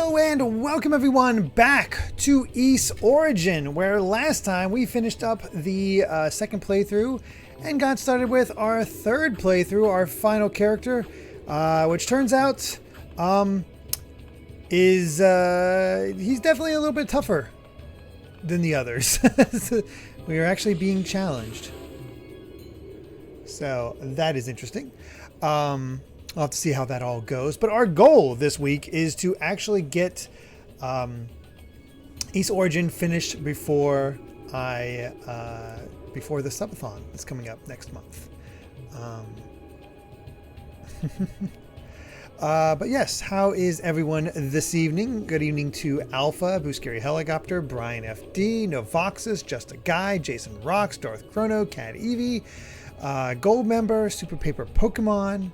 Hello and welcome everyone back to Ys Origin, where last time we finished up the second playthrough and got started with our third playthrough, our final character, which turns out he's definitely a little bit tougher than the others. We are actually being challenged. So that is interesting. I'll have to see how that all goes. But our goal this week is to actually get Ys Origin finished before before the subathon that's coming up next month. But yes, how is everyone this evening? Good evening to Alpha, BlueSky Helicopter, Brian FD, Novoxus, Just a Guy, Jason Rocks, Darth Chrono, Cat Evie, Gold Member, Super Paper Pokemon,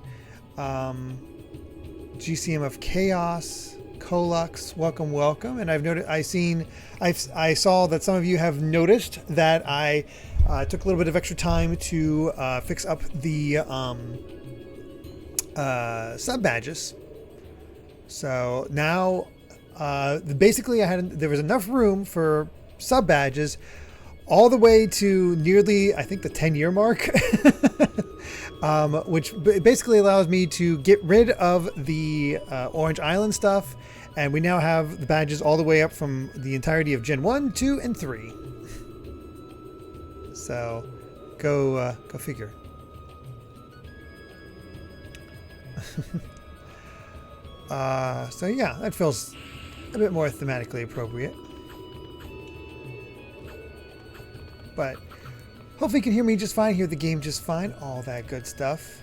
GCM of Chaos, Colux, welcome. And I've noted, I saw that some of you have noticed that I took a little bit of extra time to fix up the sub badges. So now, basically, there was enough room for sub badges all the way to nearly, I think, the 10-year mark. Which basically allows me to get rid of the Orange Island stuff, and we now have the badges all the way up from the entirety of Gen 1, 2, and 3. So, go figure. So yeah, that feels a bit more thematically appropriate. But hopefully you can hear me just fine, hear the game just fine, all that good stuff.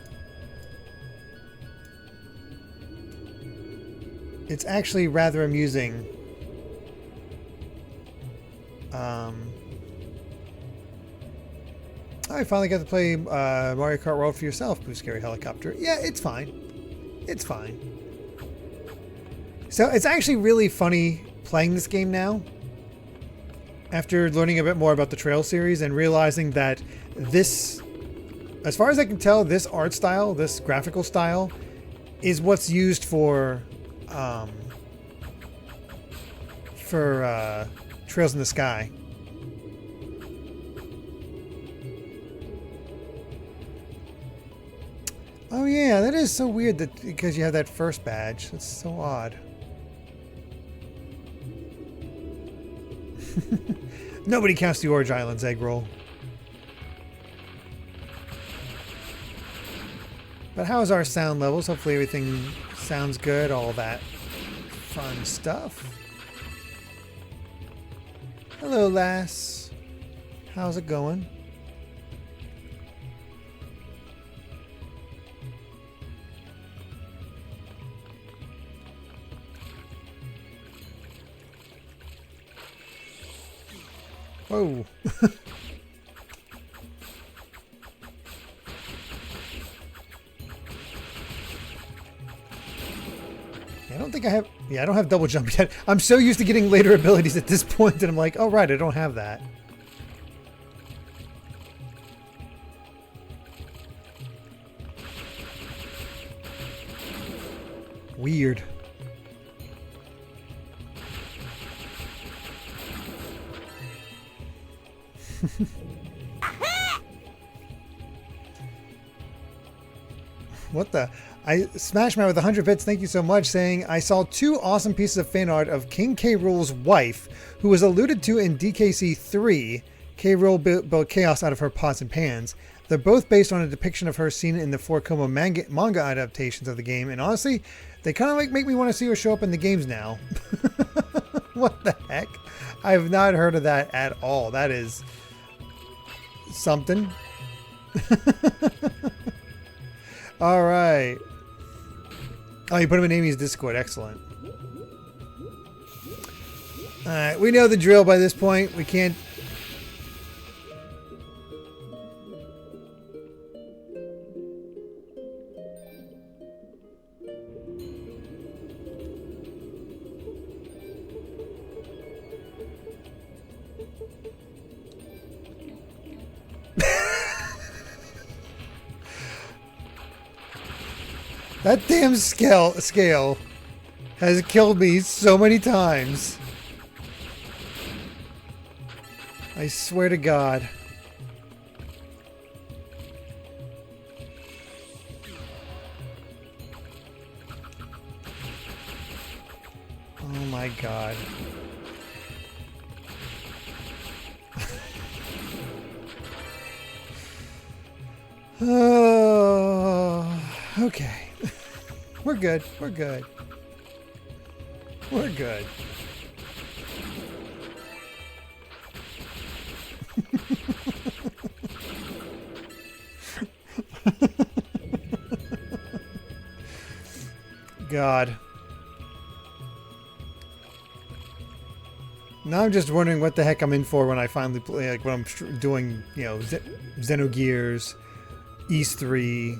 It's actually rather amusing. I finally got to play Mario Kart World for yourself, BlueSky Helicopter. Yeah, it's fine. It's fine. So it's actually really funny playing this game now, after learning a bit more about the Trail series and realizing that this, as far as I can tell, this art style, this graphical style, is what's used for Trails in the Sky. Oh yeah, that is so weird that because you have that first badge. That's so odd. Nobody counts the Orange Island's egg roll. But how's our sound levels? Hopefully everything sounds good, all that fun stuff. Hello, lass. How's it going? Whoa. I don't have double jump yet. I'm so used to getting later abilities at this point that I'm like, oh right, I don't have that. Weird. What the? I Smash Man with 100 bits, thank you so much, saying, I saw two awesome pieces of fan art of King K. Rool's wife, who was alluded to in DKC 3. K. Rool built chaos out of her pots and pans. They're both based on a depiction of her seen in the 4 Komo manga adaptations of the game, and honestly, they kind of make me want to see her show up in the games now. What the heck? I have not heard of that at all. That is something. All right. Oh, you put him in Amy's Discord. Excellent. All right. We know the drill by this point. We can't... That damn scale. has killed me so many times. I swear to God. Oh my God. Oh, okay. We're good. We're good. We're good. God. Now I'm just wondering what the heck I'm in for when I finally play, like when I'm doing, you know, Xenogears, East 3,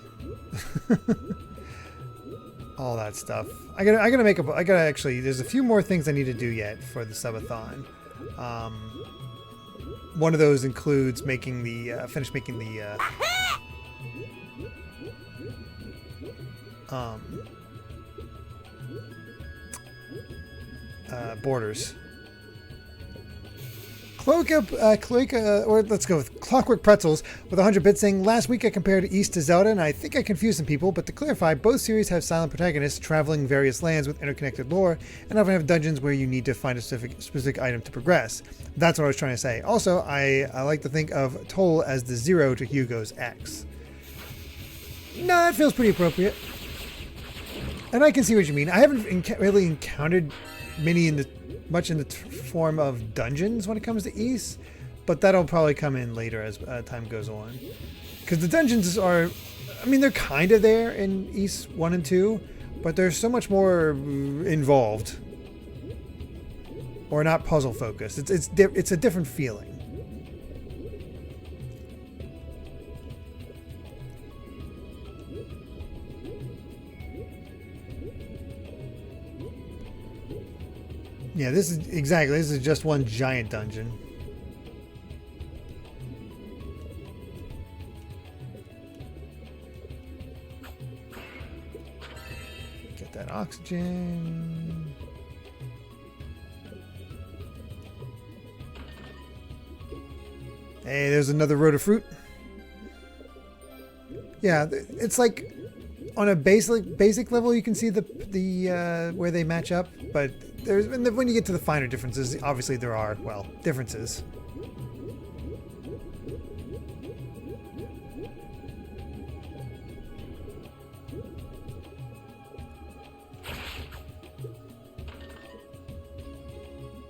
all that stuff. I gotta actually, there's a few more things I need to do yet for the subathon. One of those includes making the, finish making the, borders. Or let's go with Clockwork Pretzels with 100 bits saying, last week I compared East to Zelda and I think I confused some people, but to clarify, both series have silent protagonists traveling various lands with interconnected lore and often have dungeons where you need to find a specific item to progress. That's what I was trying to say. Also, I like to think of Toal as the 0 to Hugo's X. No, that feels pretty appropriate. And I can see what you mean. I haven't really encountered many much in the form of dungeons when it comes to East, but that'll probably come in later as time goes on. Because the dungeons are, I mean, they're kind of there in East 1 and 2, but they're so much more involved. Or not puzzle focused. It's a different feeling. Yeah, this is just one giant dungeon. Get that oxygen. Hey, there's another road of fruit. Yeah, it's like on a basic level you can see the where they match up, but when you get to the finer differences, obviously there are, well, differences.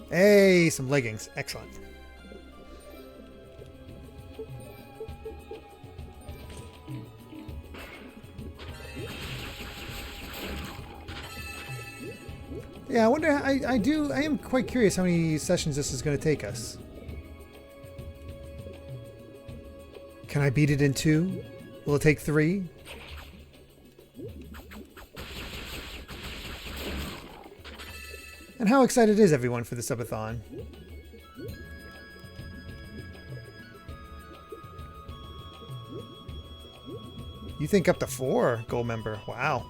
Hey, some leggings. Excellent. Yeah, I wonder, I am quite curious how many sessions this is going to take us. Can I beat it in 2? Will it take 3? And how excited is everyone for the subathon? You think up to 4 gold member? Wow.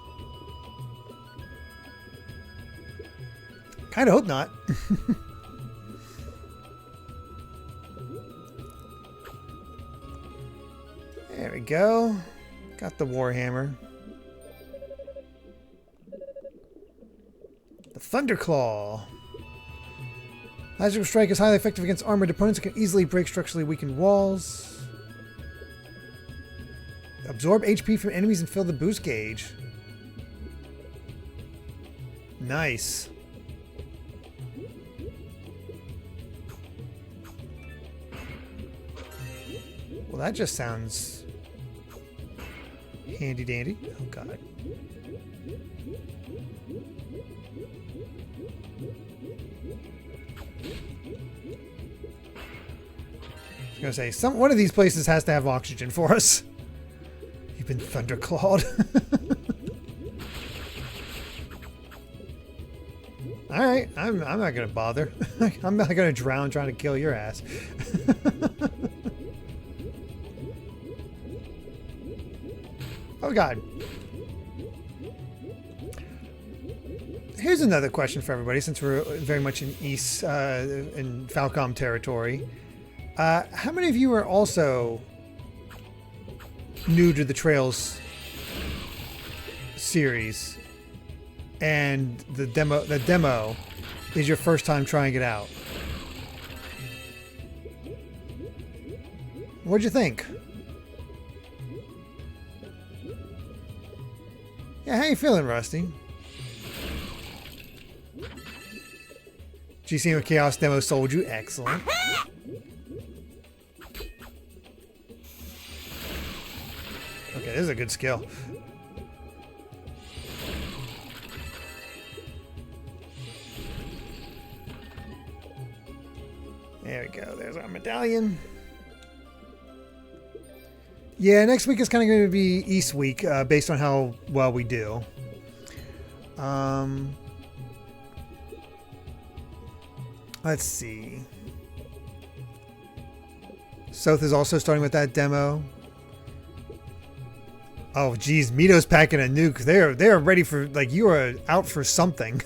Kind of hope not. There we go. Got the Warhammer. The Thunderclaw. Magical Strike is highly effective against armored opponents and can easily break structurally weakened walls. Absorb HP from enemies and fill the boost gauge. Nice. Well, that just sounds handy dandy. Oh, God. I was gonna say, one of these places has to have oxygen for us. You've been thunderclawed. Alright, I'm not gonna bother. I'm not gonna drown trying to kill your ass. Oh God. Here's another question for everybody, since we're very much in East, in Falcom territory. How many of you are also new to the Trails series, and the demo is your first time trying it out? What'd you think? Yeah, how you feeling, Rusty? GC with Chaos demo sold you. Excellent. Okay, this is a good skill. There we go. There's our medallion. Yeah, next week is kind of going to be East week, based on how well we do. Let's see. Soth is also starting with that demo. Oh, geez, Mito's packing a nuke. They're ready for, like, you are out for something.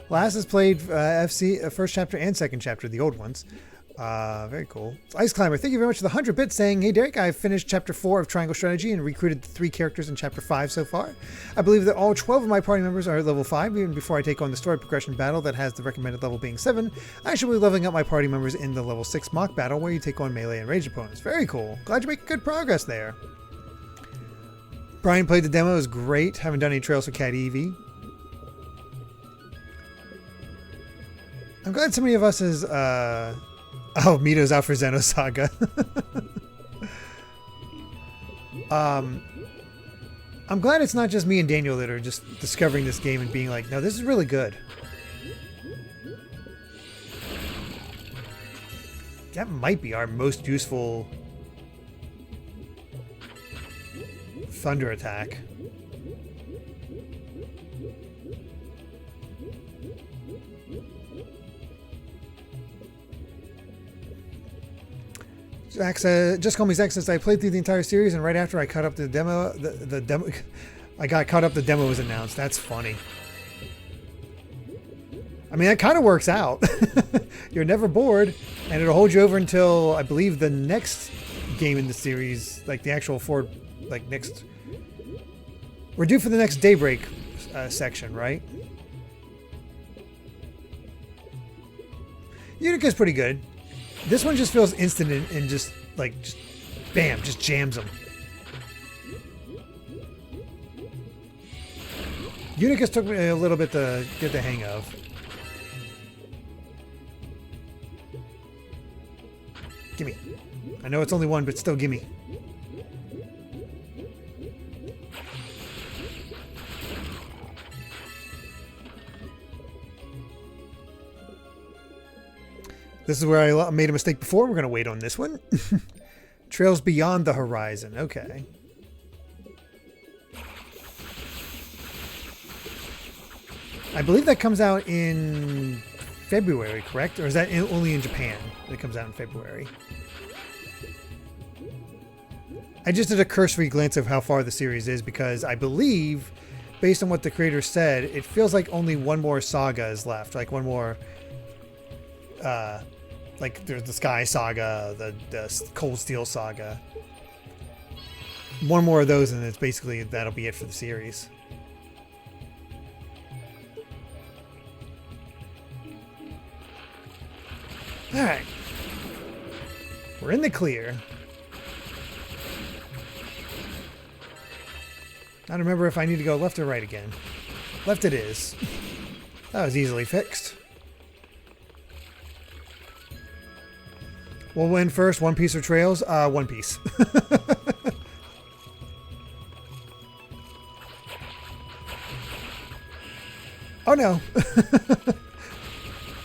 Last has played FC first chapter and second chapter, the old ones. Very cool. Ice Climber, thank you very much for the 100 bits, saying, hey Derek, I finished chapter 4 of Triangle Strategy and recruited 3 characters in chapter 5 so far. I believe that all 12 of my party members are at level 5. Even before I take on the story progression battle that has the recommended level being 7, I should be leveling up my party members in the level 6 mock battle where you take on melee and ranged opponents. Very cool. Glad you're making good progress there. Brian played the demo. It was great. Haven't done any trails for Cat Eevee. I'm glad so many of us is, oh, Mito's out for Xenosaga. I'm glad it's not just me and Daniel that are just discovering this game and being like, no, this is really good. That might be our most useful thunder attack. Zach said, just call me Zach, since I played through the entire series, and right after I cut up the demo, the demo, I got caught up, the demo was announced. That's funny. I mean, that kind of works out. You're never bored, and it'll hold you over until, I believe, the next game in the series, like the actual forward, like next, we're due for the next Daybreak section, right? Unica's pretty good. This one just feels instant and just like, just bam, just jams them. Unica's took me a little bit to get the hang of. Gimme. I know it's only one, but still gimme. This is where I made a mistake before. We're going to wait on this one. Trails Beyond the Horizon. Okay. I believe that comes out in February, correct? Or is that only in Japan that it comes out in February? I just did a cursory glance of how far the series is because I believe, based on what the creator said, it feels like only one more saga is left. Like one more... like there's the Sky Saga, the Cold Steel Saga. One more of those and it's basically, that'll be it for the series. Alright. We're in the clear. I don't remember if I need to go left or right again. Left it is. That was easily fixed. We'll win first. One Piece or Trails? One Piece. Oh no.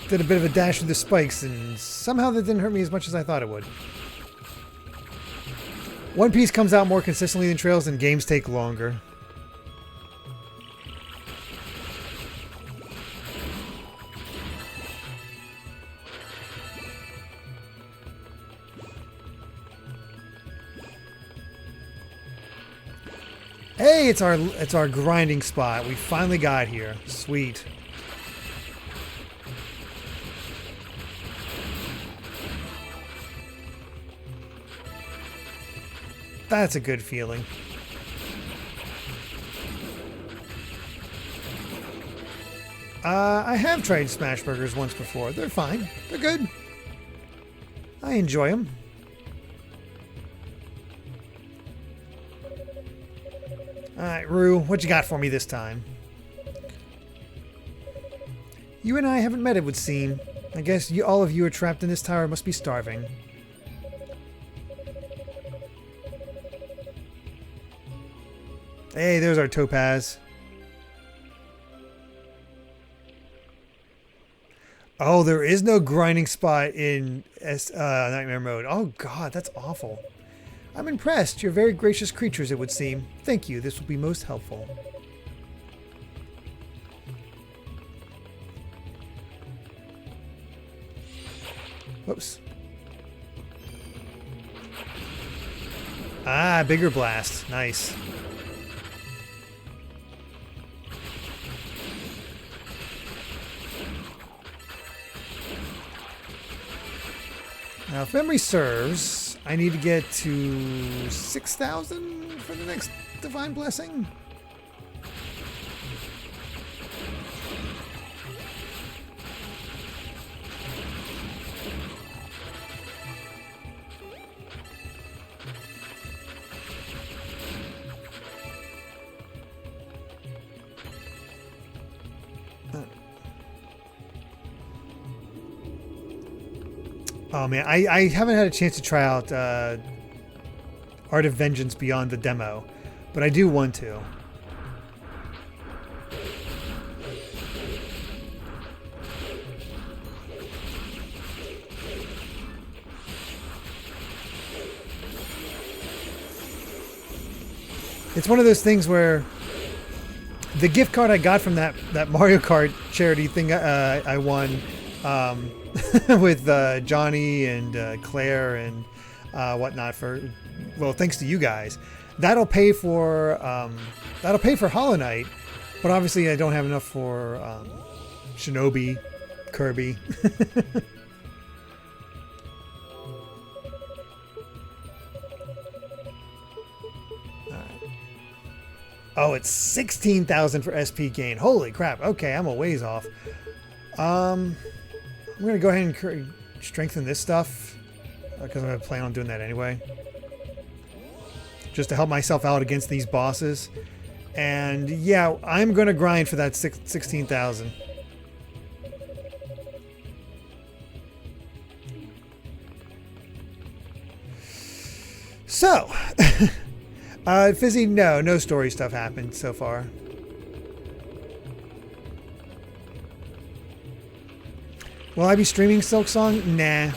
Did a bit of a dash with the spikes and somehow that didn't hurt me as much as I thought it would. One Piece comes out more consistently than Trails and games take longer. Hey, it's our grinding spot. We finally got here. Sweet. That's a good feeling. I have tried smash burgers once before. They're fine. They're good. I enjoy them. Alright, Rue, what you got for me this time? You and I haven't met, it would seem. I guess all of you are trapped in this tower, must be starving. Hey, there's our topaz. Oh, there is no grinding spot in Nightmare mode. Oh god, that's awful. I'm impressed. You're very gracious creatures, it would seem. Thank you, this will be most helpful. Whoops. Ah, bigger blast. Nice. Now, if memory serves, I need to get to 6,000 for the next Divine Blessing. Oh man, I haven't had a chance to try out Art of Vengeance beyond the demo, but I do want to. It's one of those things where the gift card I got from that Mario Kart charity thing I won with Johnny and Claire and whatnot thanks to you guys, that'll pay for Hollow Knight, but obviously I don't have enough for Shinobi, Kirby. Oh, it's 16,000 for SP gain. Holy crap. Okay, I'm a ways off. I'm going to go ahead and strengthen this stuff because I plan on doing that anyway. Just to help myself out against these bosses. And yeah, I'm going to grind for that 16,000. So, Fizzy, no story stuff happened so far. Will I be streaming Silk Song? Nah.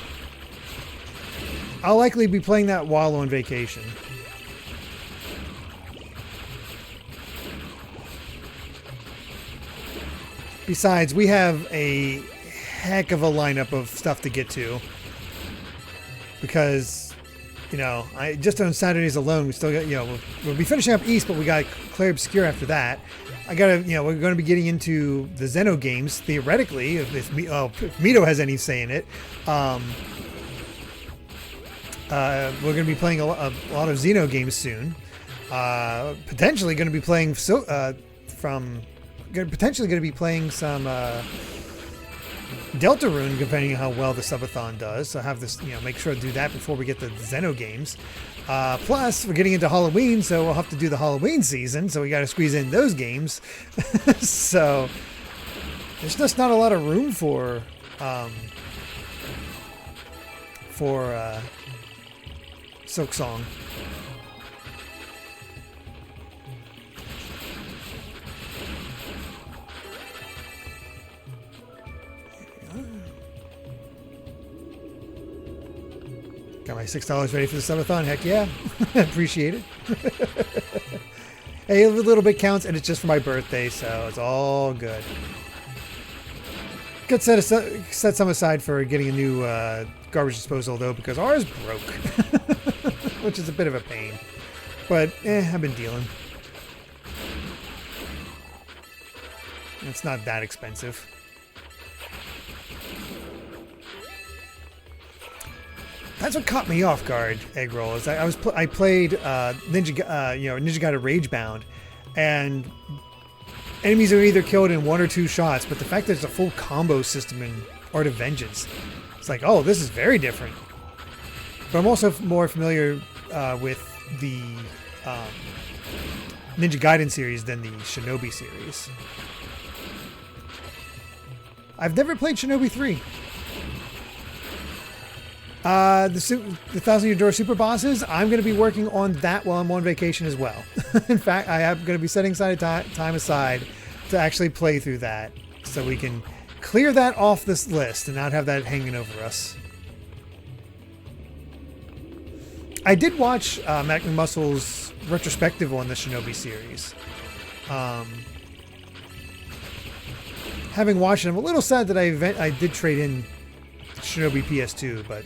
I'll likely be playing that while on vacation. Besides, we have a heck of a lineup of stuff to get to. Because, you know, just on Saturdays alone, we still got, you know, we'll be finishing up East, but we got Clair Obscure after that. We're going to be getting into the Xeno games, theoretically, if Mito has any say in it. We're going to be playing a lot of Xeno games soon. Potentially going to be playing some Deltarune, depending on how well the subathon does. So have this, make sure to do that before we get the Xeno games. Plus, we're getting into Halloween, so we'll have to do the Halloween season. So we got to squeeze in those games. So there's just not a lot of room for Silk Song. Got my $6 ready for the subathon. Heck yeah. Appreciate it. Hey, a little bit counts, and it's just for my birthday, so it's all good. Could set some aside for getting a new garbage disposal, though, because ours broke. Which is a bit of a pain. But, I've been dealing. It's not that expensive. That's what caught me off guard, Egg Roll. Is I played Ninja Gaiden Ragebound, and enemies are either killed in 1 or 2 shots, but the fact that there's a full combo system in Art of Vengeance, it's like, oh, this is very different. But I'm also more familiar with the Ninja Gaiden series than the Shinobi series. I've never played Shinobi 3. The Thousand Year Door Super Bosses, I'm going to be working on that while I'm on vacation as well. In fact, I am going to be setting time aside to actually play through that so we can clear that off this list and not have that hanging over us. I did watch Mac McMuscle's retrospective on the Shinobi series. Having watched it, I'm a little sad that I did trade in Shinobi PS2, but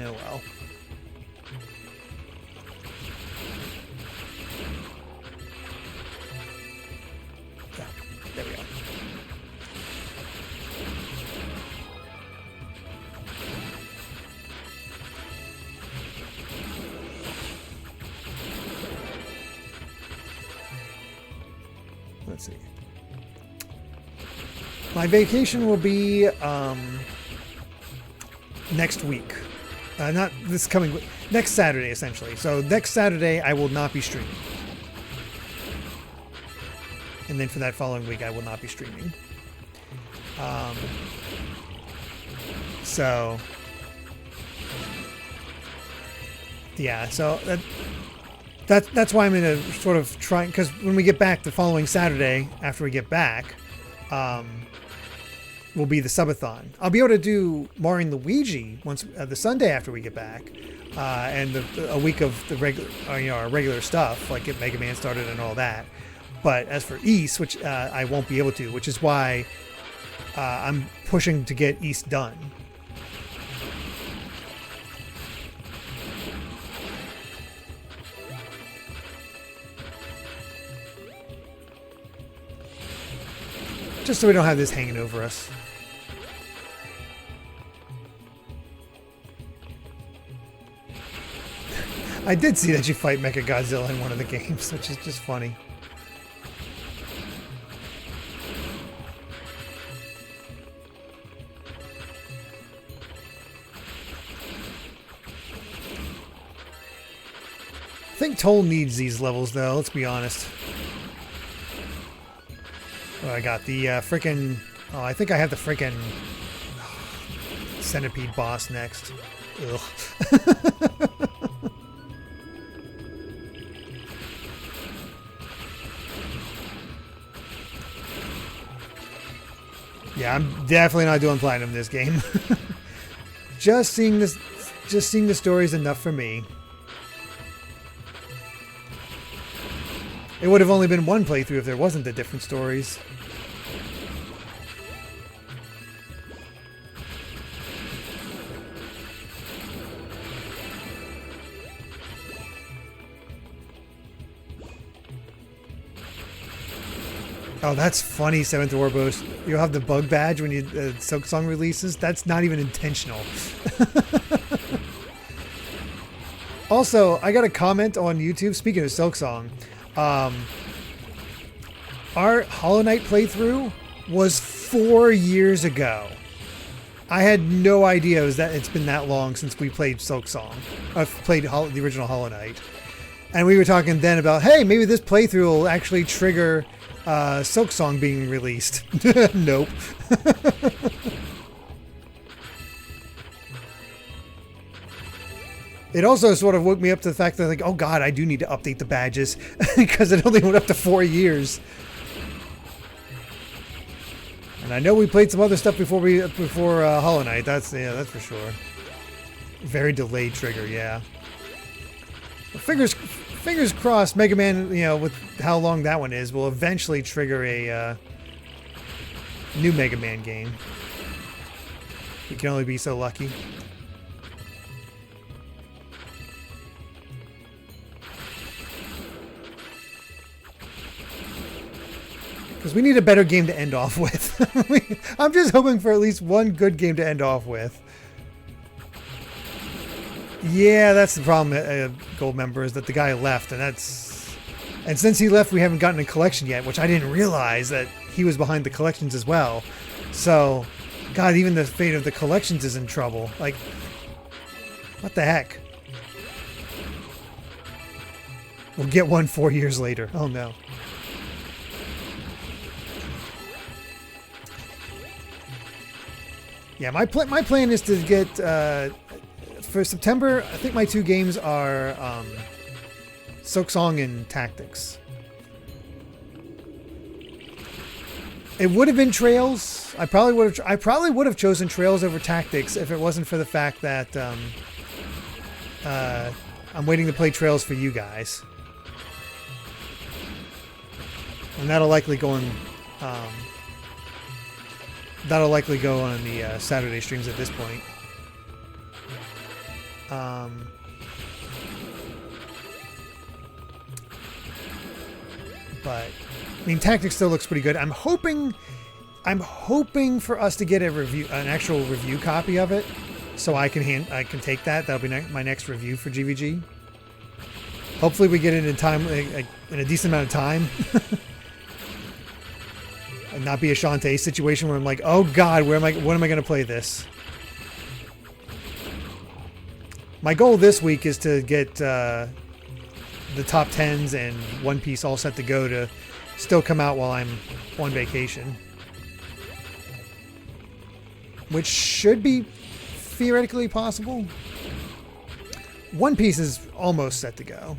oh well. Yeah, there we go. Let's see. My vacation will be next week. Not this coming week. Next Saturday, essentially. So next Saturday, I will not be streaming. And then for that following week, I will not be streaming. So yeah, so that's why I'm in a sort of trying, because when we get back the following Saturday, after we get back, will be the subathon. I'll be able to do Mario & Luigi once the Sunday after we get back, and a week of the regular, our regular stuff, like get Mega Man started and all that. But as for East, which I won't be able to, which is why I'm pushing to get East done. Just so we don't have this hanging over us. I did see that you fight Mechagodzilla in one of the games, which is just funny. I think Toal needs these levels, though, let's be honest. Oh, I got the frickin'... Oh, I think I have the frickin' centipede boss next. Ugh. Yeah, I'm definitely not doing platinum this game. Just seeing the story is enough for me. It would have only been one playthrough if there wasn't the different stories. Oh, that's funny, Seventh Orbost. You'll have the bug badge when you Silk Song releases. That's not even intentional. Also, I got a comment on YouTube. Speaking of Silk Song, our Hollow Knight playthrough was 4 years ago. I had no idea it's been that long since we played Silk Song. I've played the original Hollow Knight. And we were talking then about, hey, maybe this playthrough will actually trigger Silk Song being released. Nope. It also sort of woke me up to the fact that, like, oh god, I do need to update the badges because it only went up to 4 years. And I know we played some other stuff before Hollow Knight. That's for sure. Very delayed trigger, yeah. Fingers crossed, Mega Man, with how long that one is, will eventually trigger a new Mega Man game. We can only be so lucky. Because we need a better game to end off with. I'm just hoping for at least one good game to end off with. Yeah, that's the problem, Gold Member, is that the guy left, and since he left, we haven't gotten a collection yet, which I didn't realize that he was behind the collections as well. So, God, even the fate of the collections is in trouble. Like, what the heck? We'll get one 4 years later. Oh no. Yeah, my plan is to get for September. I think my 2 games are Silk Song and Tactics. It would have been Trails. I probably would have chosen Trails over Tactics if it wasn't for the fact that I'm waiting to play Trails for you guys, and that'll likely go on. That'll likely go on the Saturday streams at this point. But I mean, Tactics still looks pretty good. I'm hoping for us to get an actual review copy of it, so I can take that. That'll be my next review for GVG. Hopefully, we get it in time, in a decent amount of time. And not be a Shantae situation where I'm like, oh God, when am I going to play this? My goal this week is to get the top 10s and One Piece all set to go to still come out while I'm on vacation. Which should be theoretically possible. One Piece is almost set to go.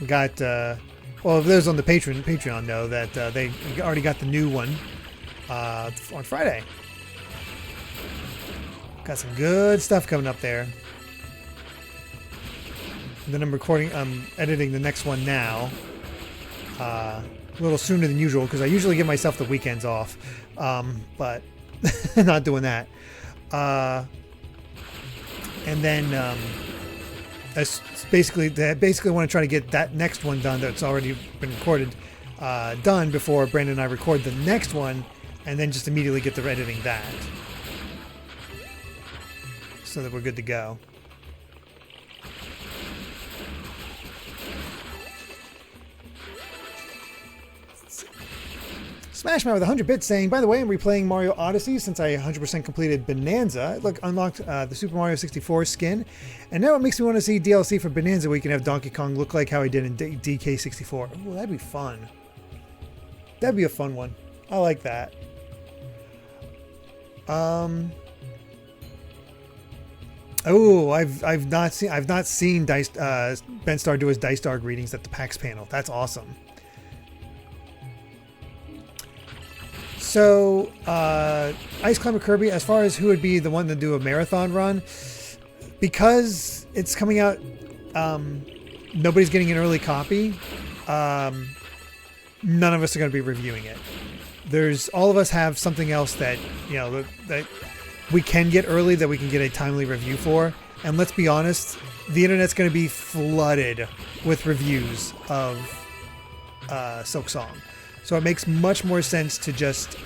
We got, well, those on the Patreon know that they already got the new one on Friday. Got some good stuff coming up there. And then I'm editing the next one now. A little sooner than usual because I usually give myself the weekends off, but not doing that. And then they basically want to try to get that next one done that's already been recorded done before Brandon and I record the next one, and then just immediately get to editing that so that we're good to go. Smashman with 100 bits saying, by the way, I'm replaying Mario Odyssey since I 100% completed Bonanza. Unlocked the Super Mario 64 skin, and now it makes me want to see DLC for Bonanza where you can have Donkey Kong look like how he did in DK64. Oh, that'd be fun. That'd be a fun one. I like that. Oh, I've not seen Ben Starr do his Dice Star greetings at the PAX panel. That's awesome. So, Ice Climber Kirby, as far as who would be the one to do a marathon run, because it's coming out, nobody's getting an early copy, none of us are going to be reviewing it. All of us have something else that, that we can get early, that we can get a timely review for, and let's be honest, the internet's going to be flooded with reviews of Silk Song. So it makes much more sense to just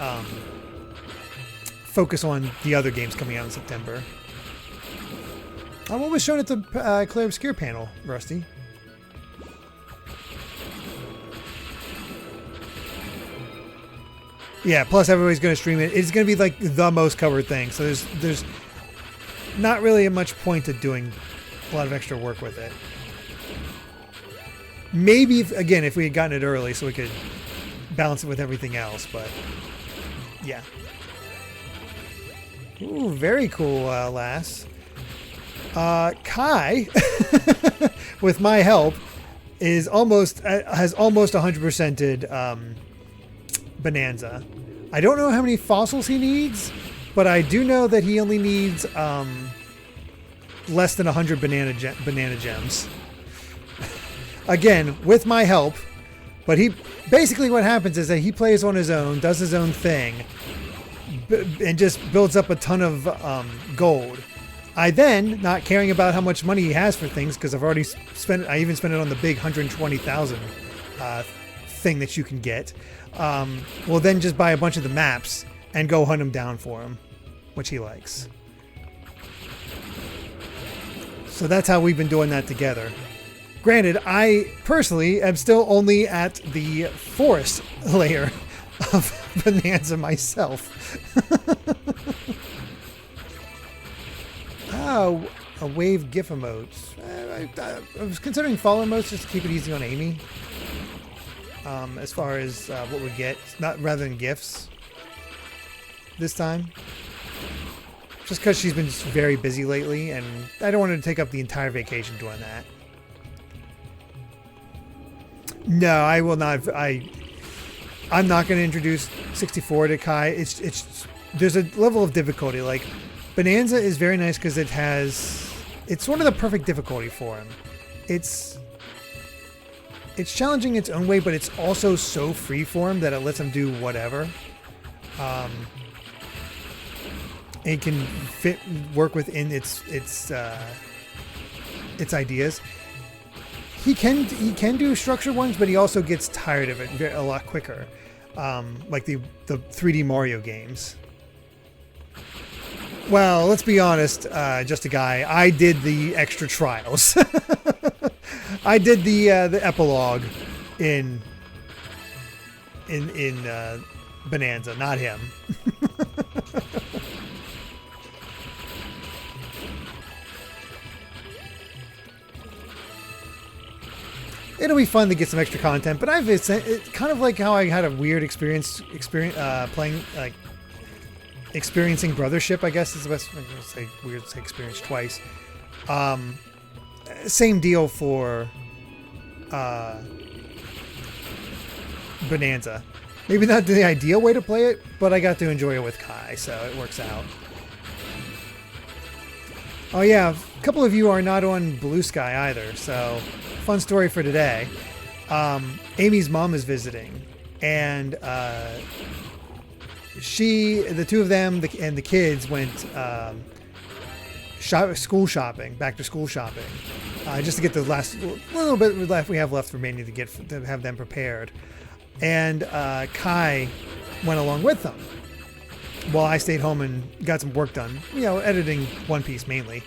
focus on the other games coming out in September. What was shown at the Claire Obscure panel, Rusty? Yeah, plus everybody's going to stream it. It's going to be like the most covered thing. So there's not really much point to doing a lot of extra work with it. Maybe, if we had gotten it early so we could balance it with everything else, but yeah. Ooh, very cool, lass. Kai, with my help, has almost 100%ed Bonanza. I don't know how many fossils he needs, but I do know that he only needs less than 100 banana gems. Again, with my help. But basically what happens is that he plays on his own, does his own thing, and just builds up a ton of gold. I then, not caring about how much money he has for things, because I've already spent it, I even spent it on the big 120,000 thing that you can get, will then just buy a bunch of the maps and go hunt him down for him, which he likes. So that's how we've been doing that together. Granted, I personally am still only at the forest layer of Bonanza myself. Oh, a wave GIF emotes. I was considering follow emotes just to keep it easy on Amy. As far as what we get, not rather than GIFs this time. Just because she's been just very busy lately, and I don't want her to take up the entire vacation doing that. No, I will not. I'm not going to introduce 64 to Kai. It's there's a level of difficulty. Like Bonanza is very nice because it's sort of the perfect difficulty for him. It's challenging its own way, but it's also so freeform that it lets him do whatever. It can work within its ideas. He can do structured ones, but he also gets tired of it a lot quicker, like the 3D Mario games. Well, let's be honest, just a guy. I did the extra trials. I did the epilogue in Bonanza, not him. It'll be fun to get some extra content, but it's kind of like how I had a weird experience playing, like experiencing Brothership, I guess is the best. I'm gonna say weird to say experience twice. Same deal for Bonanza. Maybe not the ideal way to play it, but I got to enjoy it with Kai, so it works out. Oh yeah, a couple of you are not on BlueSky either, so fun story for today. Amy's mom is visiting, and the two of them and the kids went school shopping, back to school shopping, just to get the last little bit left we have left remaining to have them prepared. And Kai went along with them while I stayed home and got some work done, editing One Piece mainly.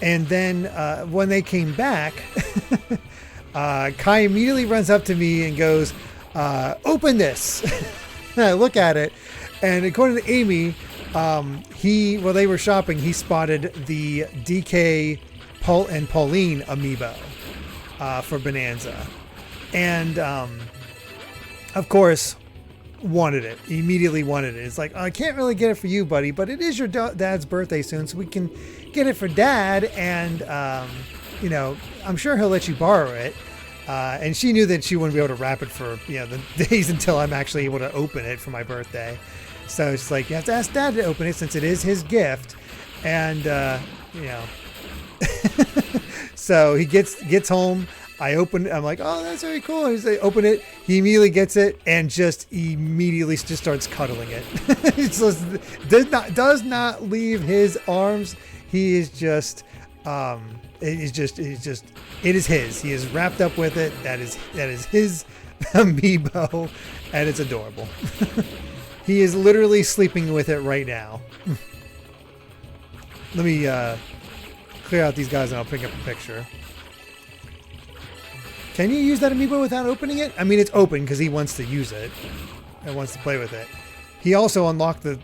And then when they came back, Kai immediately runs up to me and goes, open this. And I look at it, and according to Amy, while they were shopping, he spotted the DK Paul and Pauline amiibo for Bonanza. And of course, wanted it. He immediately wanted it. It's like, I can't really get it for you, buddy, but it is your dad's birthday soon, so we can get it for Dad, and I'm sure he'll let you borrow it. And she knew that she wouldn't be able to wrap it for the days until I'm actually able to open it for my birthday. So it's like, you have to ask Dad to open it since it is his gift. And so he gets home. I open it. I'm like, oh, that's very cool. I open it. He immediately gets it and just immediately just starts cuddling it. It does not leave his arms. He is just, it is his. He is wrapped up with it. That is his amiibo, and it's adorable. He is literally sleeping with it right now. Let me clear out these guys and I'll pick up a picture. Can you use that amiibo without opening it? I mean, it's open because he wants to use it and wants to play with it. He also unlocked in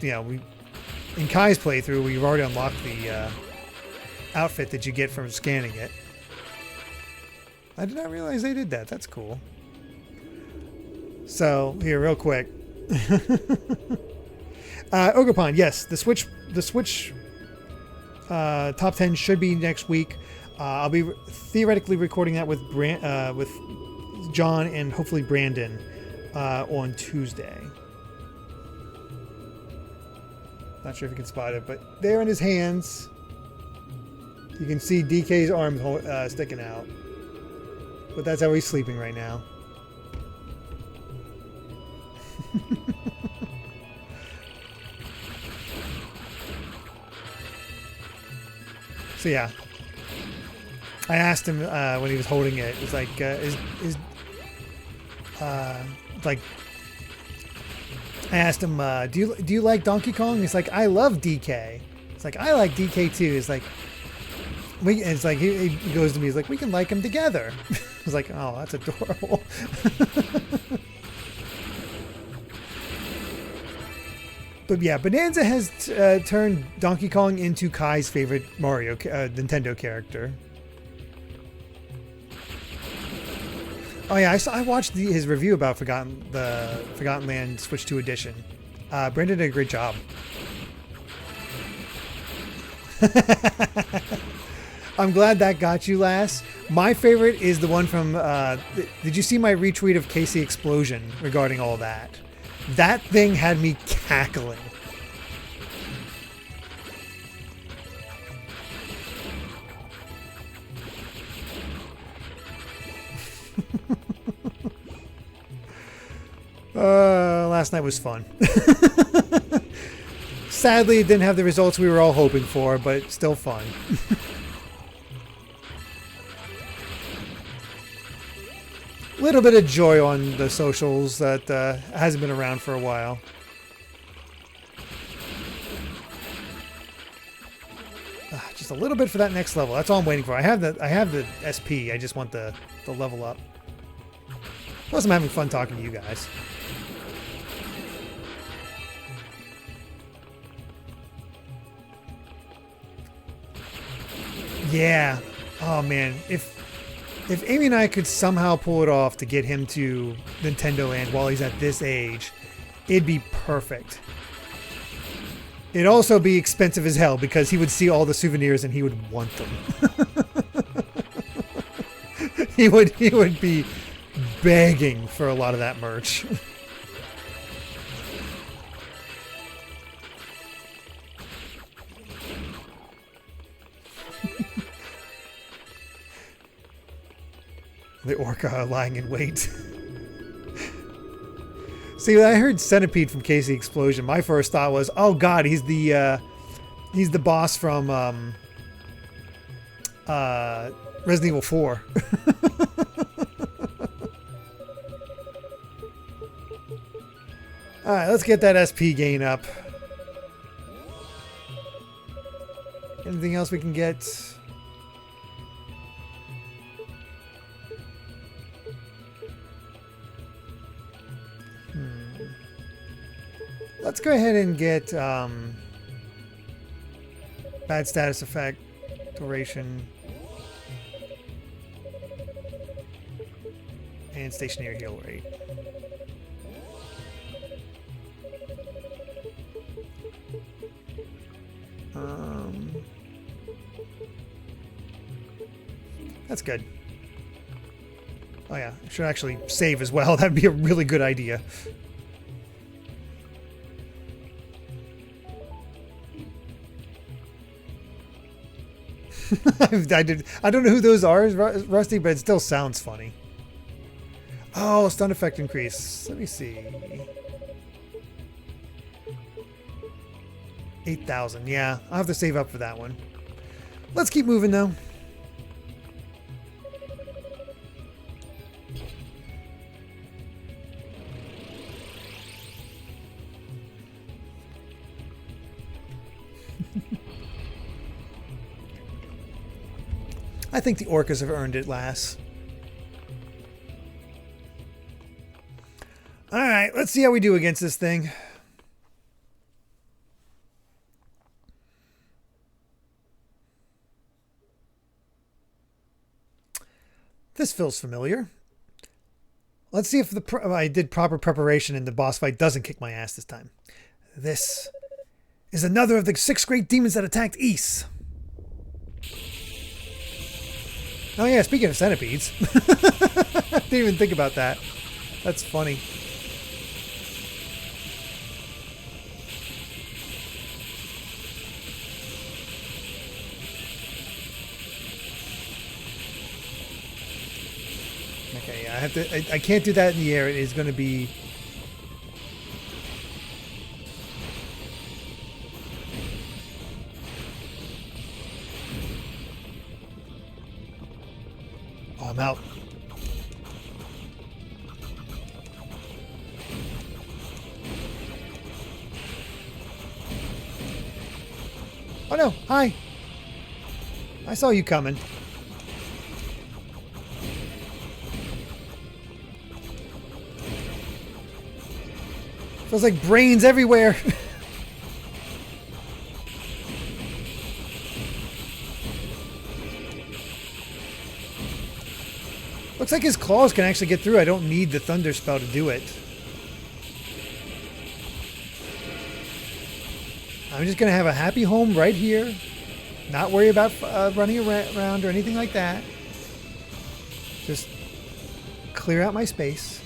Kai's playthrough, we've already unlocked the outfit that you get from scanning it. I did not realize they did that. That's cool. So, here, real quick. Ogre yes, the Switch top 10 should be next week. I'll be theoretically recording that with John and hopefully Brandon on Tuesday. Not sure if you can spot it, but there in his hands, you can see DK's arms sticking out. But that's how he's sleeping right now. So yeah, I asked him when he was holding it. It was like, like, I asked him, do you like Donkey Kong? He's like, I love DK. It's like, I like DK too. It's like, it's like he goes to me. He's like, we can like him together. I was like, oh, that's adorable. But yeah, Bonanza has turned Donkey Kong into Kai's favorite Nintendo character. Oh yeah, I watched his review about Forgotten Land Switch 2 Edition. Brandon did a great job. I'm glad that got you, Lass. My favorite is the one from... did you see my retweet of Casey Explosion regarding all that? That thing had me cackling. Last night was fun. Sadly, it didn't have the results we were all hoping for, but still fun. Little bit of joy on the socials that hasn't been around for a while. Just a little bit for that next level. That's all I'm waiting for. I have the SP. I just want the level up. Plus, I'm having fun talking to you guys. Yeah. Oh man, if Amy and I could somehow pull it off to get him to Nintendo Land while he's at this age, it'd be perfect. It'd also be expensive as hell because he would see all the souvenirs and he would want them. he would be begging for a lot of that merch. The orca lying in wait. See, when I heard Centipede from Casey Explosion, my first thought was, oh god, he's the boss from Resident Evil 4. Alright, let's get that SP gain up. Anything else we can get? Let's go ahead and get bad status effect, duration, and stationary heal rate. That's good. Oh yeah, I should actually save as well. That'd be a really good idea. I don't know who those are, Rusty, but it still sounds funny. Oh, stun effect increase. Let me see. 8,000. Yeah, I'll have to save up for that one. Let's keep moving though. I think the orcas have earned it, lass. Alright, let's see how we do against this thing. This feels familiar. Let's see if I did proper preparation and the boss fight doesn't kick my ass this time. This is another of the 6 great demons that attacked Ys. Oh yeah, speaking of centipedes. I didn't even think about that. That's funny. Okay, yeah, I can't do that in the air. It is going to be I'm out. Oh no, hi. I saw you coming. Feels like brains everywhere. Looks like his claws can actually get through. I don't need the thunder spell to do it. I'm just going to have a happy home right here. Not worry about running around or anything like that. Just clear out my space.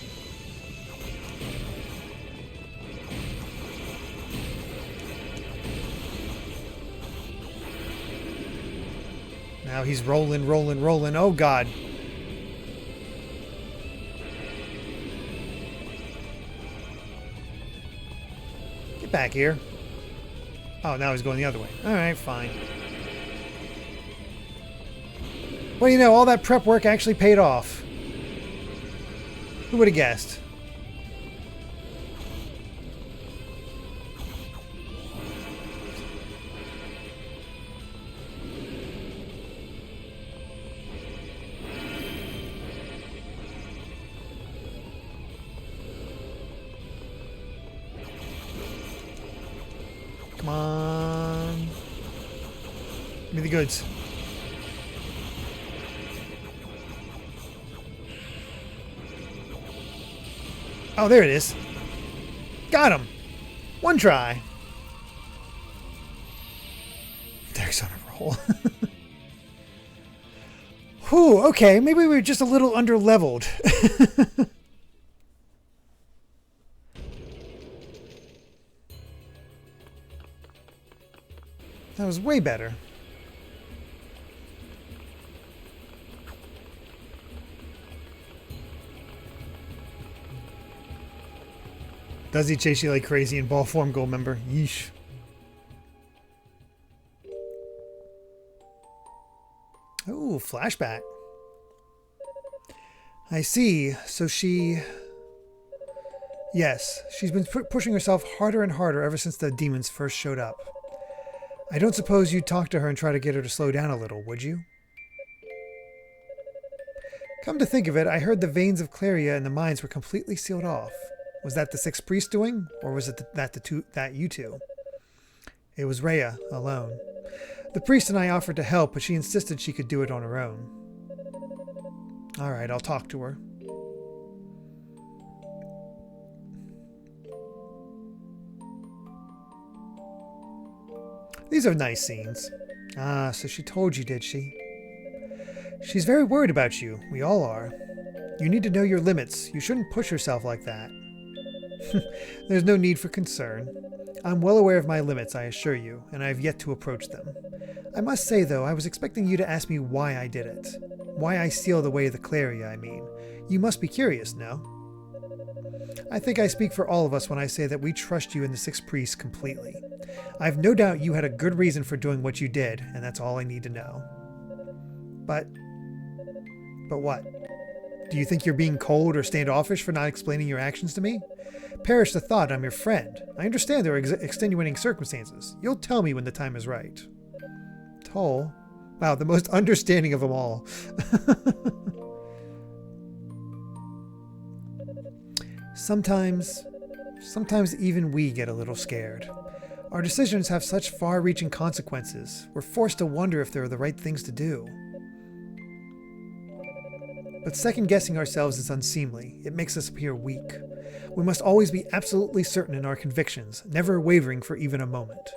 Now he's rolling, rolling, rolling. Oh, God. Get back here. Oh, now he's going the other way. All right, fine. Well, you know, all that prep work actually paid off. Who would have guessed? Come on. Give me the goods. Oh, there it is. Got him. One try. Derrick's on a roll. Whew, okay. Maybe we were just a little under-leveled. That was way better. Does he chase you like crazy in ball form, gold member? Yeesh. Oh, flashback. I see. So she... Yes, she's been pushing herself harder and harder ever since the demons first showed up. I don't suppose you'd talk to her and try to get her to slow down a little, would you? Come to think of it, I heard the veins of Claria in the mines were completely sealed off. Was that the sixth priest doing, or was it that you two? It was Rhea, alone. The priest and I offered to help, but she insisted she could do it on her own. All right, I'll talk to her. These are nice scenes. Ah, so she told you, did she? She's very worried about you. We all are. You need to know your limits. You shouldn't push yourself like that. There's no need for concern. I'm well aware of my limits, I assure you, and I have yet to approach them. I must say, though, I was expecting you to ask me why I did it. Why I sealed away the Claria, I mean. You must be curious, no? I think I speak for all of us when I say that we trust you and the Sixth Priest completely. I have no doubt you had a good reason for doing what you did, and that's all I need to know. But what? Do you think you're being cold or standoffish for not explaining your actions to me? Perish the thought, I'm your friend. I understand there are extenuating circumstances. You'll tell me when the time is right. Toal? Wow, the most understanding of them all. Sometimes even we get a little scared. Our decisions have such far-reaching consequences. We're forced to wonder if they're the right things to do. But second-guessing ourselves is unseemly. It makes us appear weak. We must always be absolutely certain in our convictions, never wavering for even a moment.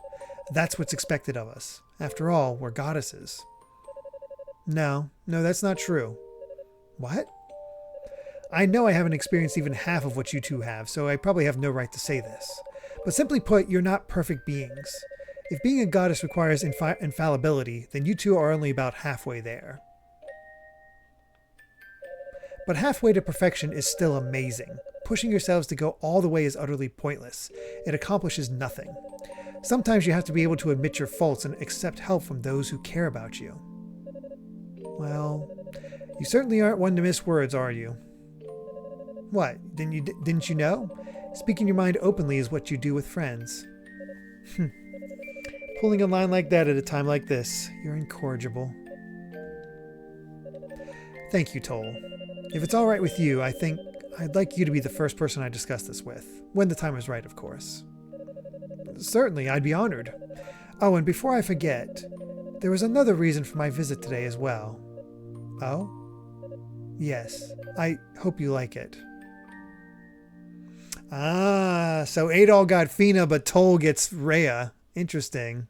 That's what's expected of us. After all, we're goddesses. No, that's not true. What? I know I haven't experienced even half of what you two have, so I probably have no right to say this. But simply put, you're not perfect beings. If being a goddess requires infallibility, then you two are only about halfway there. But halfway to perfection is still amazing. Pushing yourselves to go all the way is utterly pointless. It accomplishes nothing. Sometimes you have to be able to admit your faults and accept help from those who care about you. Well, You certainly aren't one to miss words, are you? What? Didn't you know? Speaking your mind openly is what you do with friends. Pulling a line like that at a time like this, you're incorrigible. Thank you, Toal. If it's all right with you, I think I'd like you to be the first person I discuss this with. When the time is right, of course. Certainly, I'd be honored. Oh, and before I forget, there was another reason for my visit today as well. Oh? Yes, I hope you like it. Ah, so Adol got Fina, but Toal gets Rhea. Interesting.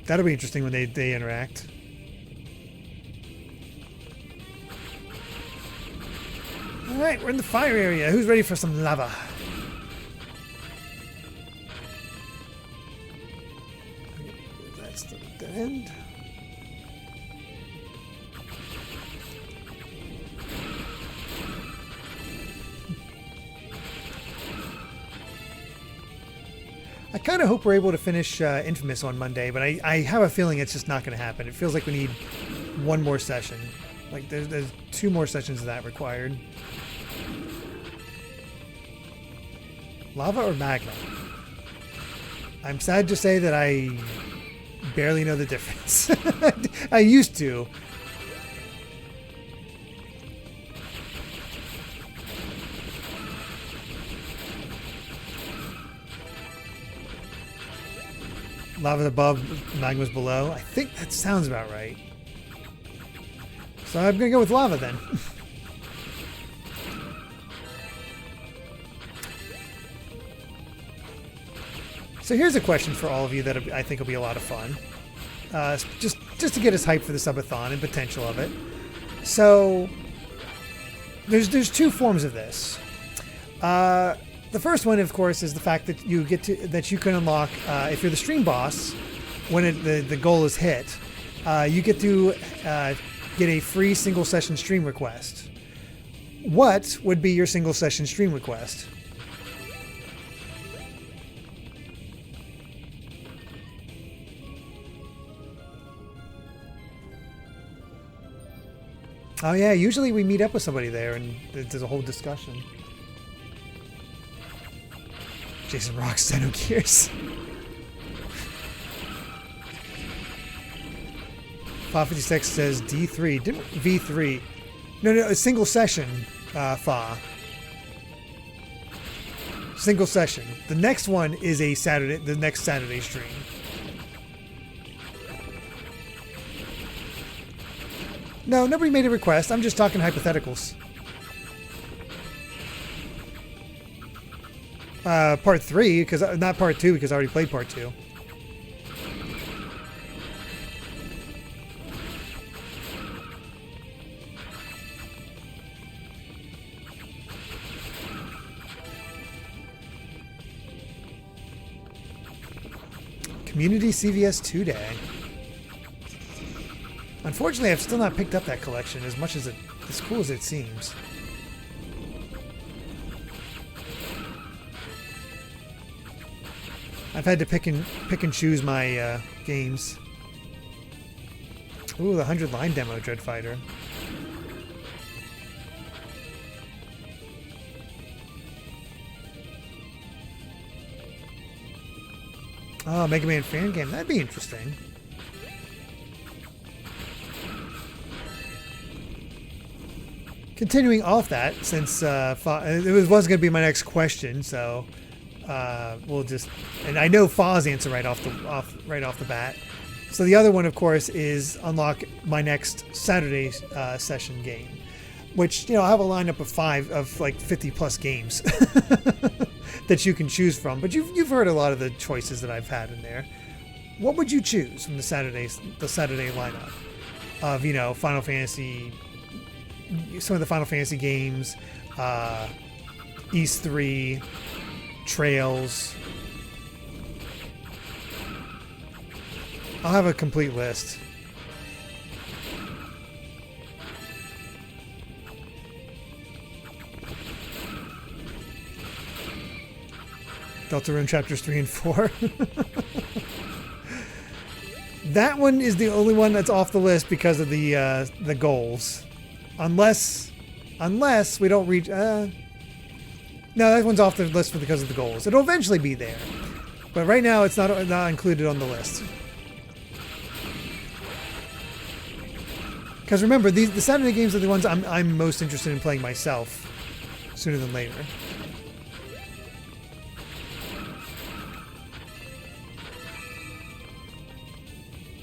That'll be interesting when they interact. Alright, we're in the fire area. Who's ready for some lava? That's the dead end. I kind of hope we're able to finish Infamous on Monday, but I have a feeling it's just not going to happen. It feels like we need one more session. Like there's 2 more sessions of that required. Lava or magma? I'm sad to say that I barely know the difference. I used to. Lava's above, magma's below. I think that sounds about right. So I'm going to go with lava then. So here's a question for all of you that I think will be a lot of fun. Just to get us hyped for the subathon and potential of it. So there's 2 forms of this. The first one, of course, is the fact that you can unlock if you're the stream boss when the goal is hit. You get to get a free single session stream request. What would be your single session stream request? Oh yeah, usually we meet up with somebody there and there's a whole discussion. Jason rocks Xenogears. 556 says D3. Didn't V3. No, a single session, Fa. Single session. The next one is the next Saturday stream. No, nobody made a request. I'm just talking hypotheticals. Part 3, because not part 2, because I already played part 2. Community CVS 2 Day. Unfortunately, I've still not picked up that collection as much as as cool as it seems. I've had to pick and choose my games. Ooh, the 100 line demo, Dread Fighter. Oh, Mega Man fan game. That'd be interesting. Continuing off that, since it was going to be my next question, so we'll just, and I know Fa's answer right off the bat. So the other one, of course, is unlock my next Saturday session game, which I have a lineup of like 50 plus games that you can choose from. But you've heard a lot of the choices that I've had in there. What would you choose from the Saturday lineup of Final Fantasy? Some of the Final Fantasy games, East 3, Trails. I'll have a complete list. Deltarune chapters 3 and 4. That one is the only one that's off the list because of the goals. Unless we don't reach... no, that one's off the list because of the goals. It'll eventually be there. But right now, it's not included on the list. Because remember, the Saturday games are the ones I'm most interested in playing myself sooner than later.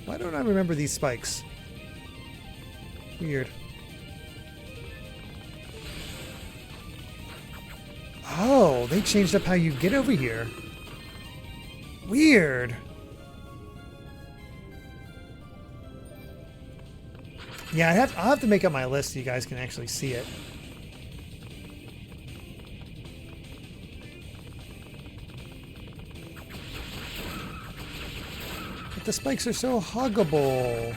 Why don't I remember these spikes? Weird. Oh, they changed up how you get over here. Weird. Yeah, I'll have to make up my list so you guys can actually see it. But the spikes are so huggable.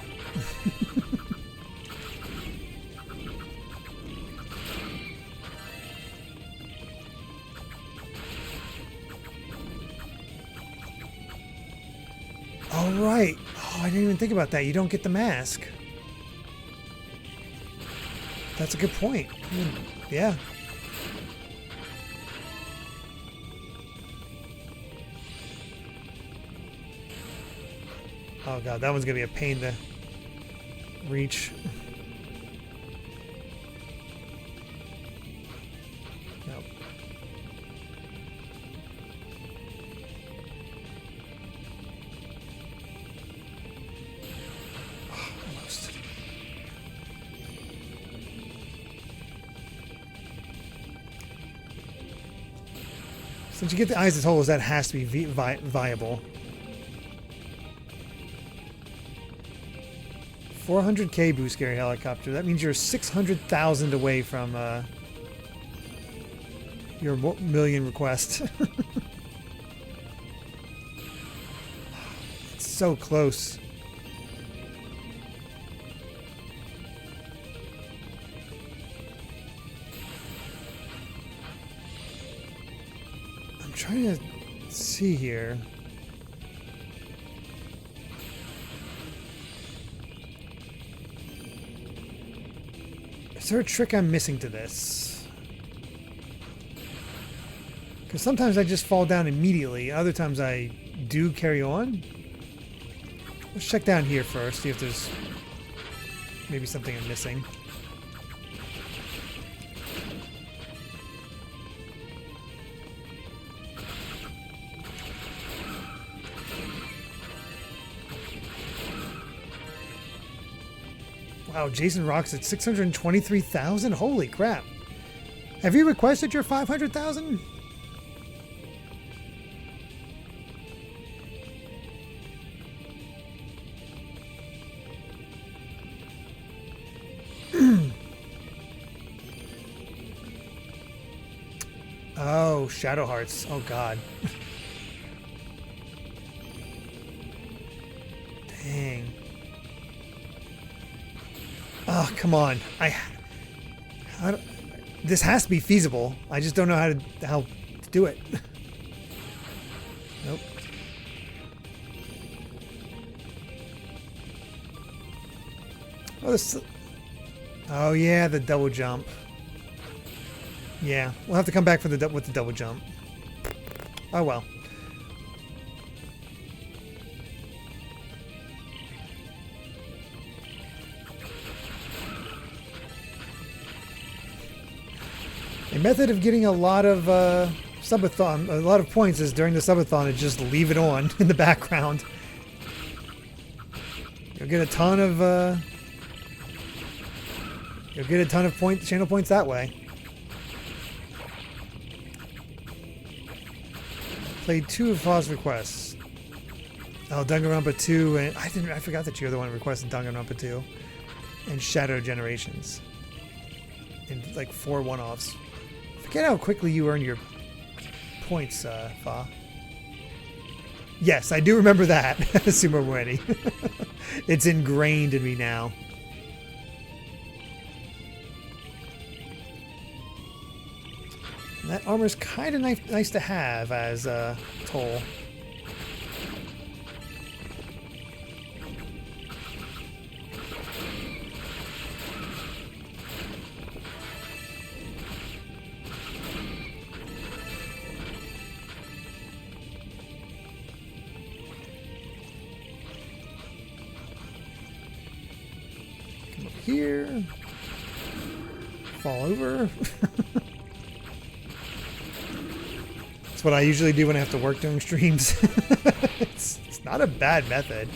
All right. Oh, I didn't even think about that. You don't get the mask. That's a good point. Yeah. Oh god, that one's gonna be a pain to reach. Nope. Almost. Since you get the eyes as whole as that has to be viable. 400k BlueSky helicopter. That means you're 600,000 away from your million request. It's so close. I'm trying to see here. Is there a trick I'm missing to this? Because sometimes I just fall down immediately. Other times I do carry on. Let's check down here first. See if there's maybe something I'm missing. Wow, Jason rocks at 623,000? Holy crap. Have you requested your 500,000? Oh, Shadow Hearts. Oh god. Dang. Oh, come on. This has to be feasible. I just don't know how to do it. Nope. Oh yeah, the double jump. Yeah, we'll have to come back with the double jump. Oh well. A method of getting a lot of subathon, a lot of points is during the subathon is just leave it on in the background. You'll get a ton of channel points that way. Played 2 of Faw's requests. Oh, Danganronpa 2, and I forgot that you're the one who requested Danganronpa 2 and Shadow Generations. And like 4 one-offs. Forget how quickly you earn your points, Fa. Yes, I do remember that, Sumo Moetti. It's ingrained in me now. That armor's kind of nice to have as Toal. Come up here. Fall over. That's what I usually do when I have to work during streams. It's not a bad method.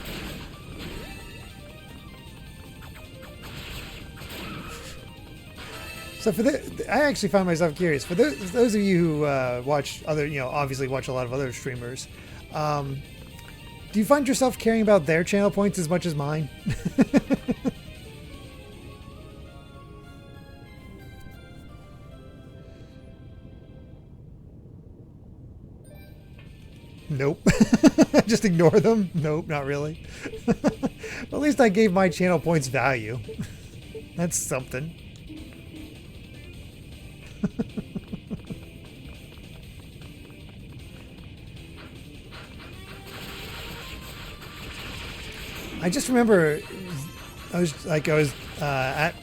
So for I actually find myself curious. For those of you who watch other, obviously watch a lot of other streamers, do you find yourself caring about their channel points as much as mine? Nope. Just ignore them? Nope, not really. At least I gave my channel points value. That's something. I just remember I was at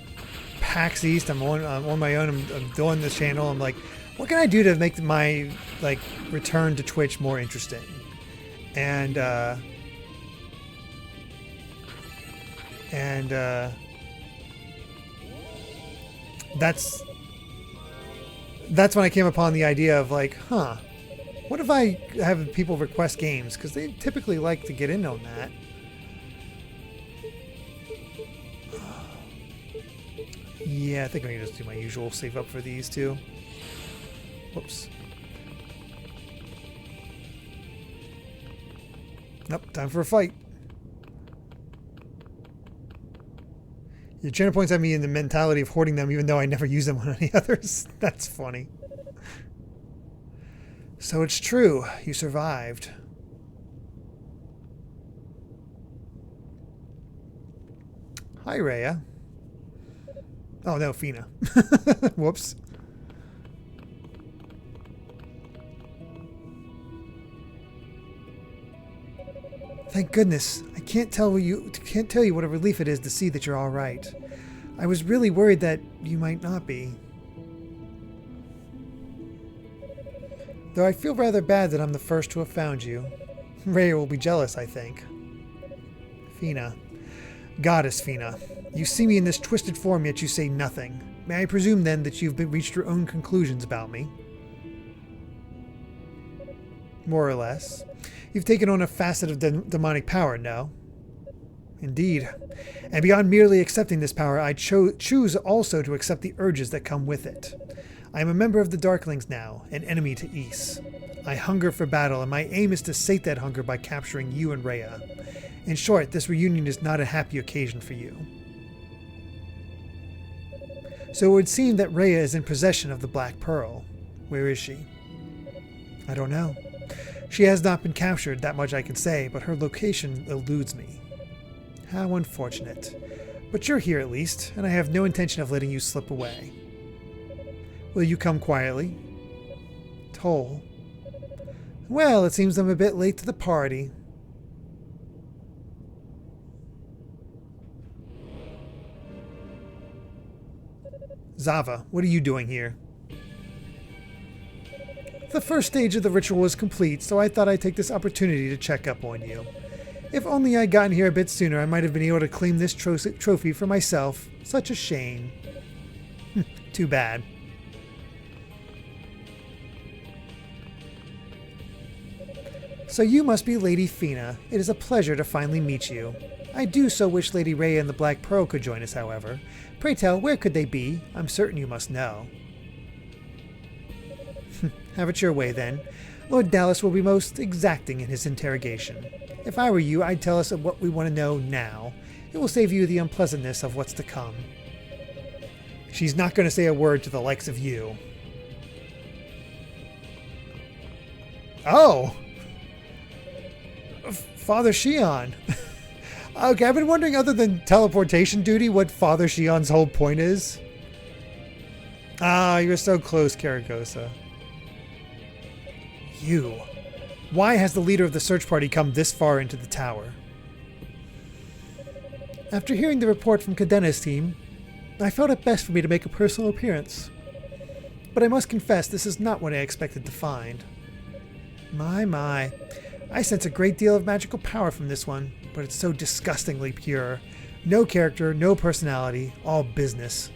PAX East. I'm on my own. I'm doing this channel. I'm like, what can I do to make my return to Twitch more interesting? And that's when I came upon the idea of what if I have people request games, because they typically like to get in on that. Yeah, I think I'm gonna just do my usual save up for these two. Whoops. Nope, time for a fight. Your channel points have me in the mentality of hoarding them, even though I never use them on any others. That's funny. So it's true, you survived. Hi, Rhea. Oh no, Fina. Whoops. Thank goodness. I can't tell you what a relief it is to see that you're all right. I was really worried that you might not be. Though I feel rather bad that I'm the first to have found you. Rhea will be jealous, I think. Fina. Goddess Fina. You see me in this twisted form, yet you say nothing. May I presume, then, that you've reached your own conclusions about me? More or less. You've taken on a facet of demonic power, no? Indeed. And beyond merely accepting this power, I choose also to accept the urges that come with it. I am a member of the Darklings now, an enemy to Ys. I hunger for battle, and my aim is to sate that hunger by capturing you and Rhea. In short, this reunion is not a happy occasion for you. So it would seem that Rhea is in possession of the Black Pearl. Where is she? I don't know. She has not been captured, that much I can say, but her location eludes me. How unfortunate. But you're here at least, and I have no intention of letting you slip away. Will you come quietly? Toal. Well, it seems I'm a bit late to the party. Zava, what are you doing here? The first stage of the ritual is complete, so I thought I'd take this opportunity to check up on you. If only I'd gotten here a bit sooner, I might have been able to claim this trophy for myself. Such a shame. Too bad. So you must be Lady Fina. It is a pleasure to finally meet you. I do so wish Lady Rhea and the Black Pearl could join us, however. Pray tell, where could they be? I'm certain you must know. Have it your way, then. Lord Dallas will be most exacting in his interrogation. If I were you, I'd tell us what we want to know now. It will save you the unpleasantness of what's to come. She's not going to say a word to the likes of you. Oh! Father Shion. Okay, I've been wondering, other than teleportation duty, what Father Shion's whole point is. Ah, you're so close, Karagosa. You. Why has the leader of the search party come this far into the tower? After hearing the report from Cadena's team, I felt it best for me to make a personal appearance. But I must confess, this is not what I expected to find. My. I sense a great deal of magical power from this one, but it's so disgustingly pure. No character, no personality, all business.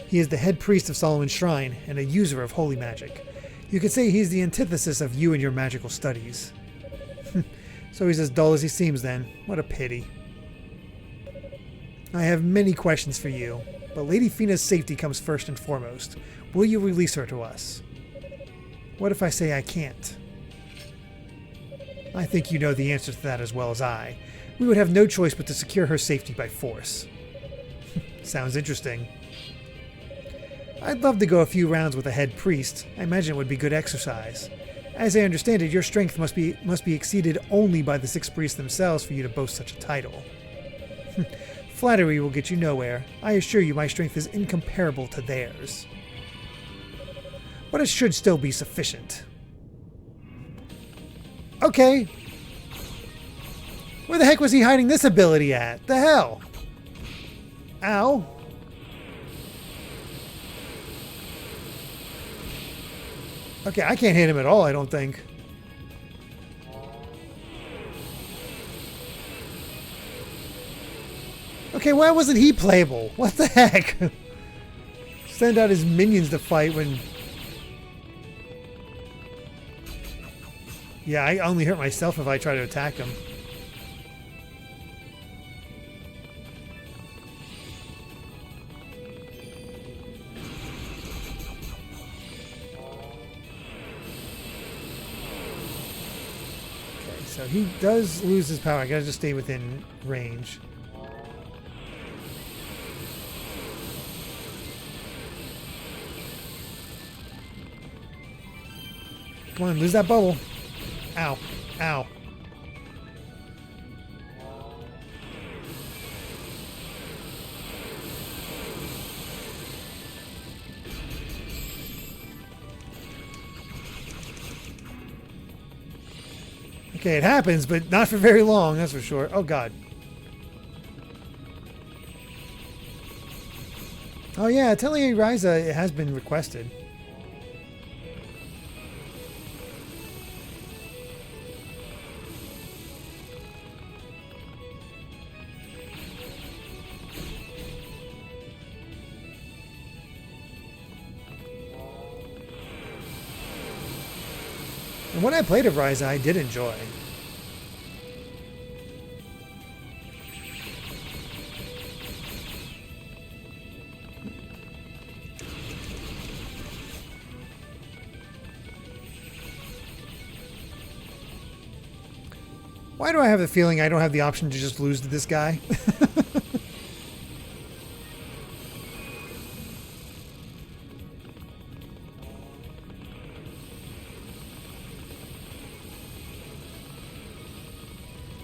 He is the head priest of Solomon's Shrine and a user of holy magic. You could say he's the antithesis of you and your magical studies. So he's as dull as he seems then. What a pity. I have many questions for you, but Lady Fina's safety comes first and foremost. Will you release her to us? What if I say I can't? I think you know the answer to that as well as I. We would have no choice but to secure her safety by force. Sounds interesting. I'd love to go a few rounds with a head priest. I imagine it would be good exercise. As I understand it, your strength must be exceeded only by the 6 priests themselves for you to boast such a title. Flattery will get you nowhere. I assure you my strength is incomparable to theirs. But it should still be sufficient. Okay. Where the heck was he hiding this ability at? The hell? Ow. Okay, I can't hit him at all, I don't think. Okay, why wasn't he playable? What the heck? Send out his minions to fight when... Yeah, I only hurt myself if I try to attack him. Okay, so he does lose his power. I gotta just stay within range. Come on, lose that bubble. Ow. Ow. Okay, it happens, but not for very long, that's for sure. Oh, God. Oh, yeah, Atelier Ryza has been requested. And when I played of Ryza, I did enjoy. Why do I have the feeling I don't have the option to just lose to this guy?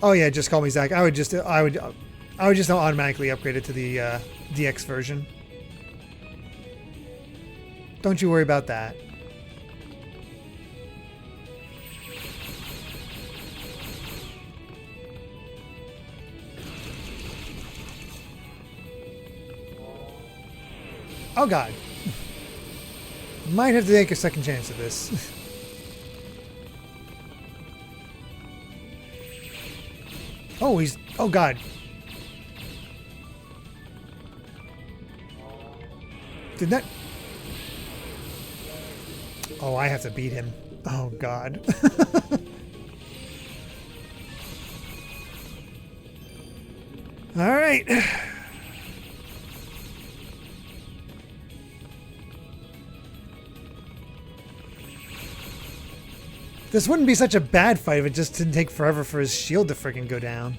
Oh yeah, just call me Zach. I would just automatically upgrade it to the DX version. Don't you worry about that. Oh God. Might have to take a second chance at this. Oh, he's... Oh, God. Did that... Oh, I have to beat him. Oh, God. All right. This wouldn't be such a bad fight if it just didn't take forever for his shield to freaking go down.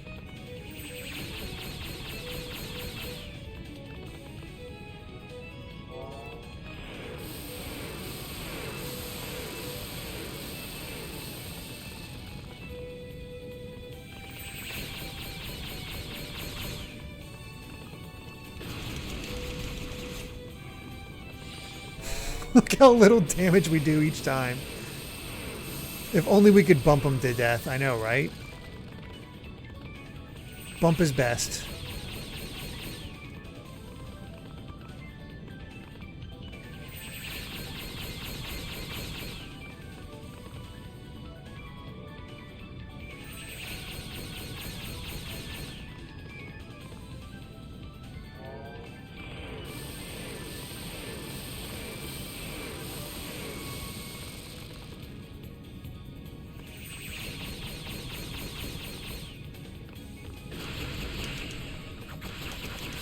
Look how little damage we do each time. If only we could bump him to death. I know, right? Bump is best.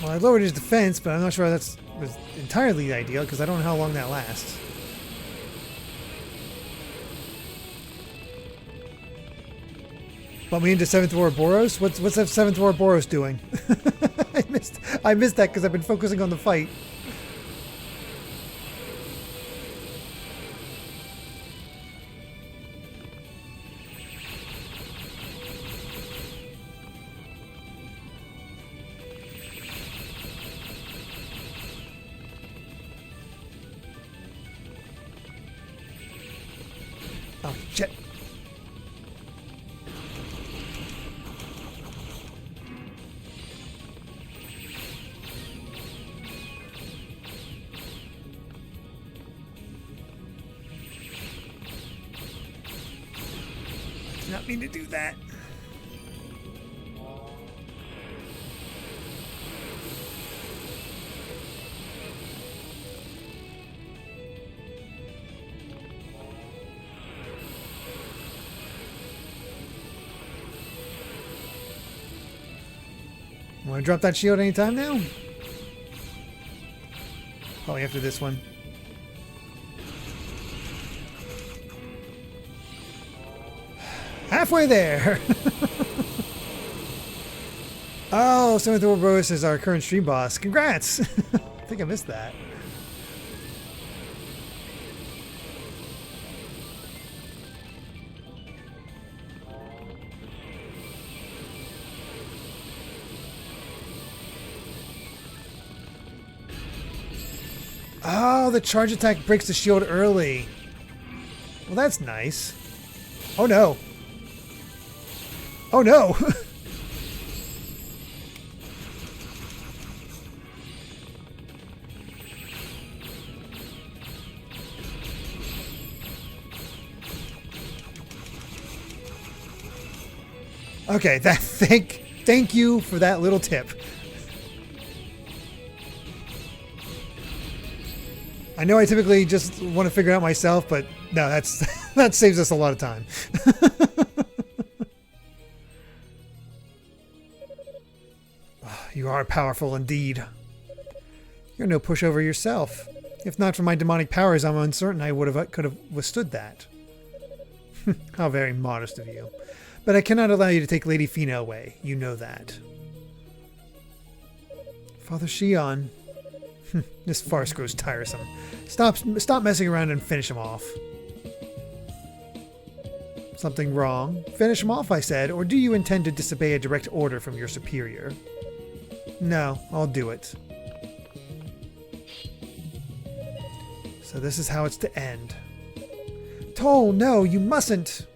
Well, I lowered his defense, but I'm not sure that was entirely ideal because I don't know how long that lasts. Bump me into 7th Ouroboros? What's that 7th Ouroboros doing? I missed that because I've been focusing on the fight. Oh, shit. I did not mean to do that. Want to drop that shield anytime now? Probably after this one. Halfway there! Oh, Seventh Ouroboros is our current stream boss. Congrats! I think I missed that. Oh, the charge attack breaks the shield early. Well, that's nice. Oh no. Oh no! Okay, thank you for that little tip. I know I typically just want to figure it out myself, but no, that saves us a lot of time. You are powerful indeed. You're no pushover yourself. If not for my demonic powers, I'm uncertain I could have withstood that. How very modest of you. But I cannot allow you to take Lady Fina away. You know that. Father Shion. This farce grows tiresome. Stop messing around and finish him off. Something wrong? Finish him off, I said, or do you intend to disobey a direct order from your superior? No, I'll do it. So this is how it's to end. Toal, no, you mustn't!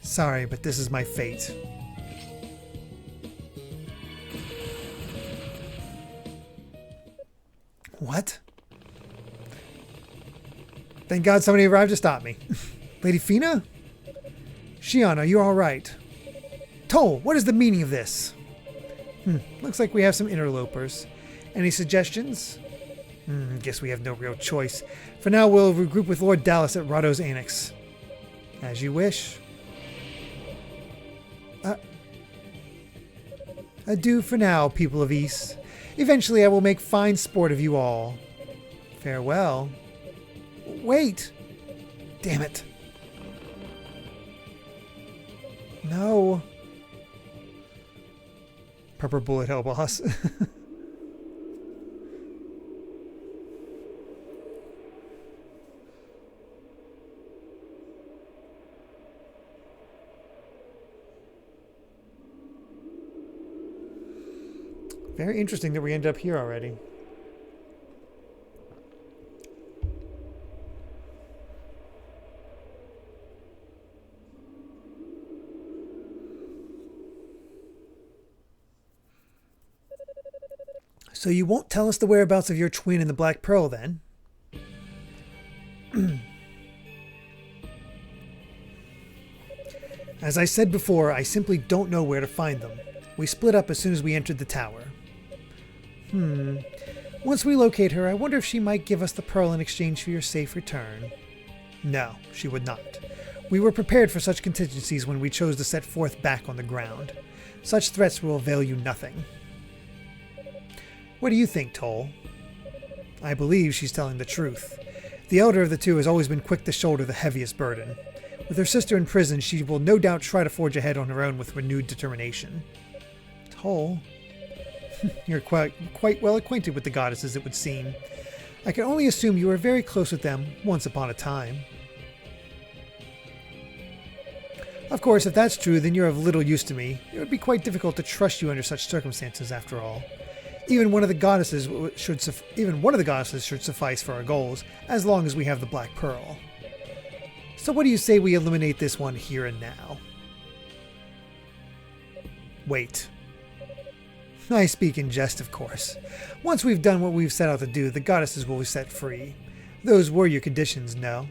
Sorry, but this is my fate. What? Thank God somebody arrived to stop me. Lady Fina? Shion, are you alright? Toal, what is the meaning of this? Looks like we have some interlopers. Any suggestions? Guess we have no real choice. For now, we'll regroup with Lord Dallas at Rahdo's Annex. As you wish. Adieu for now, people of East. Eventually I will make fine sport of you all. Farewell. Wait! Damn it. No. Purple bullet hell, boss. Very interesting that we end up here already. So you won't tell us the whereabouts of your twin and the Black Pearl, then? As I said before, I simply don't know where to find them. We split up as soon as we entered the tower. Once we locate her, I wonder if she might give us the pearl in exchange for your safe return. No, she would not. We were prepared for such contingencies when we chose to set forth back on the ground. Such threats will avail you nothing. What do you think, Toal? I believe she's telling the truth. The elder of the two has always been quick to shoulder the heaviest burden. With her sister in prison, she will no doubt try to forge ahead on her own with renewed determination. Toal? You're quite well acquainted with the goddesses, it would seem. I can only assume you were very close with them once upon a time. Of course, if that's true, then you're of little use to me. It would be quite difficult to trust you under such circumstances, after all. Even one of the goddesses should suffice for our goals, as long as we have the Black Pearl. So what do you say we eliminate this one here and now? Wait. I speak in jest, of course. Once we've done what we've set out to do, the goddesses will be set free. Those were your conditions, no?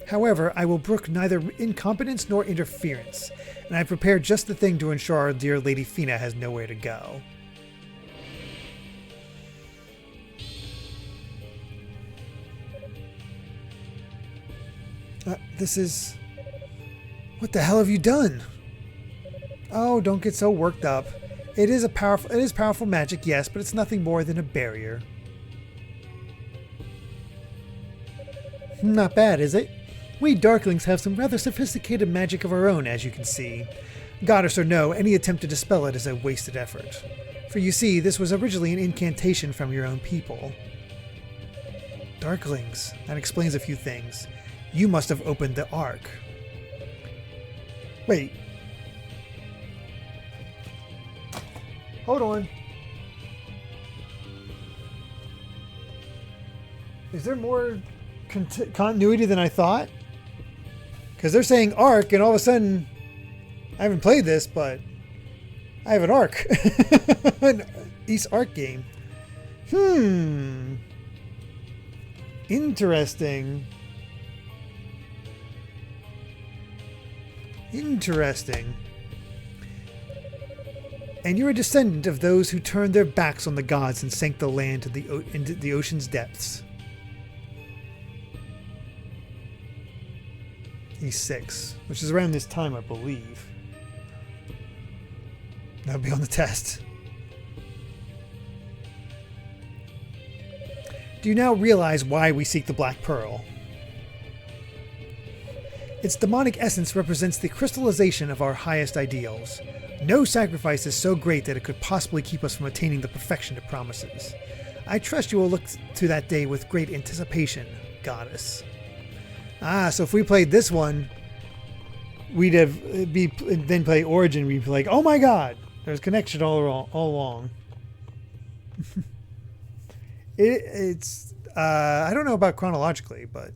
However, I will brook neither incompetence nor interference, and I prepared just the thing to ensure our dear Lady Fina has nowhere to go. This is... What the hell have you done? Oh, don't get so worked up. It is powerful magic, yes, but it's nothing more than a barrier. Not bad, is it? We Darklings have some rather sophisticated magic of our own, as you can see. Goddess or no, any attempt to dispel it is a wasted effort. For you see, this was originally an incantation from your own people. Darklings. That explains a few things. You must have opened the Ark. Wait. Hold on. Is there more continuity than I thought? Because they're saying Ark, and all of a sudden, I haven't played this, but I have an Ark. An East Ark game. Interesting. Interesting. And you're a descendant of those who turned their backs on the gods and sank the land into the ocean's depths. E6, which is around this time, I believe. That'll be on the test. Do you now realize why we seek the Black Pearl? Its demonic essence represents the crystallization of our highest ideals. No sacrifice is so great that it could possibly keep us from attaining the perfection it promises. I trust you will look to that day with great anticipation, Goddess. Ah, so if we played this one, we'd then play Origin, we'd be like, oh my god, there's connection all along. It's I don't know about chronologically, but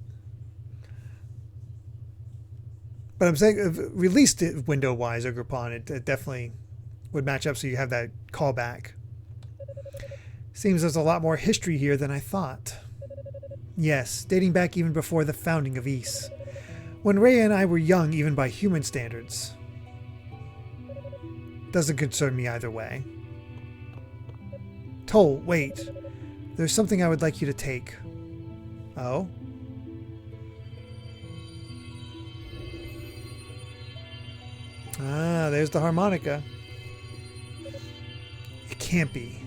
I'm saying released window-wise, Ugrapon, it definitely would match up so you have that callback. Seems there's a lot more history here than I thought. Yes, dating back even before the founding of Ys. When Rhea and I were young even by human standards. Doesn't concern me either way. Toal, wait. There's something I would like you to take. Oh? Ah, there's the harmonica. It can't be.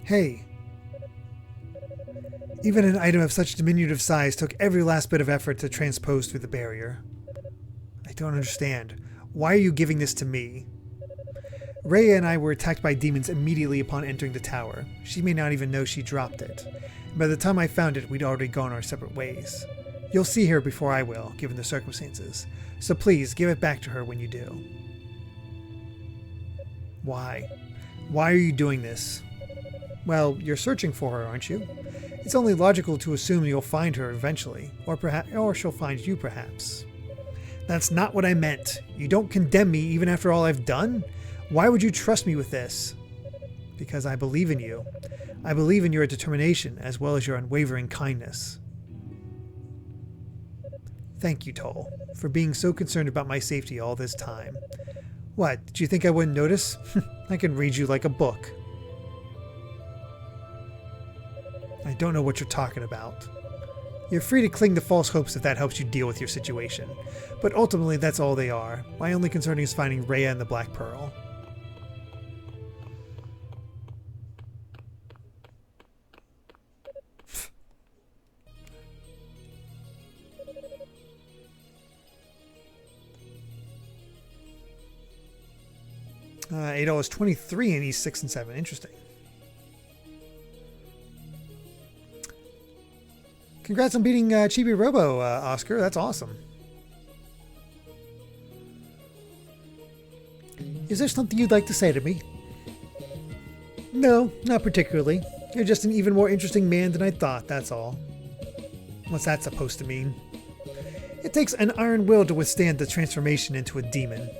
Hey. Even an item of such diminutive size took every last bit of effort to transpose through the barrier. I don't understand. Why are you giving this to me? Rhea and I were attacked by demons immediately upon entering the tower. She may not even know she dropped it. And by the time I found it, we'd already gone our separate ways. You'll see her before I will, given the circumstances. So please, give it back to her when you do. Why? Why are you doing this? Well, you're searching for her, aren't you? It's only logical to assume you'll find her eventually, or she'll find you perhaps. That's not what I meant. You don't condemn me even after all I've done? Why would you trust me with this? Because I believe in you. I believe in your determination as well as your unwavering kindness. Thank you, Toal, for being so concerned about my safety all this time. What, did you think I wouldn't notice? I can read you like a book. I don't know what you're talking about. You're free to cling to false hopes if that helps you deal with your situation. But ultimately, that's all they are. My only concern is finding Rhea and the Black Pearl. 8 is 23 and he's 6 and 7. Interesting. Congrats on beating Chibi Robo, Oscar. That's awesome. Is there something you'd like to say to me? No, not particularly. You're just an even more interesting man than I thought, that's all. What's that supposed to mean? It takes an iron will to withstand the transformation into a demon.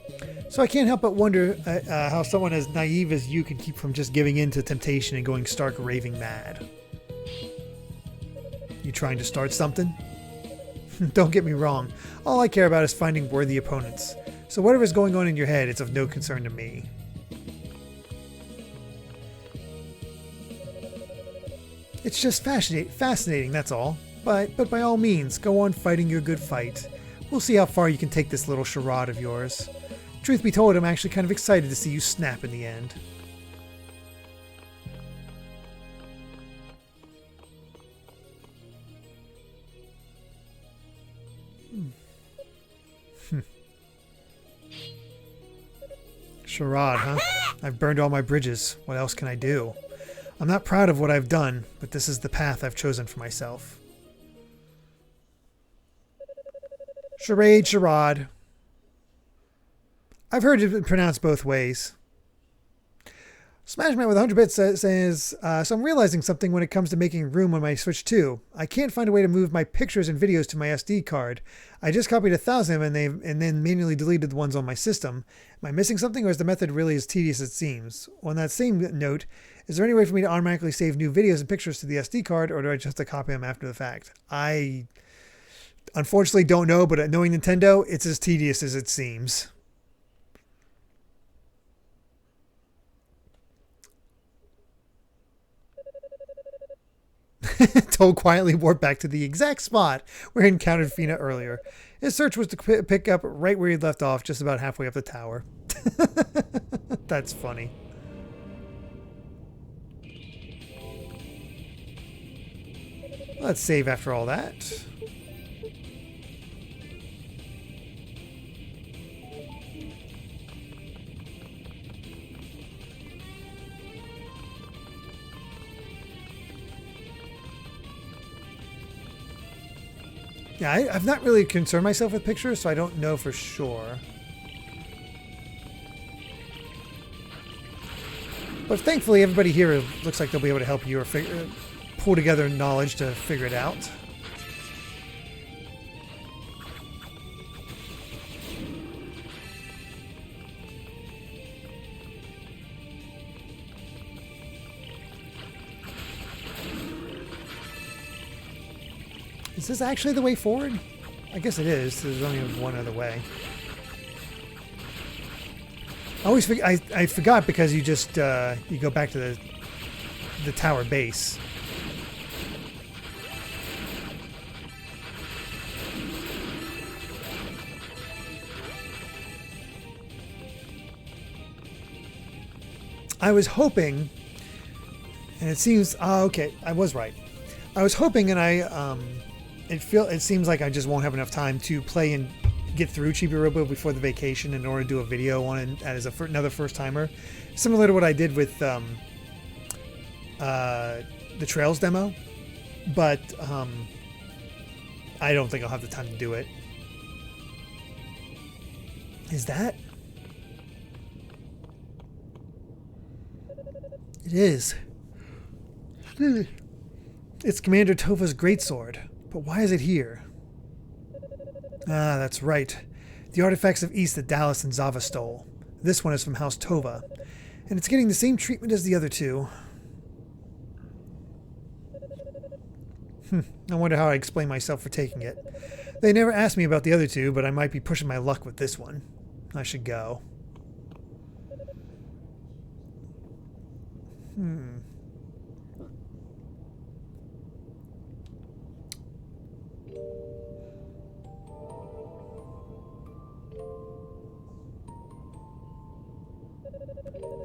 So I can't help but wonder how someone as naive as you can keep from just giving in to temptation and going stark raving mad. You trying to start something? Don't get me wrong. All I care about is finding worthy opponents. So whatever's going on in your head, it's of no concern to me. It's just fascinating, that's all. But by all means, go on fighting your good fight. We'll see how far you can take this little charade of yours. Truth be told, I'm actually kind of excited to see you snap in the end. Charade, huh? I've burned all my bridges. What else can I do? I'm not proud of what I've done, but this is the path I've chosen for myself. Charade, charade. I've heard it pronounced both ways. Smashman with 100 bits says, so I'm realizing something when it comes to making room on my Switch 2. I can't find a way to move my pictures and videos to my SD card. I just copied 1,000 and then manually deleted the ones on my system. Am I missing something, or is the method really as tedious as it seems? On that same note, is there any way for me to automatically save new videos and pictures to the SD card, or do I just have to copy them after the fact? I unfortunately don't know, but knowing Nintendo, it's as tedious as it seems. Toal quietly warped back to the exact spot where he encountered Fina earlier. His search was to pick up right where he left off, just about halfway up the tower. That's funny. Let's save after all that. Yeah, I've not really concerned myself with pictures, so I don't know for sure. But thankfully, everybody here looks like they'll be able to help you or pull together knowledge to figure it out. Is this actually the way forward? I guess it is. There's only one other way. I forgot because you just you go back to the tower base. I was hoping, and it seems okay. I was right. I was hoping, and it seems like I just won't have enough time to play and get through Chibi Robo before the vacation in order to do a video on it as another first timer, similar to what I did with the Trails demo. But I don't think I'll have the time to do it. Is that? It is. It's Commander Tova's greatsword, but why is it here? Ah, that's right. The artifacts of East that Dallas and Zava stole. This one is from House Tova, and it's getting the same treatment as the other two. I wonder how I explain myself for taking it. They never asked me about the other two, but I might be pushing my luck with this one. I should go.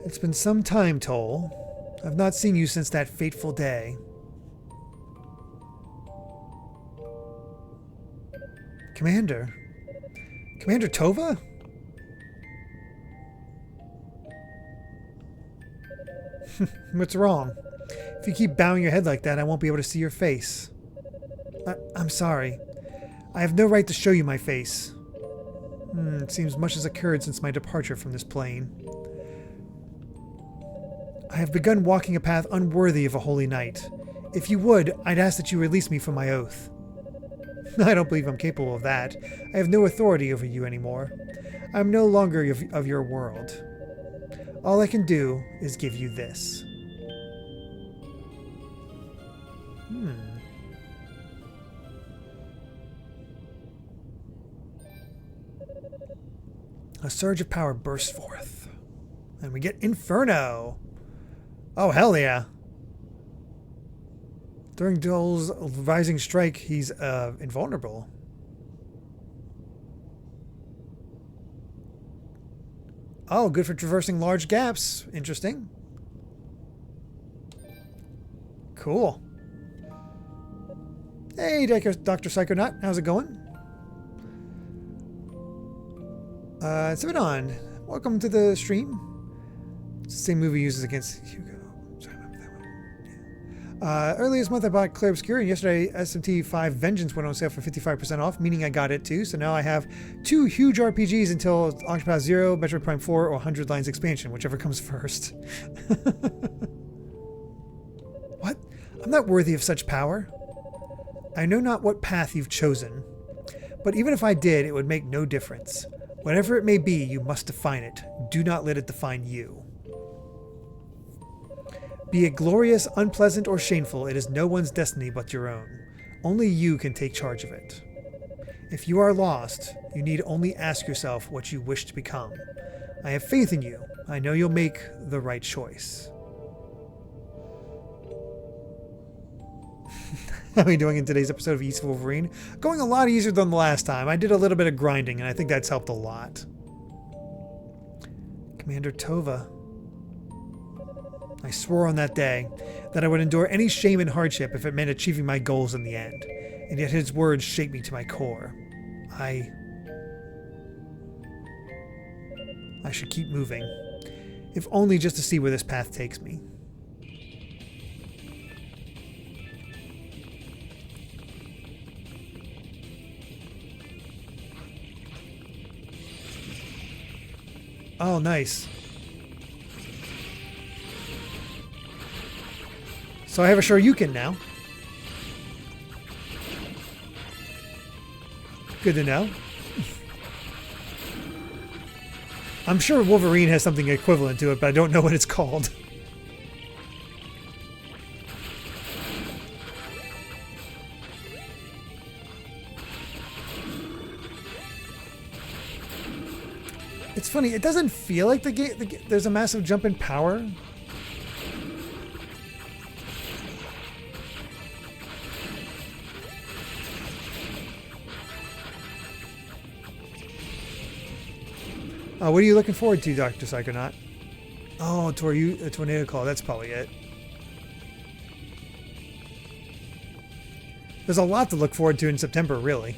It's been some time, Toal. I've not seen you since that fateful day. Commander? Commander Tova? What's wrong? If you keep bowing your head like that, I won't be able to see your face. I'm sorry. I have no right to show you my face. It seems much has occurred since my departure from this plane. I have begun walking a path unworthy of a holy knight. If you would, I'd ask that you release me from my oath. I don't believe I'm capable of that. I have no authority over you anymore. I'm no longer of your world. All I can do is give you this. A surge of power bursts forth. And we get Inferno. Oh, hell yeah. During Toal's rising strike, he's invulnerable. Oh, good for traversing large gaps. Interesting. Cool. Hey, Dr. Psychonaut. How's it going? Sividon, welcome to the stream. It's the same movie uses against Hugo. Sorry, I remember that one. Yeah. Earlier this month I bought Clair Obscur, and yesterday SMT5 Vengeance went on sale for 55% off, meaning I got it too. So now I have 2 huge RPGs until Octopath Zero, Metroid Prime 4, or 100 Lines expansion, whichever comes first. What? I'm not worthy of such power. I know not what path you've chosen, but even if I did, it would make no difference. Whatever it may be, you must define it. Do not let it define you. Be it glorious, unpleasant, or shameful, it is no one's destiny but your own. Only you can take charge of it. If you are lost, you need only ask yourself what you wish to become. I have faith in you. I know you'll make the right choice. How are we doing in today's episode of East Wolverine? Going a lot easier than the last time. I did a little bit of grinding, and I think that's helped a lot. Commander Tova. I swore on that day that I would endure any shame and hardship if it meant achieving my goals in the end. And yet his words shake me to my core. I should keep moving. If only just to see where this path takes me. Oh, nice. So I have a Shoryuken now. Good to know. I'm sure Wolverine has something equivalent to it, but I don't know what it's called. It's funny, it doesn't feel like there's a massive jump in power. What are you looking forward to, Dr. Psychonaut? Oh, a tornado call. That's probably it. There's a lot to look forward to in September, really.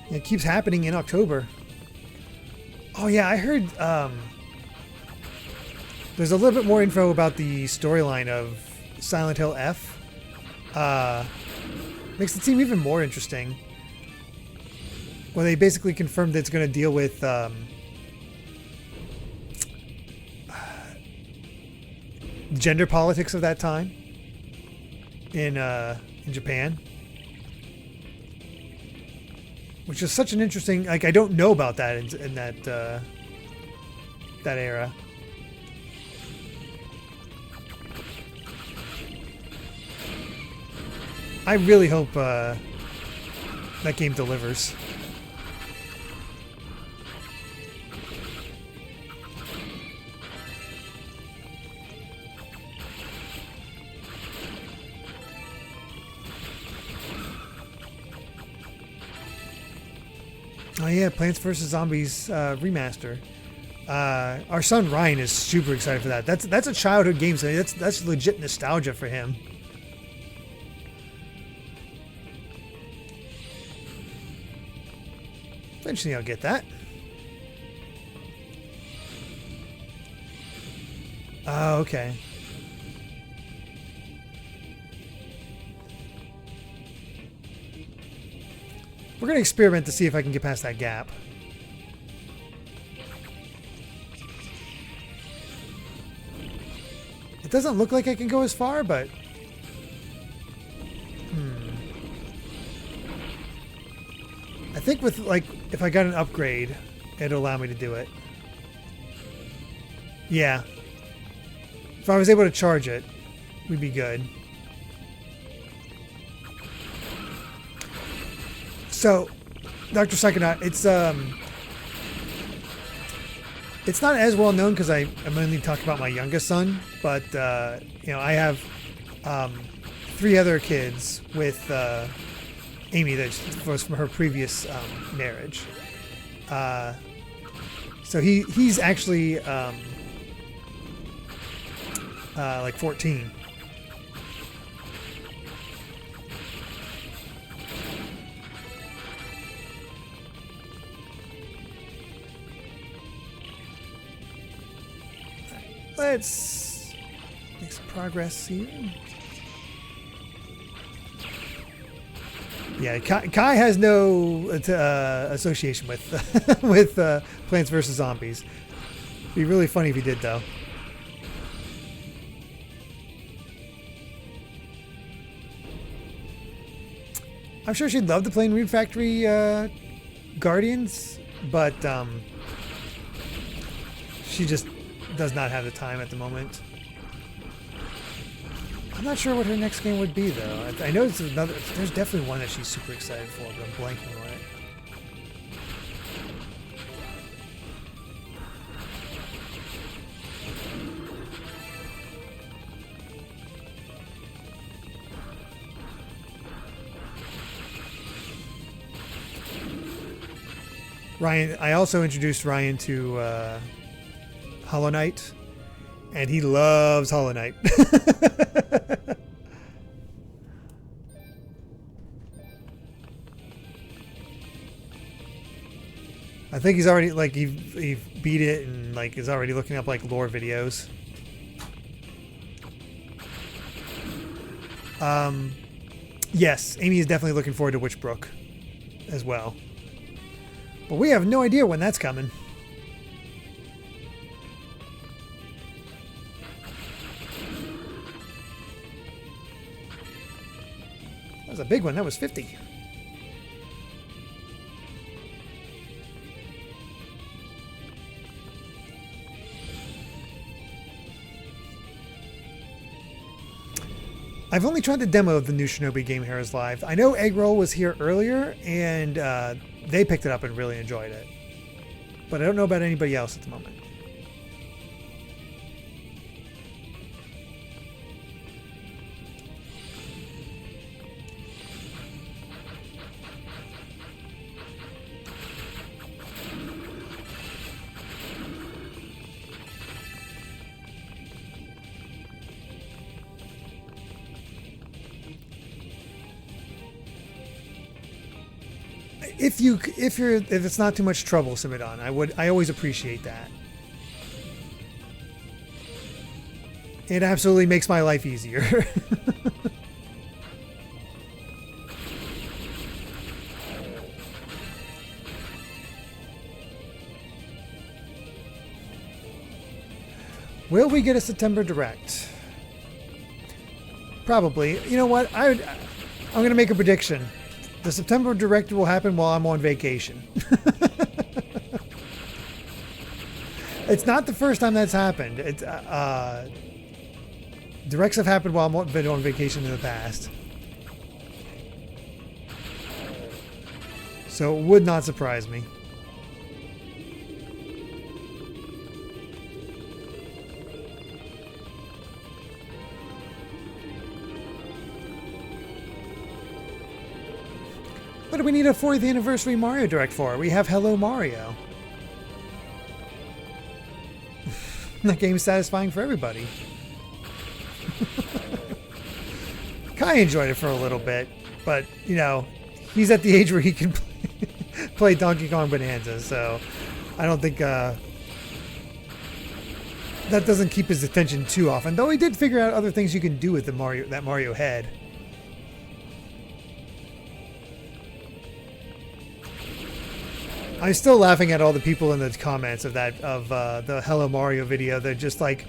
It keeps happening in October. Oh yeah, I heard There's a little bit more info about the storyline of Silent Hill F. Makes it seem even more interesting. Well, they basically confirmed that it's going to deal with gender politics of that time in Japan, which is such an interesting. Like, I don't know about that in that that era. I really hope that game delivers. Oh yeah, Plants vs. Zombies remaster. Our son Ryan is super excited for that. That's a childhood game, so that's legit nostalgia for him. Eventually I'll get that. Oh, okay. We're going to experiment to see if I can get past that gap. It doesn't look like I can go as far, but... I think with, like, if I got an upgrade, it'll allow me to do it. Yeah. If I was able to charge it, we'd be good. So, Dr. Psychonaut, it's not as well known because I'm only talking about my youngest son, but you know, I have 3 other kids with Amy that was from her previous marriage. So he's actually like 14. Let's make some progress here. Yeah, Kai has no association with with Plants vs. Zombies. It'd be really funny if he did, though. I'm sure she'd love to play in Rune Factory Guardians, but she just does not have the time at the moment. I'm not sure what her next game would be, though. I know there's definitely one that she's super excited for, but I'm blanking on it. Ryan, I also introduced Ryan to Hollow Knight, and he loves Hollow Knight. I think he's already, like, he beat it and, like, is already looking up, like, lore videos. Yes, Amy is definitely looking forward to Witchbrook as well. But we have no idea when that's coming. That was a big one. That was 50. I've only tried the demo of the new Shinobi Game Heroes Live. I know Eggroll was here earlier, and they picked it up and really enjoyed it. But I don't know about anybody else at the moment. If it's not too much trouble, Simidon, I always appreciate that. It absolutely makes my life easier. Will we get a September Direct? Probably. You know what? I'm going to make a prediction. The September Direct will happen while I'm on vacation. It's not the first time that's happened. It's Directs have happened while I've been on vacation in the past. So it would not surprise me. What do we need a 40th anniversary Mario Direct for? We have Hello Mario. That game's satisfying for everybody. Kai enjoyed it for a little bit, but, you know, he's at the age where he can play Donkey Kong Bonanza, so I don't think that doesn't keep his attention too often. Though he did figure out other things you can do with the Mario head. I'm still laughing at all the people in the comments of the Hello Mario video. They're just like,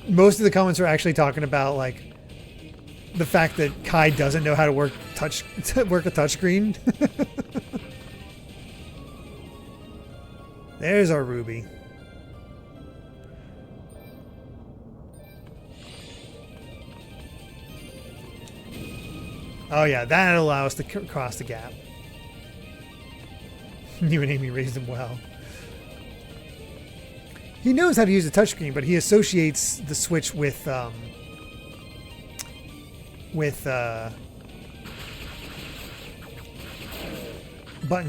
most of the comments are actually talking about like the fact that Kai doesn't know how to work a touchscreen. There's our Ruby. Oh yeah, that'll allow us to cross the gap. You and Amy raised him well. He knows how to use a touchscreen, but he associates the Switch with button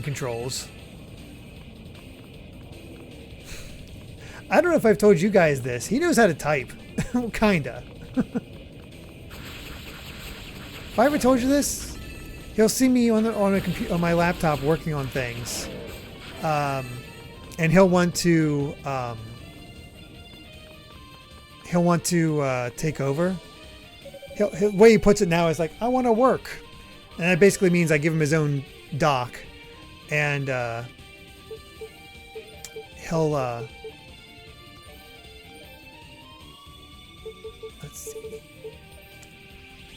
controls. I don't know if I've told you guys this. He knows how to type. Kinda. If I ever told you this, he'll see me on my laptop working on things. And he'll want to take over. The way he puts it now is like, I want to work. And that basically means I give him his own dock. And he'll let's see.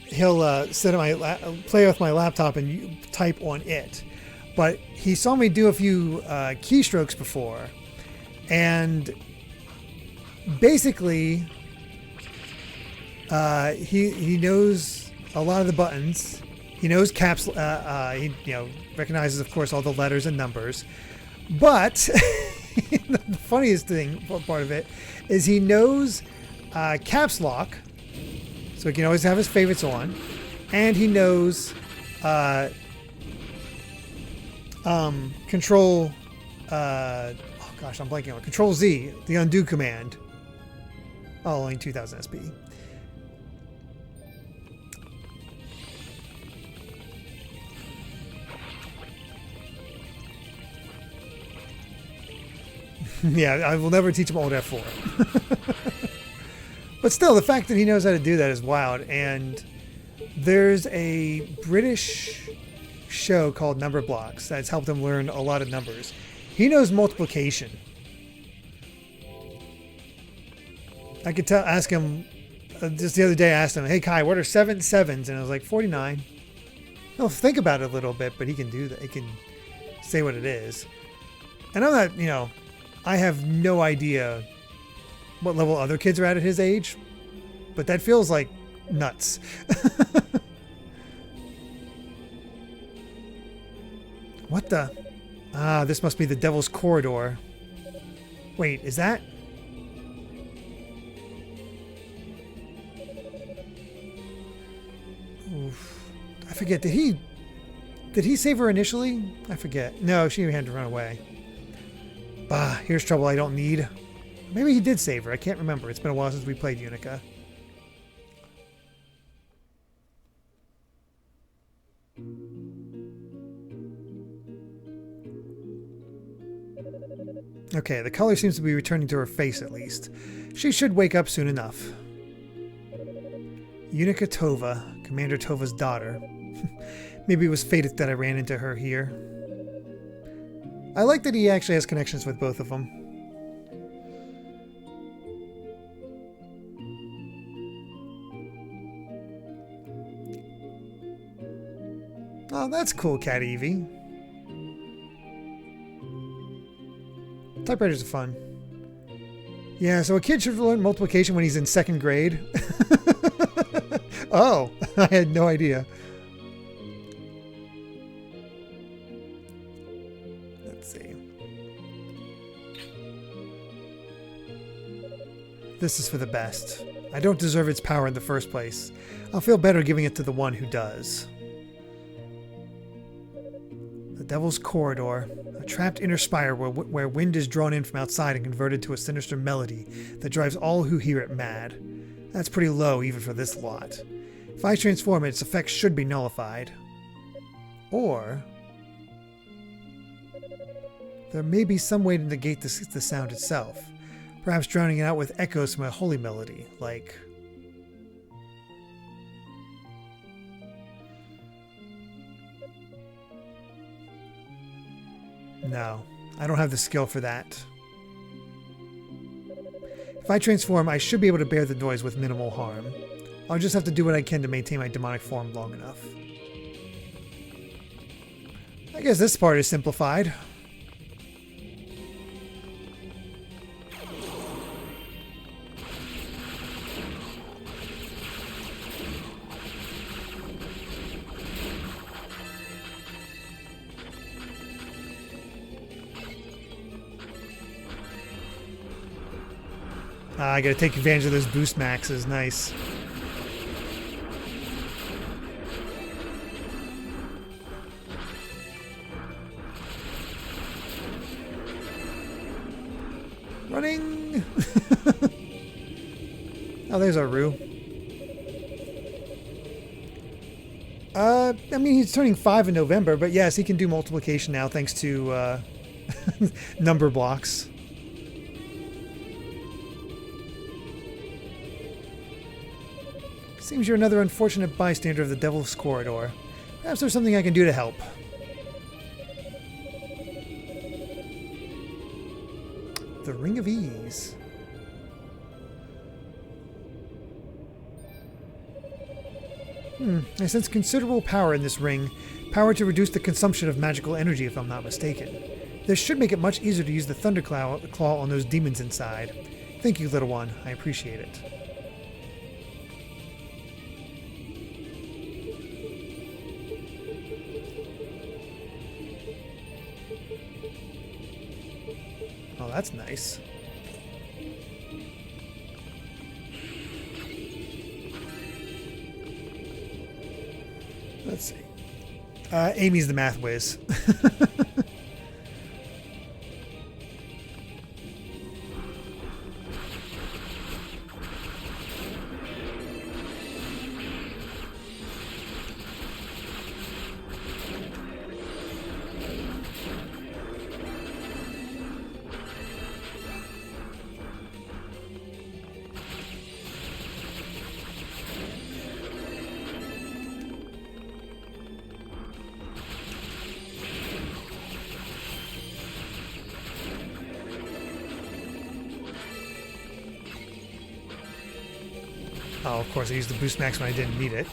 He'll sit on play with my laptop and type on it. But he saw me do a few keystrokes before, and basically he knows a lot of the buttons. He knows caps. He recognizes, of course, all the letters and numbers. But the funniest part of it is he knows caps lock, so he can always have his favorites on, and he knows control. Oh gosh, I'm blanking on it. Control Z, the undo command. Oh, only 2000 SP. Yeah, I will never teach him Alt F4. But still, the fact that he knows how to do that is wild. And there's a British show called Number Blocks that's helped him learn a lot of numbers. He knows multiplication. I could ask him, just the other day I asked him, hey Kai, what are 7 sevens? And I was like, 49. He'll think about it a little bit, but he can do that. He can say what it is. And I'm not, I have no idea what level other kids are at his age, but that feels like nuts. What the? Ah, this must be the Devil's Corridor. Wait, is that? Oof. I forget. Did he save her initially? I forget. No, she had to run away. Bah, here's trouble I don't need. Maybe he did save her. I can't remember. It's been a while since we played Unica. Okay, the color seems to be returning to her face at least. She should wake up soon enough. Unica Tova, Commander Tova's daughter. Maybe it was fated that I ran into her here. I like that he actually has connections with both of them. Oh, that's cool, Cat Evie. Typewriters are fun. Yeah, so a kid should learn multiplication when he's in 2nd grade. Oh, I had no idea. Let's see. This is for the best. I don't deserve its power in the first place. I'll feel better giving it to the one who does. The Devil's Corridor. A trapped inner spire where wind is drawn in from outside and converted to a sinister melody that drives all who hear it mad. That's pretty low even for this lot. If I transform it, its effects should be nullified. Or there may be some way to negate the sound itself, perhaps drowning it out with echoes from a holy melody, like... No, I don't have the skill for that. If I transform, I should be able to bear the noise with minimal harm. I'll just have to do what I can to maintain my demonic form long enough. I guess this part is simplified. I gotta take advantage of those boost maxes. Nice. Running! Oh, there's our Roo. I mean, he's turning 5 in November, but yes, he can do multiplication now thanks to number blocks. Seems you're another unfortunate bystander of the Devil's Corridor. Perhaps there's something I can do to help. The Ring of Ease. I sense considerable power in this ring. Power to reduce the consumption of magical energy, if I'm not mistaken. This should make it much easier to use the Thunder Claw on those demons inside. Thank you, little one. I appreciate it. Oh, that's nice. Let's see. Amy's the math whiz. Oh, of course, I used the boost max when I didn't need it.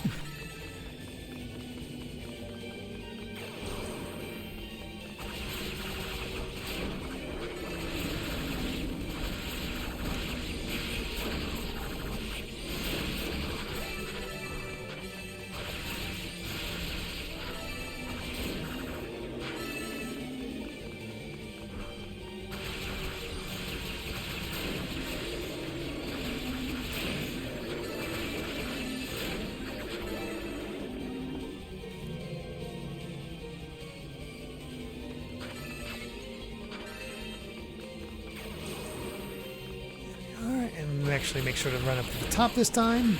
Actually make sure to run up to the top this time.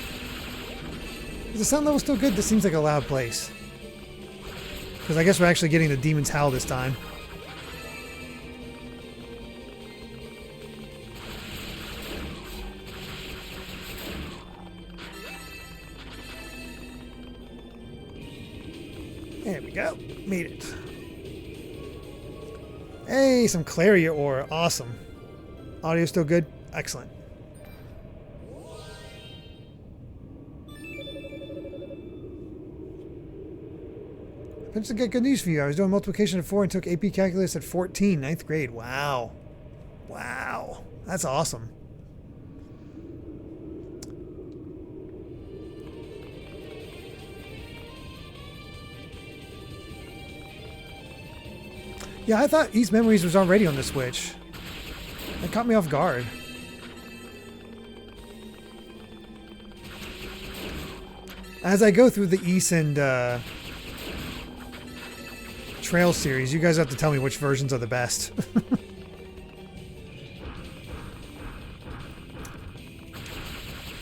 Is the sound level still good? This seems like a loud place. Because I guess we're actually getting the Demon's Howl this time. we go. Made it. Hey, some Claria ore. Awesome. Audio still good? Excellent. I just get good news for you. I was doing multiplication at 4 and took AP Calculus at 14, 9th grade. Wow. Wow. That's awesome. Yeah, I thought East Memories was already on the Switch. That caught me off guard. As I go through the East and Trail series, you guys have to tell me which versions are the best.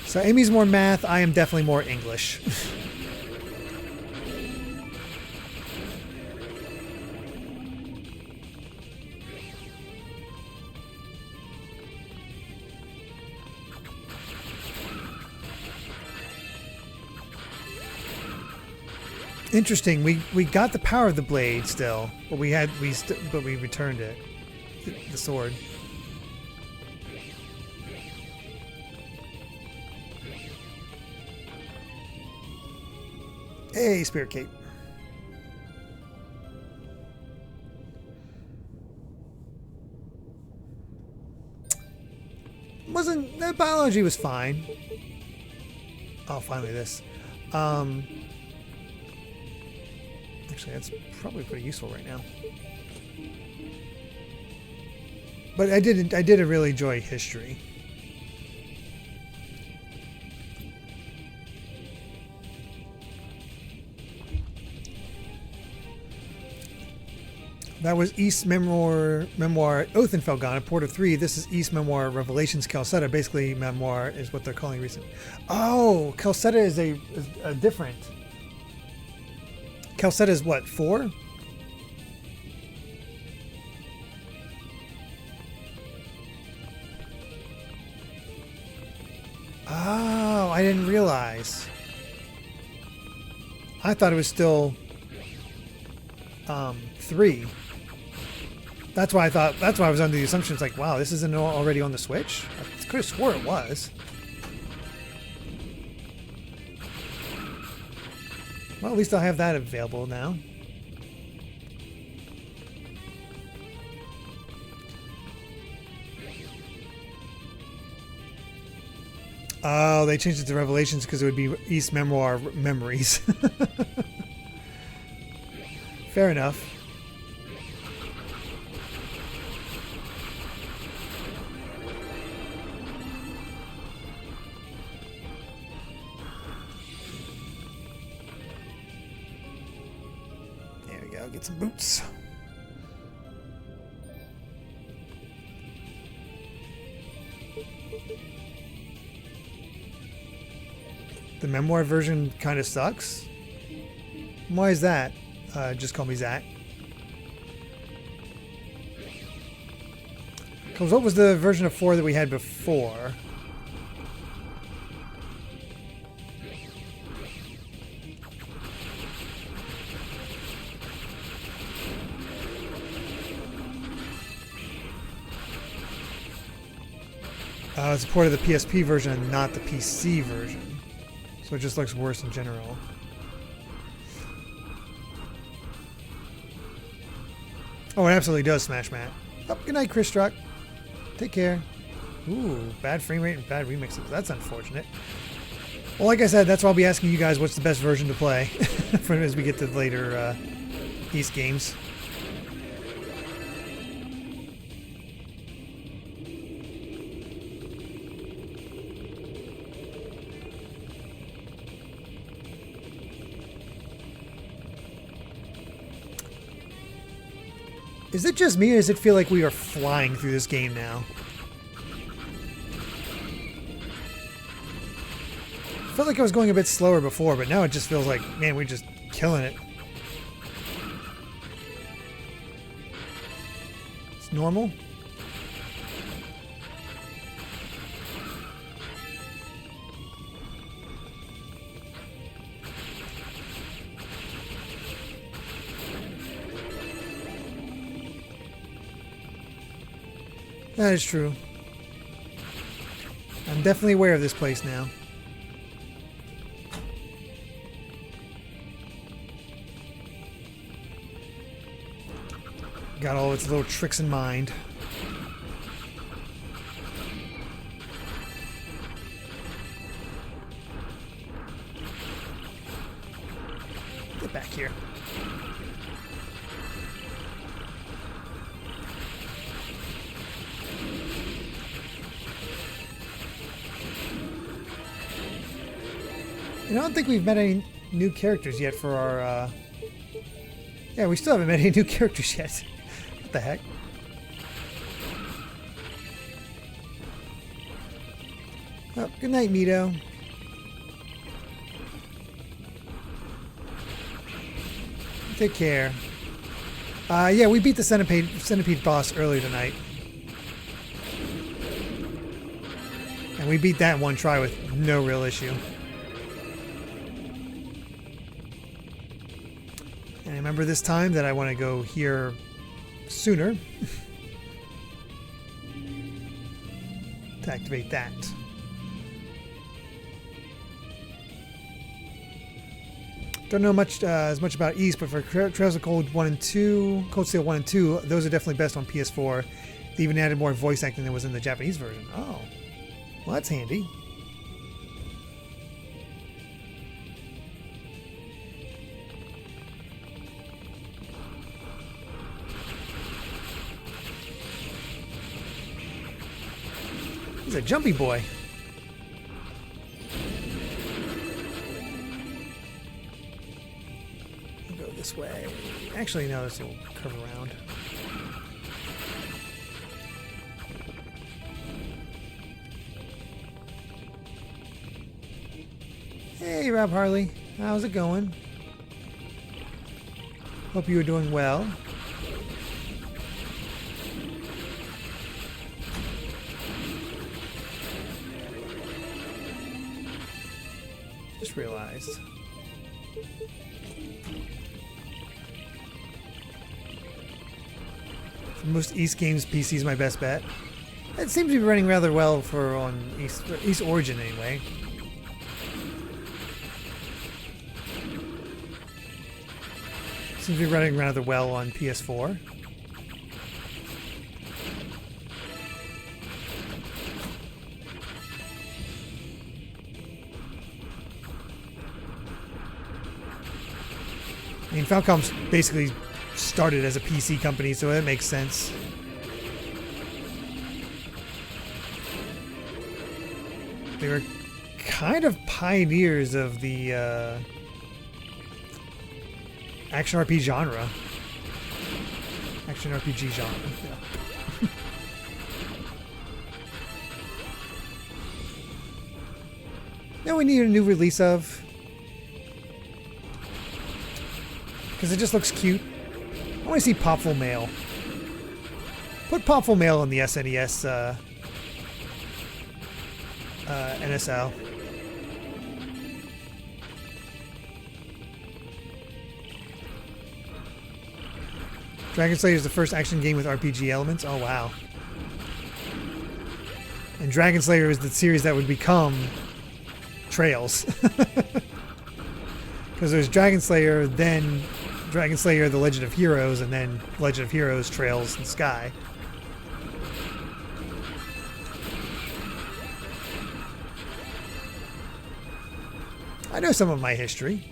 So Amy's more math, I am definitely more English. Interesting. We got the power of the blade still, but we returned it. The sword. Hey, Spirit Cape. The biology was fine. Oh, finally this. Actually, that's probably pretty useful right now. But I did really enjoy history. That was East Memoir Othenfelgon, Porter 3. This is East Memoir Revelations Calcetta. Basically, Memoir is what they're calling recent. Oh, Calcetta is a different. Calcetta is what, 4? Oh, I didn't realize. I thought it was still 3. That's why I was under the assumption it's like, wow, this isn't already on the Switch? I could have swore it was. Well, at least I'll have that available now. Oh, they changed it to Revelations because it would be East Memoir Memories. Fair enough. There we go, get some boots. The Memoir version kind of sucks. Why is that? Just call me Zach. Because what was the version of 4 that we had before? It's a port of the PSP version and not the PC version. So it just looks worse in general. Oh, it absolutely does, Smash Matt. Oh, good night, Chris Struck. Take care. Ooh, bad frame rate and bad remixes. That's unfortunate. Well, like I said, that's why I'll be asking you guys what's the best version to play for as we get to the later East games. Is it just me, or does it feel like we are flying through this game now? I felt like I was going a bit slower before, but now it just feels like, man, we're just killing it. It's normal. That is true. I'm definitely aware of this place now. Got all its little tricks in mind. Get back here. I don't think we've met any new characters yet for our, Yeah, we still haven't met any new characters yet. What the heck? Oh, good night, Mito. Take care. Yeah, we beat the centipede boss earlier tonight. And we beat that in one try with no real issue. And I remember this time that I want to go here sooner to activate that. Don't know much as much about East, but for Trails of Cold 1 and 2, Cold Steel 1 and 2, those are definitely best on PS4. They even added more voice acting than was in the Japanese version. Oh, well, that's handy. He's a jumpy boy. We'll go this way. Actually, no, this will curve around. Hey, Rob Harley. How's it going? Hope you are doing well. Just realized. For most East games, PC is my best bet. It seems to be running rather well for on East Origin anyway. Seems to be running rather well on PS4. I mean, Falcom's basically started as a PC company, so that makes sense. They were kind of pioneers of the action RPG genre. Action RPG genre. Yeah. Now we need a new release of. Because it just looks cute. I want to see Popful Mail. Put Popful Mail on the SNES NSL. Dragon Slayer is the first action game with RPG elements. Oh, wow. And Dragon Slayer is the series that would become Trails. Because there's Dragon Slayer, then Dragon Slayer, The Legend of Heroes, and then Legend of Heroes, Trails, and Sky. I know some of my history.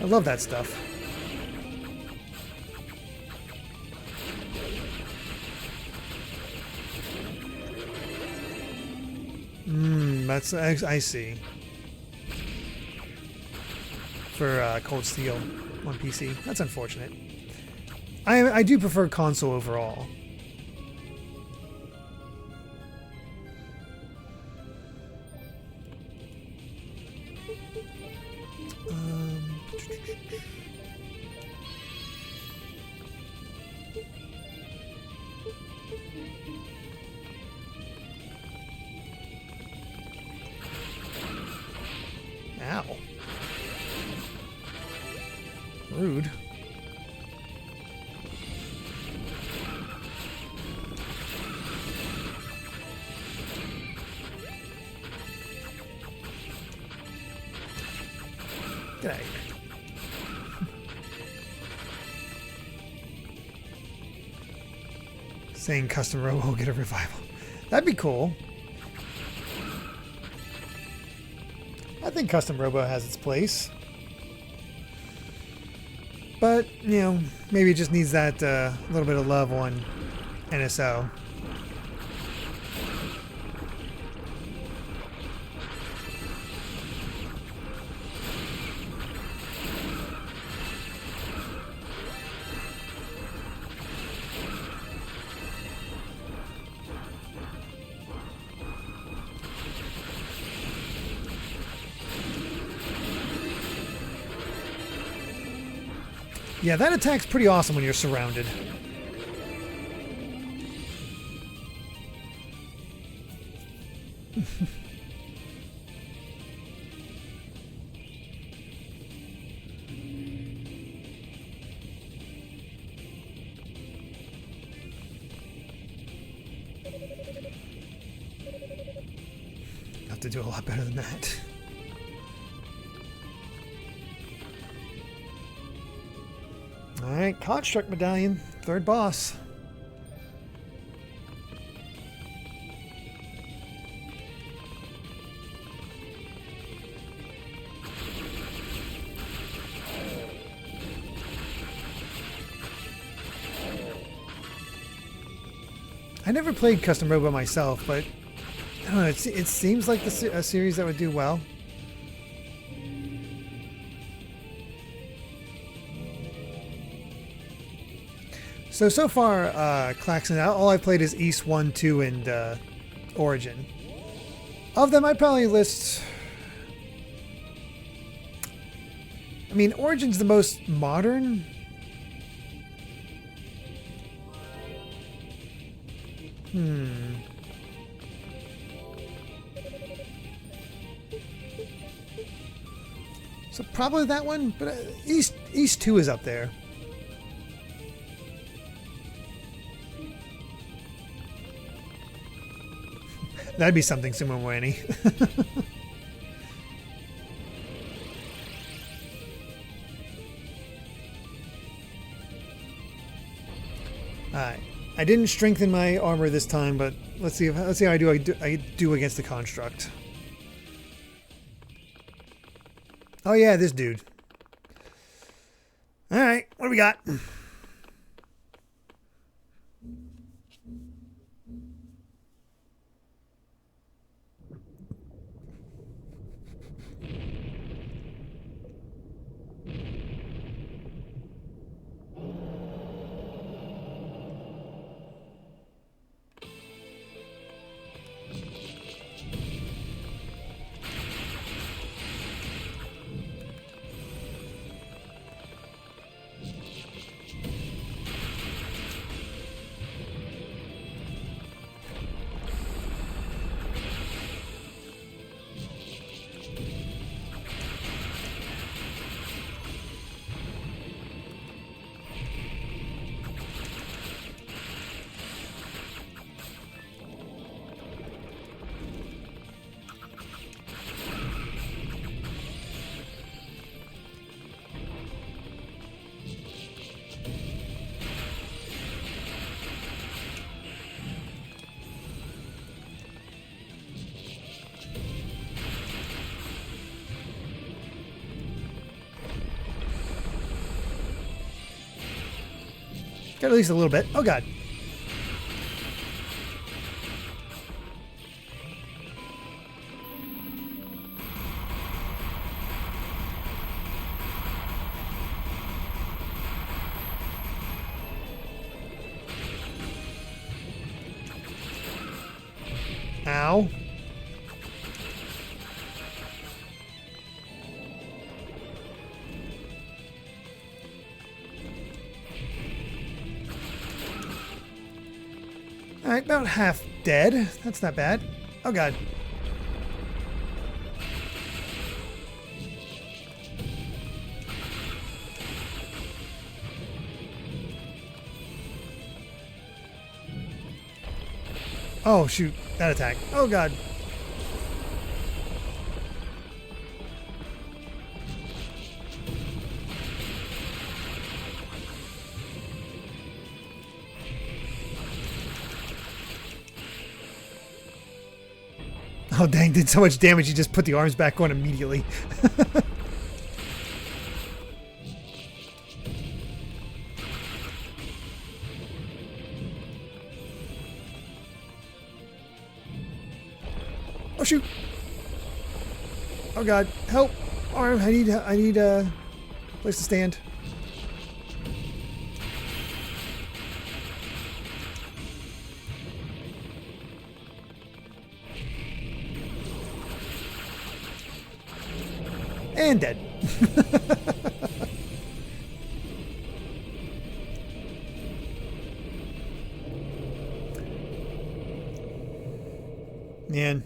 I love that stuff. That's I see. For Cold Steel on PC. That's unfortunate. I do prefer console overall. Ow. Rude. Get out of here. Saying custom robo will get a revival. That'd be cool. I think custom robo has its place. But, you know, maybe it just needs that little bit of love on NSO. Yeah, that attack's pretty awesome when you're surrounded. Have to do a lot better than that. Alright, Construct Medallion, third boss. I never played Custom Robo myself, but I don't know, it seems like a series that would do well. So far, Klaxon, all I've played is East 1, 2, and Origin. Of them, I'd probably list... I mean, Origin's the most modern. So probably that one, but East 2 is up there. That'd be something, Sumo Moeni. Alright. I didn't strengthen my armor this time, but let's see how I do against the construct. Oh yeah, this dude. Alright, what do we got? Got at least a little bit. Oh god. Ow. Alright, about half dead. That's not bad. Oh god. Oh shoot, that attack. Oh god. Oh dang, did so much damage he just put the arms back on immediately. Oh shoot! Oh god, help! Arm, I need a place to stand. And dead. Man.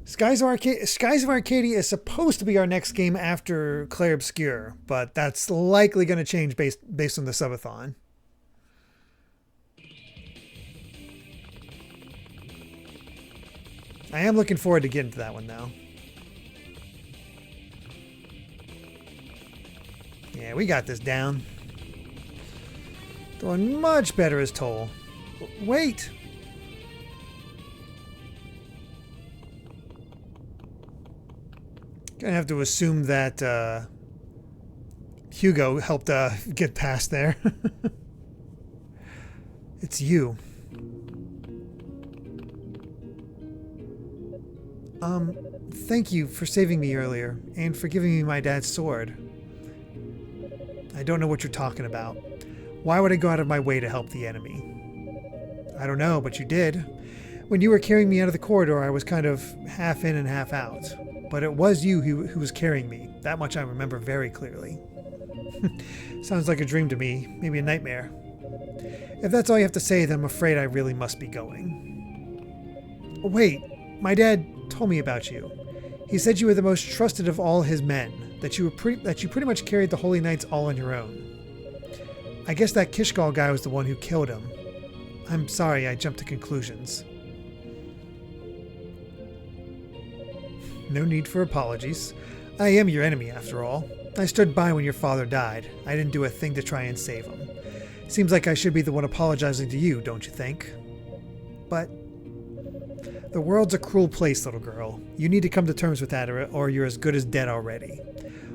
Skies of Arcadia is supposed to be our next game after Clair Obscure, but that's likely going to change based on the subathon. I am looking forward to getting to that one, though. Yeah, we got this down. Doing much better as Toal. Wait! Gonna have to assume that Hugo helped get past there. It's you. Thank you for saving me earlier and for giving me my dad's sword. I don't know what you're talking about. Why would I go out of my way to help the enemy? I don't know, but you did. When you were carrying me out of the corridor, I was kind of half in and half out. But it was you who was carrying me. That much I remember very clearly. Sounds like a dream to me. Maybe a nightmare. If that's all you have to say, then I'm afraid I really must be going. Wait, my dad told me about you. He said you were the most trusted of all his men. That you pretty much carried the Holy Knights all on your own. I guess that Kishgal guy was the one who killed him. I'm sorry I jumped to conclusions. No need for apologies. I am your enemy, after all. I stood by when your father died. I didn't do a thing to try and save him. Seems like I should be the one apologizing to you, don't you think? But the world's a cruel place, little girl. You need to come to terms with that, or you're as good as dead already.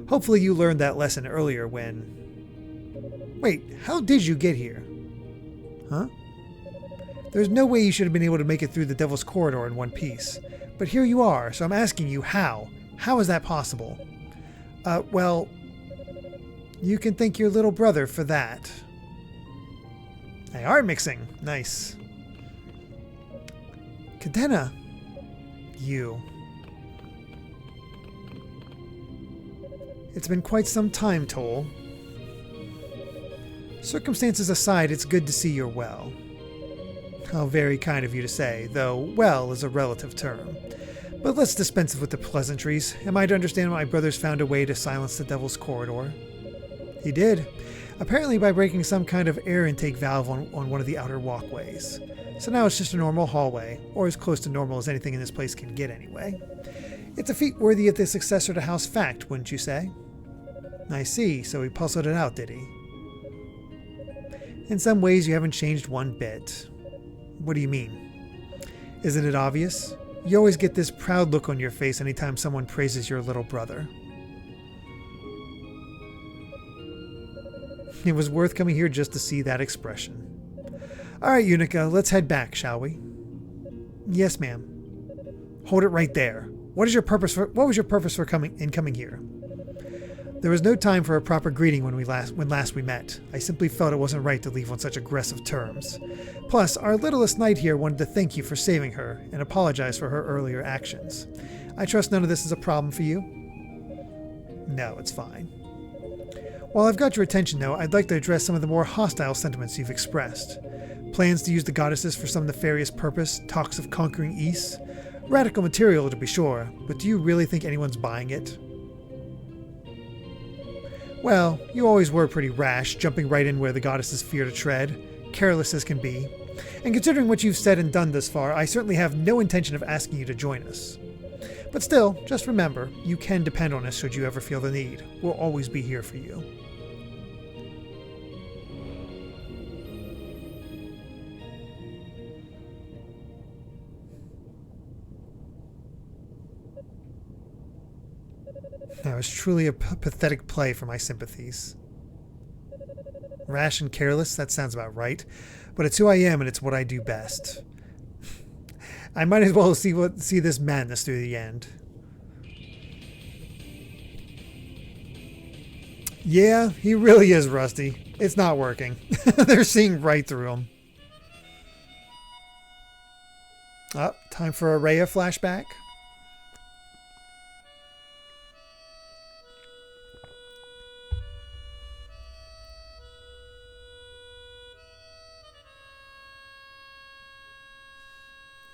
Hopefully you learned that lesson earlier when... Wait, how did you get here? Huh? There's no way you should have been able to make it through the Devil's Corridor in one piece. But here you are, so I'm asking you how. How is that possible? Well, you can thank your little brother for that. They are mixing. Nice. Cadena. You. It's been quite some time, Toal. Circumstances aside, it's good to see you're well. How very kind of you to say, though well is a relative term. But let's dispense with the pleasantries. Am I to understand my brother's found a way to silence the Devil's Corridor? He did. Apparently by breaking some kind of air intake valve on one of the outer walkways. So now it's just a normal hallway, or as close to normal as anything in this place can get anyway. It's a feat worthy of the successor to House Fact, wouldn't you say? I see, so he puzzled it out, did he? In some ways you haven't changed one bit. What do you mean? Isn't it obvious? You always get this proud look on your face anytime someone praises your little brother. It was worth coming here just to see that expression. Alright, Unica, let's head back, shall we? Yes, ma'am. Hold it right there. What was your purpose for coming here? There was no time for a proper greeting when last we met. I simply felt it wasn't right to leave on such aggressive terms. Plus, our littlest knight here wanted to thank you for saving her and apologize for her earlier actions. I trust none of this is a problem for you? No, it's fine. While I've got your attention, though, I'd like to address some of the more hostile sentiments you've expressed. Plans to use the goddesses for some nefarious purpose, talks of conquering Ys. Radical material, to be sure, but do you really think anyone's buying it? Well, you always were pretty rash, jumping right in where the goddesses fear to tread, careless as can be. And considering what you've said and done thus far, I certainly have no intention of asking you to join us. But still, just remember, you can depend on us should you ever feel the need. We'll always be here for you. That was truly a pathetic play for my sympathies. Rash and careless, that sounds about right. But it's who I am and it's what I do best. I might as well see this madness through the end. Yeah, he really is rusty. It's not working. They're seeing right through him. Oh, time for a Rhea flashback.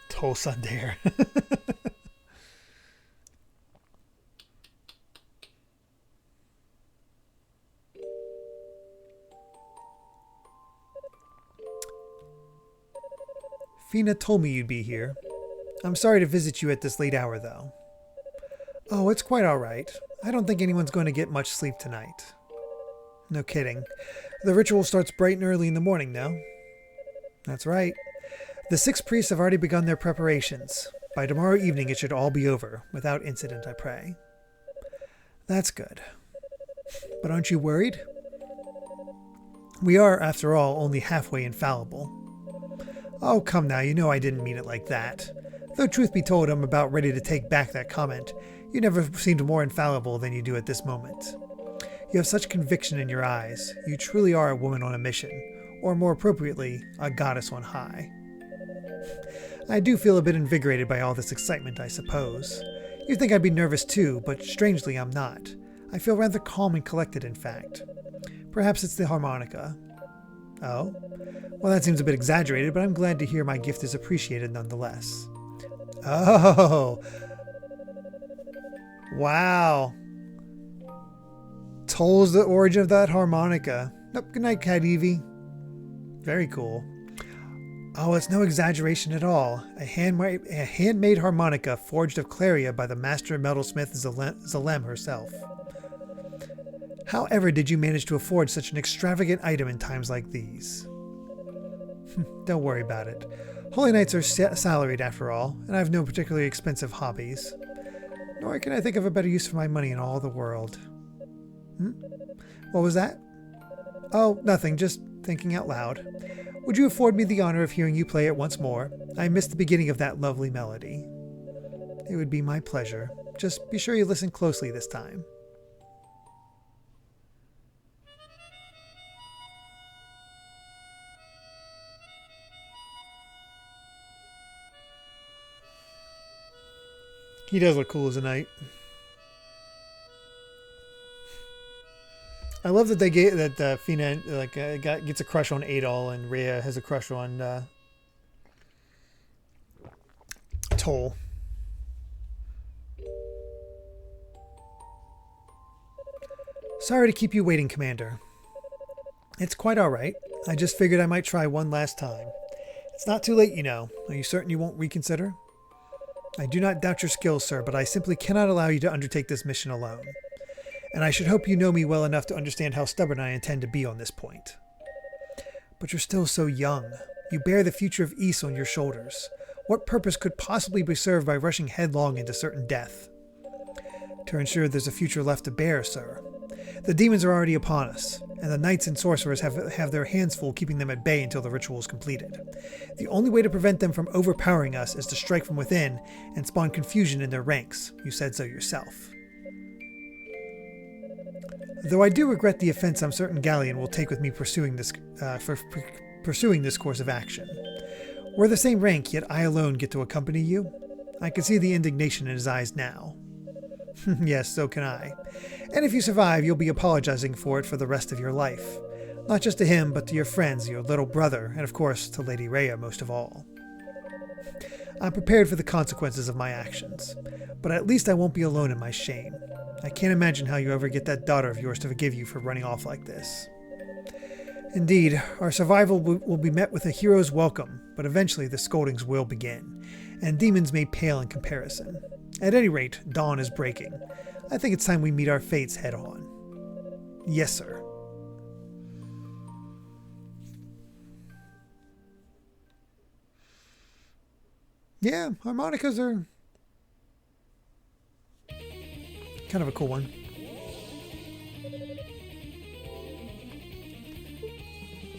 Toal Sundayer. Fina told me you'd be here. I'm sorry to visit you at this late hour, though. Oh, it's quite all right. I don't think anyone's going to get much sleep tonight. No kidding. The ritual starts bright and early in the morning, no? That's right. The 6 priests have already begun their preparations. By tomorrow evening it should all be over, without incident, I pray. That's good. But aren't you worried? We are, after all, only halfway infallible. Oh, come now, you know I didn't mean it like that. Though truth be told, I'm about ready to take back that comment. You never seemed more infallible than you do at this moment. You have such conviction in your eyes. You truly are a woman on a mission, or more appropriately, a goddess on high. I do feel a bit invigorated by all this excitement, I suppose. You'd think I'd be nervous too, but strangely I'm not. I feel rather calm and collected, in fact. Perhaps it's the harmonica. Oh? Well, that seems a bit exaggerated, but I'm glad to hear my gift is appreciated nonetheless. Oh! Wow! Toal's the origin of that harmonica. Nope, good night, Cat Evie. Very cool. Oh, it's no exaggeration at all. A handmade harmonica forged of Claria by the master metalsmith Zalem herself. However did you manage to afford such an extravagant item in times like these? Don't worry about it. Holy Knights are salaried after all, and I have no particularly expensive hobbies. Nor can I think of a better use for my money in all the world. What was that? Oh, nothing, just thinking out loud. Would you afford me the honor of hearing you play it once more? I missed the beginning of that lovely melody. It would be my pleasure. Just be sure you listen closely this time. He does look cool as a knight. I love that they get that Fina gets a crush on Adol and Rhea has a crush on Toal. Sorry to keep you waiting, Commander. It's quite all right. I just figured I might try one last time. It's not too late, you know. Are you certain you won't reconsider? I do not doubt your skills, sir, but I simply cannot allow you to undertake this mission alone. And I should hope you know me well enough to understand how stubborn I intend to be on this point. But you're still so young. You bear the future of Ys on your shoulders. What purpose could possibly be served by rushing headlong into certain death? To ensure there's a future left to bear, sir. The demons are already upon us, and the knights and sorcerers have their hands full keeping them at bay until the ritual is completed. The only way to prevent them from overpowering us is to strike from within and spawn confusion in their ranks. You said so yourself. Though I do regret the offense I'm certain Galleon will take with me pursuing this course of action. We're the same rank, yet I alone get to accompany you. I can see the indignation in his eyes now. Yes, so can I. And if you survive, you'll be apologizing for it for the rest of your life. Not just to him, but to your friends, your little brother, and of course to Lady Rhea most of all. I'm prepared for the consequences of my actions, but at least I won't be alone in my shame. I can't imagine how you ever get that daughter of yours to forgive you for running off like this. Indeed, our survival will be met with a hero's welcome, but eventually the scoldings will begin, and demons may pale in comparison. At any rate, dawn is breaking. I think it's time we meet our fates head on. Yes, sir. Yeah, harmonicas are Kind of a cool one.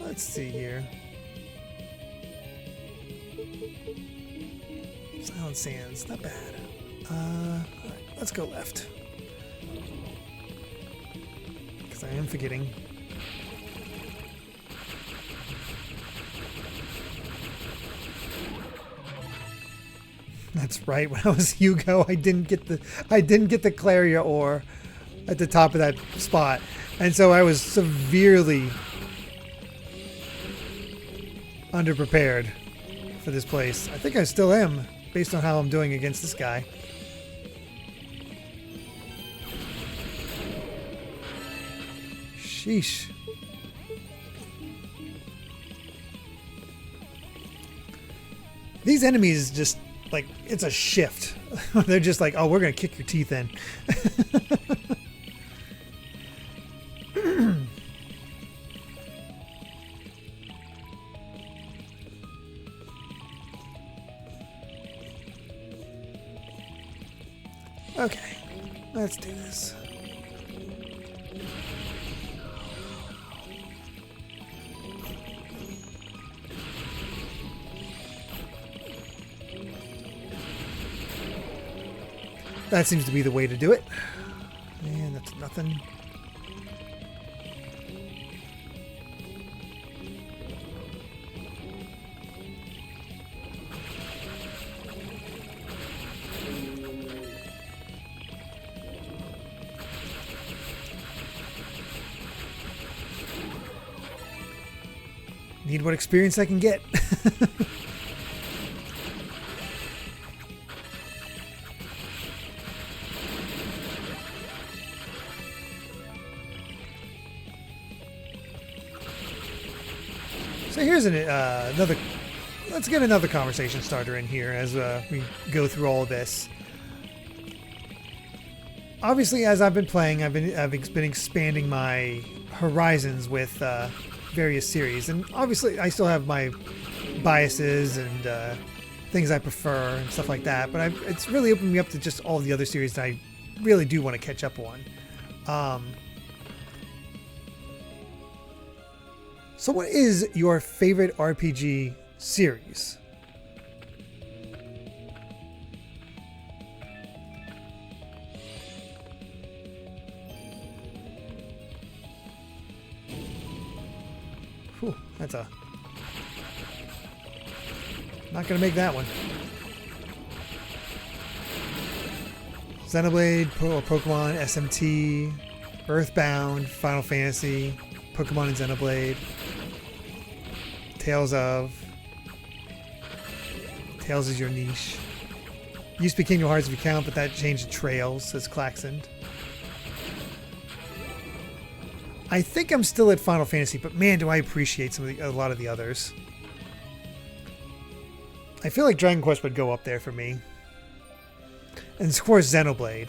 Let's see here. Silent Sands, not bad. Alright, let's go left. Because I am forgetting. That's right. When I was Hugo, I didn't get the Claria ore at the top of that spot, and so I was severely underprepared for this place. I think I still am, based on how I'm doing against this guy. Sheesh. These enemies just, like, it's a shift. They're just like, oh, we're going to kick your teeth in. Okay, let's do this. That seems to be the way to do it. And that's nothing. Need what experience I can get. So here's another. Let's get another conversation starter in here as we go through all of this. Obviously, as I've been playing, I've been expanding my horizons with various series, and obviously, I still have my biases and things I prefer and stuff like that. But it's really opened me up to just all the other series that I really do want to catch up on. So what is your favorite RPG series? Whew, that's a... Not gonna make that one. Xenoblade, Pokemon, SMT, Earthbound, Final Fantasy, Pokemon and Xenoblade, Tales of. Tales is your niche. Used to be Kingdom Hearts if you count, but that changed to Trails, says Claxon. I think I'm still at Final Fantasy, but man, do I appreciate a lot of the others. I feel like Dragon Quest would go up there for me. And of course, Xenoblade.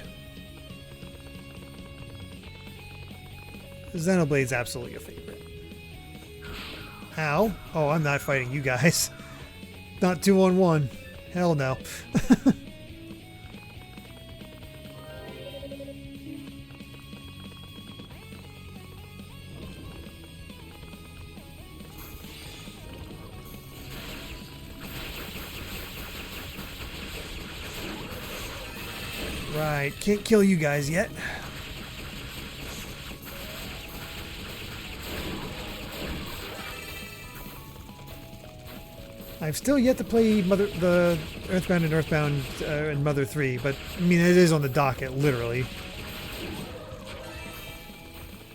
Xenoblade's absolutely a favorite. How? Oh, I'm not fighting you guys. Not 2-on-1. Hell no. Right, can't kill you guys yet. I've still yet to play the Earthbound and Mother 3, but I mean it is on the docket, literally. In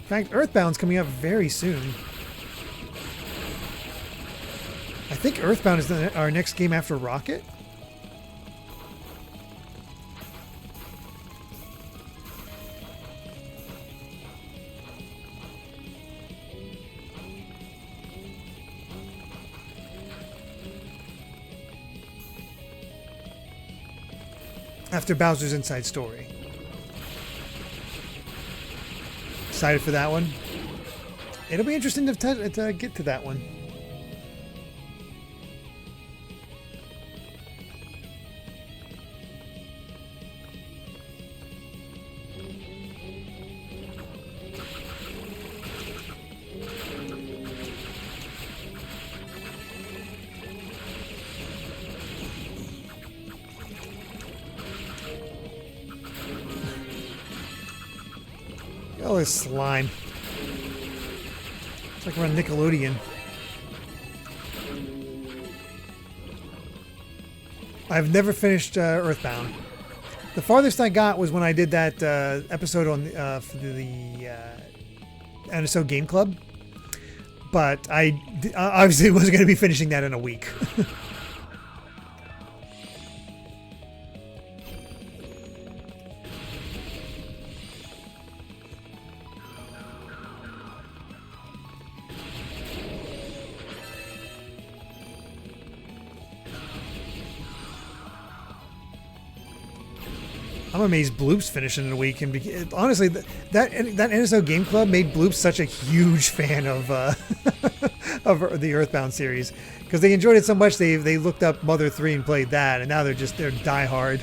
fact, Earthbound's coming up very soon. I think Earthbound is our next game after Rocket. After Bowser's Inside Story. Excited for that one. It'll be interesting to get to that one. all this slime. It's like we're on Nickelodeon. I've never finished Earthbound. The farthest I got was when I did that episode on for the NSO Game Club. But I obviously wasn't going to be finishing that in a week. I'm amazed Bloop's finishing in a week, and honestly, that NSO Game Club made Bloop such a huge fan of of the Earthbound series because they enjoyed it so much they looked up Mother 3 and played that, and now they're diehard.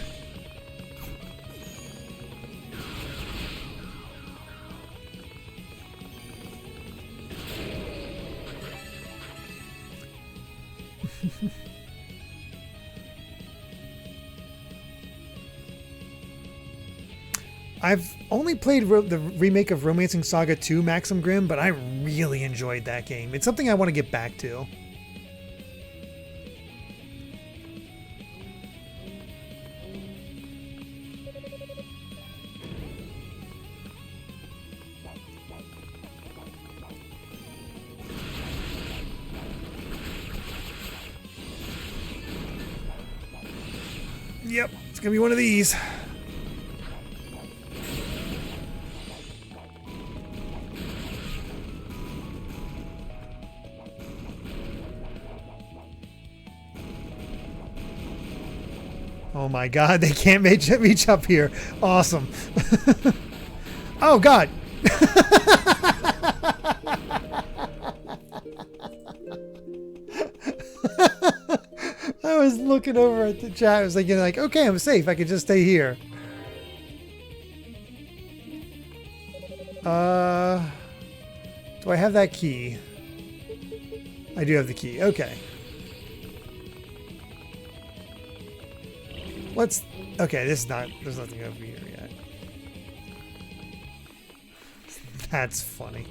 I've only played the remake of Romancing Saga 2 Maxim Grimm, but I really enjoyed that game. It's something I want to get back to. Yep, it's gonna be one of these. Oh my god, they can't reach up here. Awesome. Oh god. I was looking over at the chat. I was thinking like, okay, I'm safe. I could just stay here. Do I have that key? I do have the key. Okay. Okay, this is not, there's nothing over here yet. That's funny.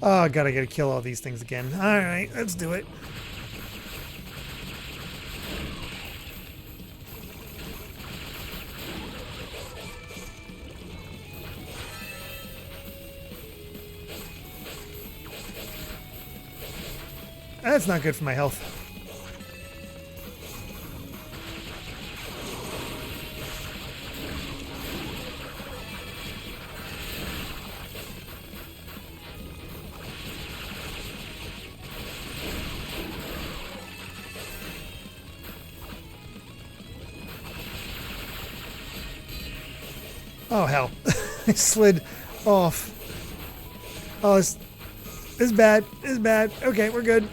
Oh god, I gotta kill all these things again. Alright, let's do it. That's not good for my health. Oh hell. I slid off. Oh, this is bad. This is bad. Okay, we're good.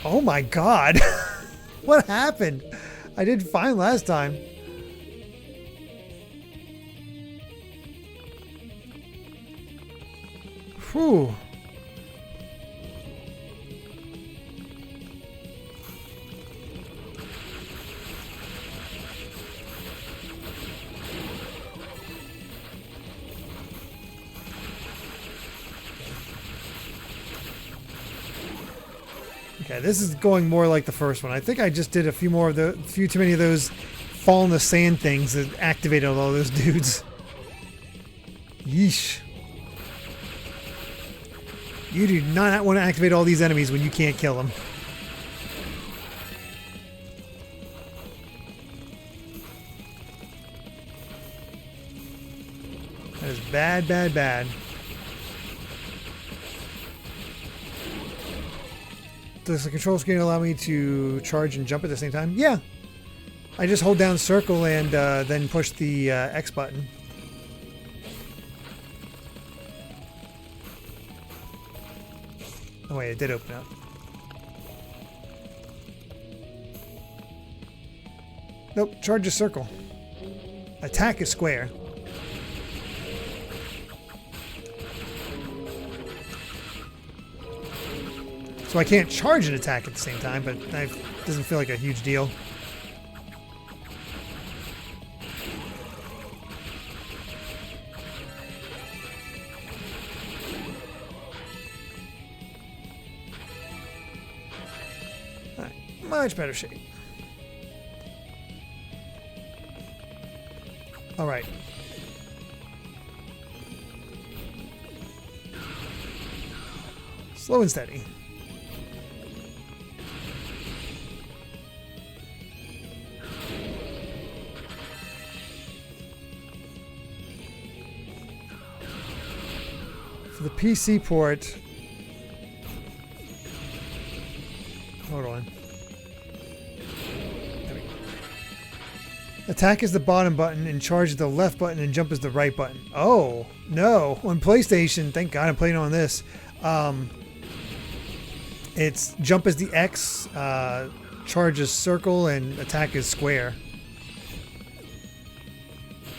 Oh my god. What happened? I did fine last time. Whew. Okay, this is going more like the first one. I think I just did a few too many of those fall in the sand things that activated all those dudes. Yeesh. You do not want to activate all these enemies when you can't kill them. That is bad, bad, bad. Does the control screen allow me to charge and jump at the same time? Yeah. I just hold down circle and then push the X button. Oh wait, it did open up. Nope, charge is circle. Attack is square. So I can't charge an attack at the same time, but it doesn't feel like a huge deal. Much better shape. All right. Slow and steady. For the PC port, hold on. There we go. Attack is the bottom button, and charge is the left button, and jump is the right button. Oh, no. On PlayStation, thank God I'm playing on this. It's jump is the X, charge is circle, and attack is square.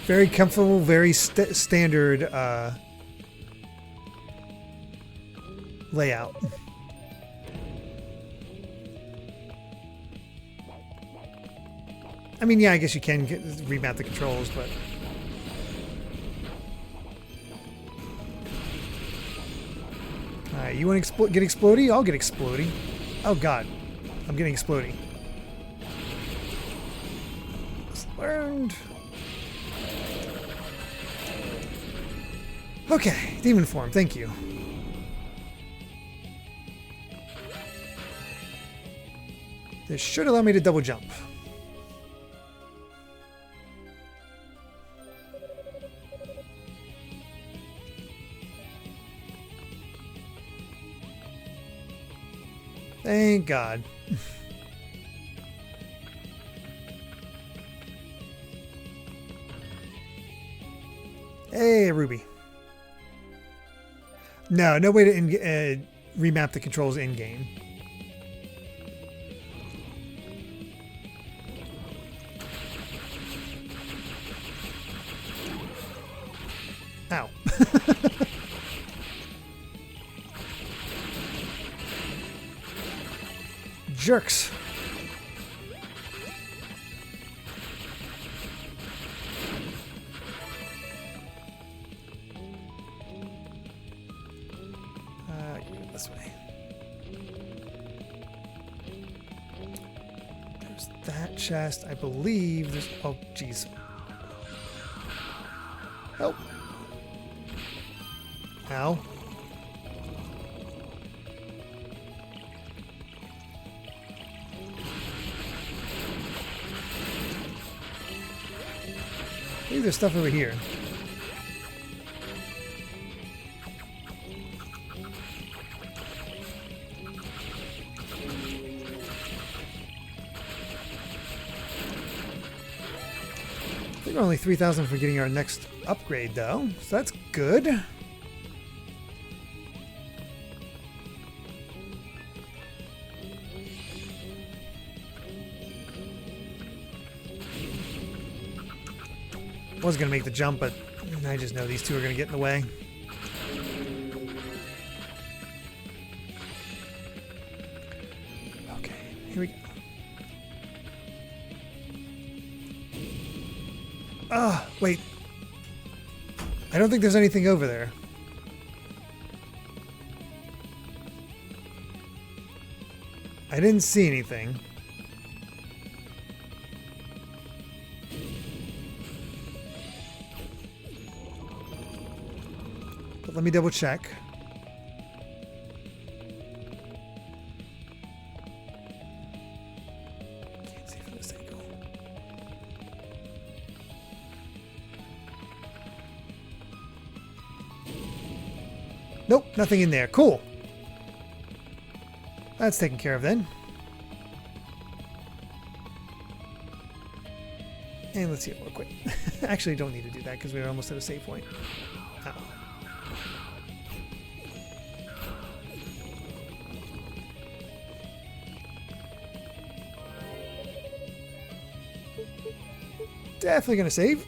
Very comfortable, very standard layout. I mean, yeah, I guess you can remap the controls, but... Alright, you want to get explodey? I'll get explodey. Oh god, I'm getting explodey. Learned. Okay, demon form, thank you. This should allow me to double jump. Thank God. Hey, Ruby. No way to remap the controls in-game. Ow. Jerks. Go this way. There's that chest. I believe there's... Oh, jeez. Help. Ow. Maybe there's stuff over here. I think we're only 3,000 for getting our next upgrade, though, so that's good. I was going to make the jump, but I just know these two are going to get in the way. Okay, here we go. Ah, wait. I don't think there's anything over there. I didn't see anything. But let me double check. Can't see from this angle. Nope, nothing in there. Cool. That's taken care of then. And let's heal real quick. Actually, don't need to do that because we're almost at a save point. Uh-oh. Definitely gonna save.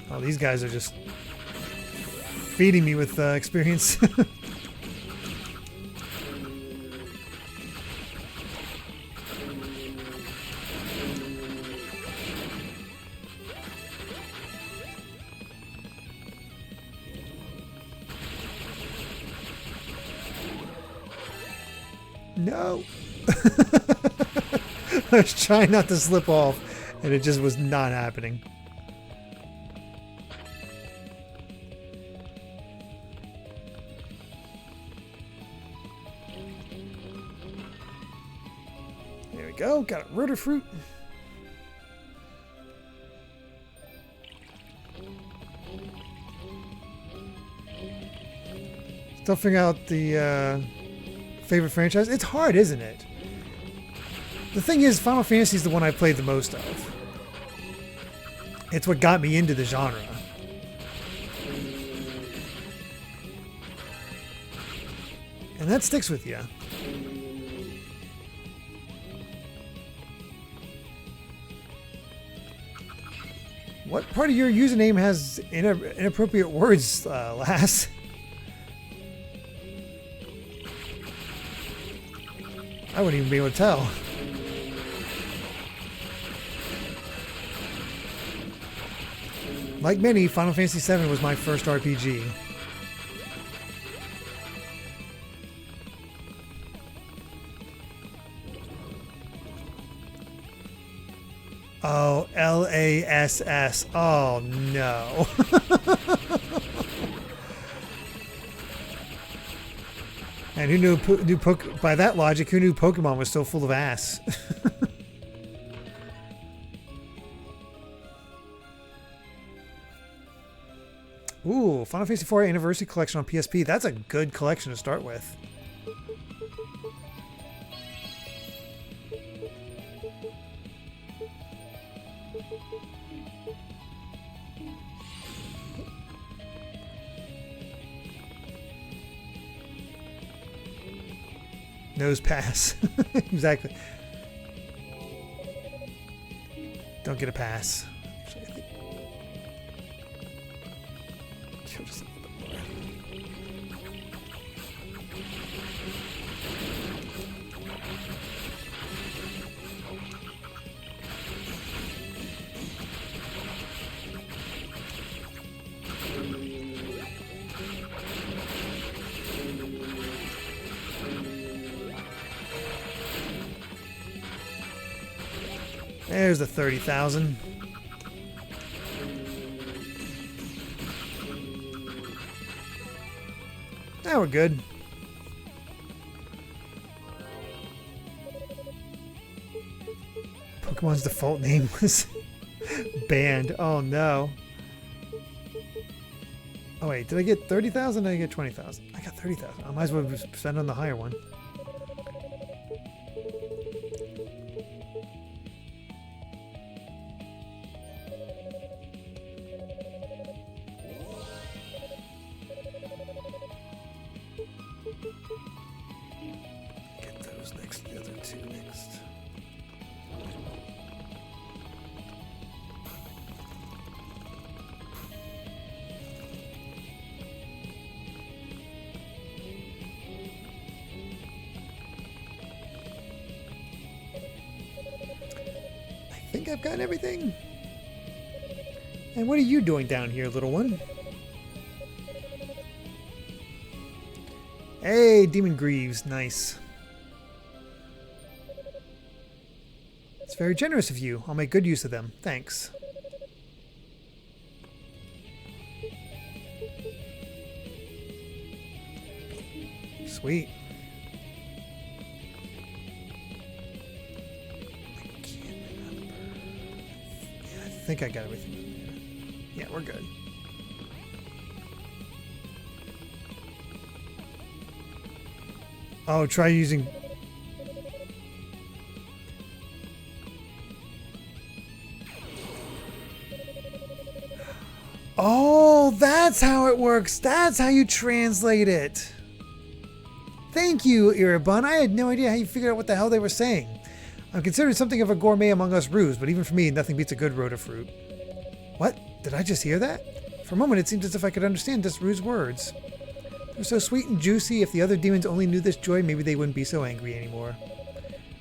Oh, these guys are just feeding me with experience. No. I was trying not to slip off, and it just was not happening. There we go. Got a rotor fruit. Still figuring out the favorite franchise. It's hard, isn't it? The thing is, Final Fantasy is the one I played the most of. It's what got me into the genre. And that sticks with you. What part of your username has inappropriate words, Lass? I wouldn't even be able to tell. Like many, Final Fantasy VII was my first RPG. Oh, LASS. Oh, no. And who knew by that logic, who knew Pokemon was so full of ass? Ooh, Final Fantasy IV Anniversary Collection on PSP. That's a good collection to start with. Nose pass. Exactly. Don't get a pass. Actually, I think... just a little bit more. There's the 30,000. Now we're good. Pokemon's default name was banned. Oh no. Oh wait, did I get 30,000? Did I get 20,000? I got 30,000. I might as well spend on the higher one. I think I've got everything. And what are you doing down here, little one? Hey, Demon Greaves. Nice. It's very generous of you. I'll make good use of them. Thanks. Sweet. I think I got everything in there. Yeah, we're good. Oh, try using... Oh, that's how it works. That's how you translate it. Thank you, Iribun. I had no idea how you figured out what the hell they were saying. I'm considered something of a gourmet among us ruse, but even for me, nothing beats a good rotor fruit. What? Did I just hear that? For a moment, it seemed as if I could understand Desrue's words. They're so sweet and juicy. If the other demons only knew this joy, maybe they wouldn't be so angry anymore.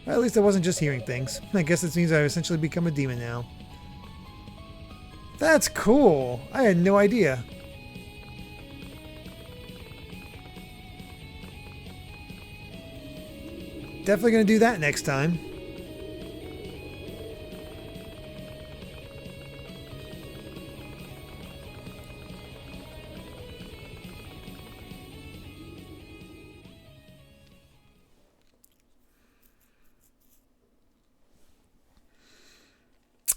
Well, at least I wasn't just hearing things. I guess this means I've essentially become a demon now. That's cool. I had no idea. Definitely going to do that next time.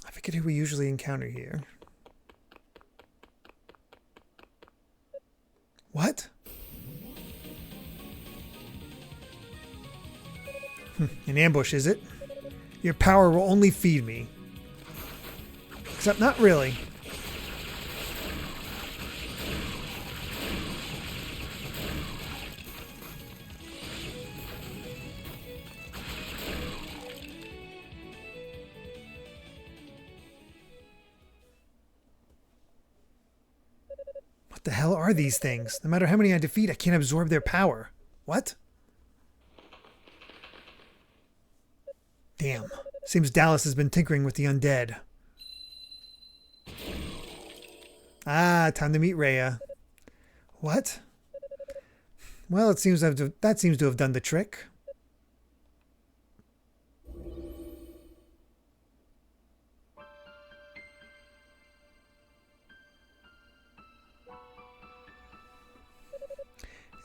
I forget who we usually encounter here. What? An ambush, is it? Your power will only feed me. Except not really. What the hell are these things? No matter how many I defeat, I can't absorb their power. What? Damn. Seems Dallas has been tinkering with the undead. Ah, time to meet Rhea. What? Well, it seems that seems to have done the trick.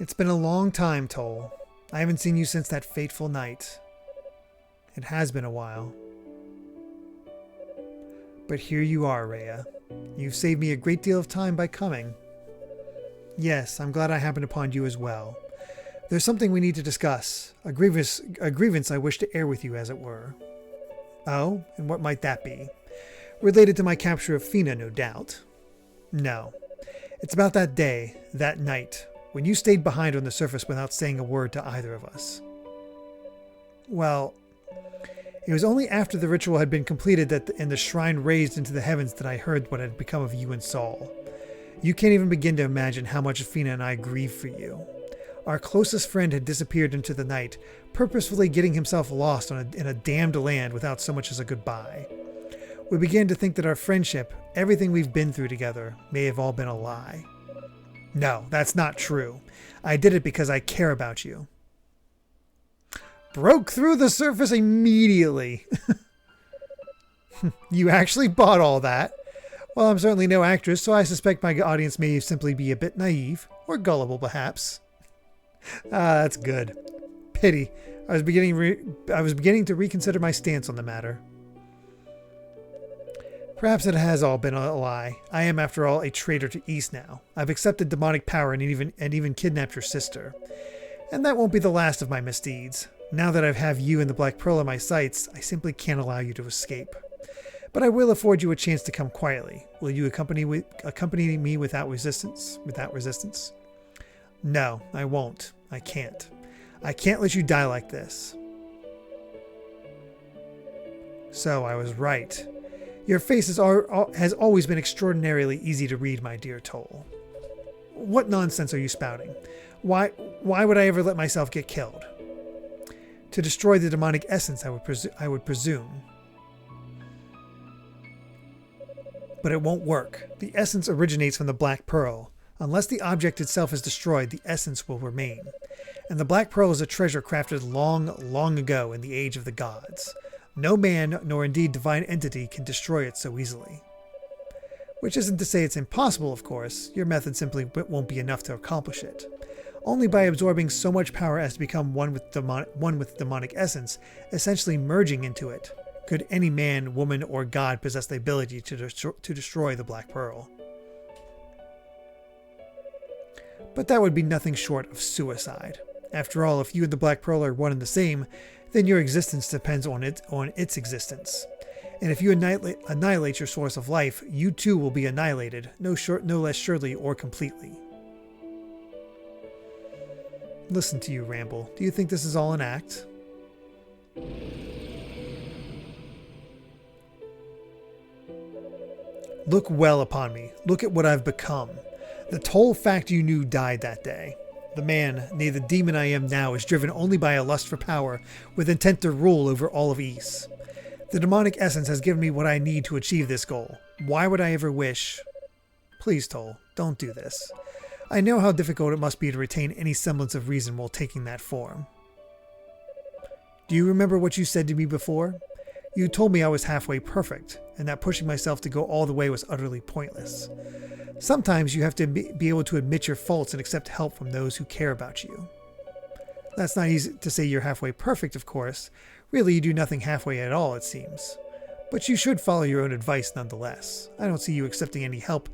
It's been a long time, Toal. I haven't seen you since that fateful night. It has been a while. But here you are, Rhea. You've saved me a great deal of time by coming. Yes, I'm glad I happened upon you as well. There's something we need to discuss. A grievance I wish to air with you, as it were. Oh, and what might that be? Related to my capture of Fina, no doubt. No. It's about that day, that night, when you stayed behind on the surface without saying a word to either of us. Well, it was only after the ritual had been completed and the shrine raised into the heavens that I heard what had become of you and Saul. You can't even begin to imagine how much Fina and I grieve for you. Our closest friend had disappeared into the night, purposefully getting himself lost in a damned land without so much as a goodbye. We began to think that our friendship, everything we've been through together, may have all been a lie. No, that's not true. I did it because I care about you. Broke through the surface immediately. You actually bought all that. Well, I'm certainly no actress, so I suspect my audience may simply be a bit naive, or gullible perhaps. Ah, that's good. Pity. I was beginning to reconsider my stance on the matter. Perhaps it has all been a lie. I am, after all, a traitor to East now. I've accepted demonic power and even kidnapped your sister. And that won't be the last of my misdeeds. Now that I have you and the Black Pearl in my sights, I simply can't allow you to escape. But I will afford you a chance to come quietly. Will you accompany me without resistance? No, I won't. I can't. I can't let you die like this. So I was right. Your face has always been extraordinarily easy to read, my dear Toal. What nonsense are you spouting? Why would I ever let myself get killed? To destroy the demonic essence, I would presume. But it won't work. The essence originates from the Black Pearl. Unless the object itself is destroyed, the essence will remain. And the Black Pearl is a treasure crafted long, long ago in the age of the gods. No man, nor indeed divine entity, can destroy it so easily. Which isn't to say it's impossible, of course. Your method simply won't be enough to accomplish it. Only by absorbing so much power as to become one with demonic essence, essentially merging into it, could any man, woman, or god possess the ability to destroy the Black Pearl. But that would be nothing short of suicide. After all, if you and the Black Pearl are one and the same, then your existence depends on its existence. And if you annihilate your source of life, you too will be annihilated, no less surely or completely. Listen to you ramble. Do you think this is all an act? Look well upon me. Look at what I've become. The Toal fact you knew died that day. The man, nay the demon I am now, is driven only by a lust for power, with intent to rule over all of Ys. The demonic essence has given me what I need to achieve this goal. Why would I ever wish... Please, Toal, don't do this. I know how difficult it must be to retain any semblance of reason while taking that form. Do you remember what you said to me before? You told me I was halfway perfect, and that pushing myself to go all the way was utterly pointless. Sometimes you have to be able to admit your faults and accept help from those who care about you. That's not easy to say you're halfway perfect, of course. Really, you do nothing halfway at all, it seems. But you should follow your own advice nonetheless. I don't see you accepting any help.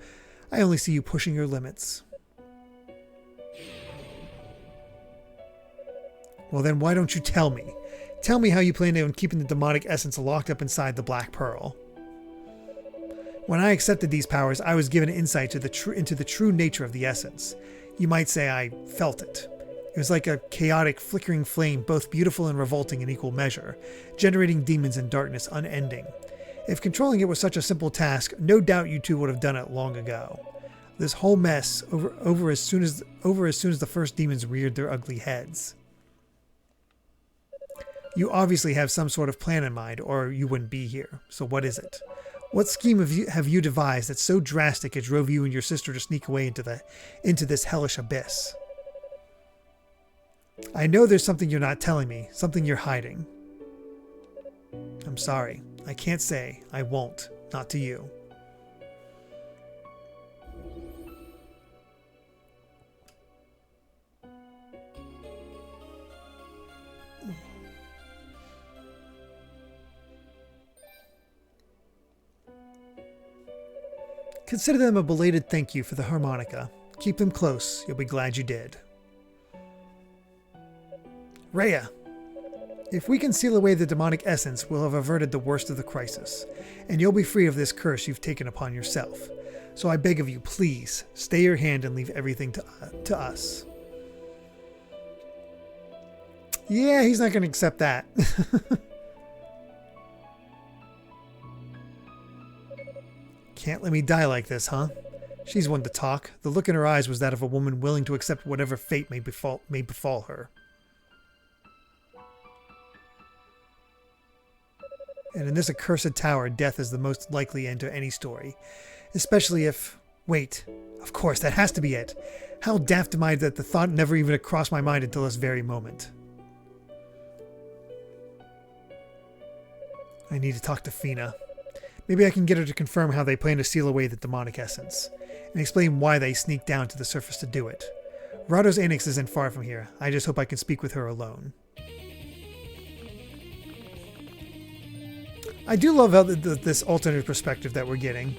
I only see you pushing your limits. Well then, why don't you tell me? Tell me how you plan on keeping the demonic essence locked up inside the Black Pearl. When I accepted these powers, I was given insight into the true nature of the essence. You might say I felt it. It was like a chaotic, flickering flame, both beautiful and revolting in equal measure, generating demons and darkness unending. If controlling it was such a simple task, no doubt you two would have done it long ago. This whole mess over as soon as the first demons reared their ugly heads. You obviously have some sort of plan in mind, or you wouldn't be here. So what is it? What scheme have you devised that's so drastic it drove you and your sister to sneak away into this hellish abyss? I know there's something you're not telling me, something you're hiding. I'm sorry. I can't say. I won't. Not to you. Consider them a belated thank you for the harmonica. Keep them close. You'll be glad you did. Rhea, if we can seal away the demonic essence, we'll have averted the worst of the crisis, and you'll be free of this curse you've taken upon yourself. So I beg of you, please, stay your hand and leave everything to us. Yeah, he's not going to accept that. Can't let me die like this, huh? She's one to talk. The look in her eyes was that of a woman willing to accept whatever fate may befall her. And in this accursed tower, death is the most likely end to any story. Especially if... Wait. Of course, that has to be it. How daft am I that the thought never even crossed my mind until this very moment. I need to talk to Fina. Maybe I can get her to confirm how they plan to seal away the demonic essence, and explain why they sneaked down to the surface to do it. Rado's Annex isn't far from here. I just hope I can speak with her alone. I do love how this alternate perspective that we're getting.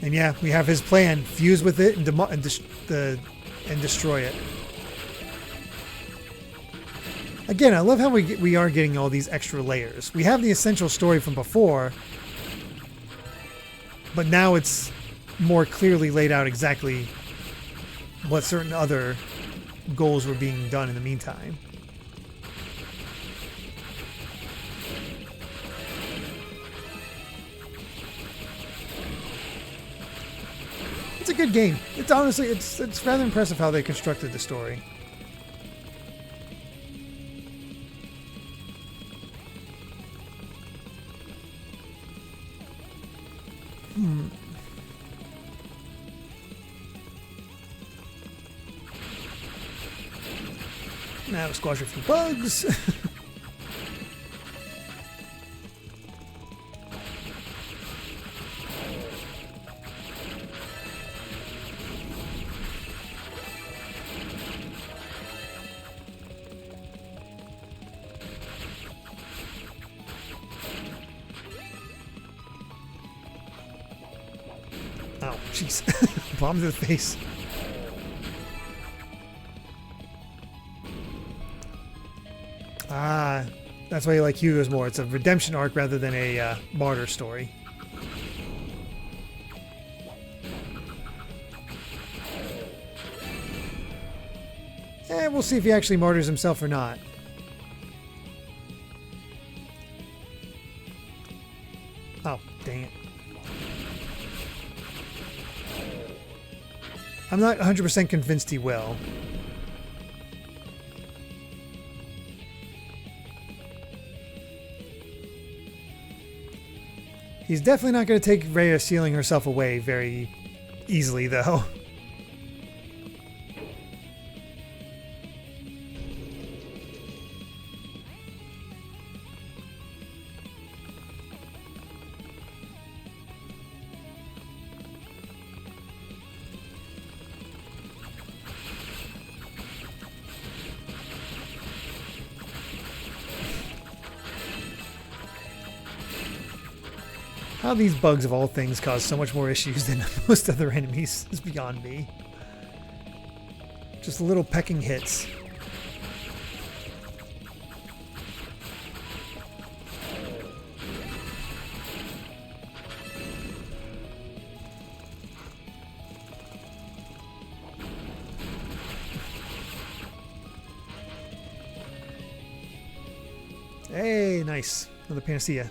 And yeah, we have his plan. Fuse with it and destroy it. Again, I love how we are getting all these extra layers. We have the essential story from before, but now it's more clearly laid out exactly what certain other goals were being done in the meantime. It's a good game. It's honestly, it's rather impressive how they constructed the story. Now squash a few bugs. Oh, jeez. Bomb to the face. Ah, that's why you like Hugo's more. It's a redemption arc rather than a martyr story. We'll see if he actually martyrs himself or not. I'm not 100% convinced he will. He's definitely not going to take Rhea sealing herself away very easily, though. How these bugs of all things cause so much more issues than most other enemies is beyond me. Just little pecking hits. Hey, nice. Another panacea.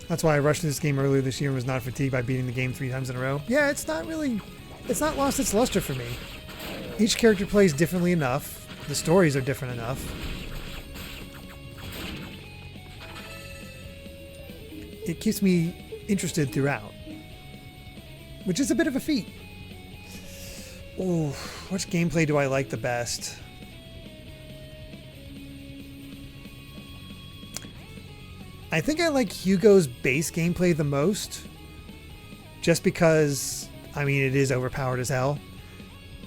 That's why I rushed this game earlier this year and was not fatigued by beating the game 3 times in a row. Yeah, it's not lost its luster for me. Each character plays differently enough. The stories are different enough. It keeps me interested throughout, which is a bit of a feat. Ooh, which gameplay do I like the best? I think I like Hugo's base gameplay the most, just because, I mean, it is overpowered as hell.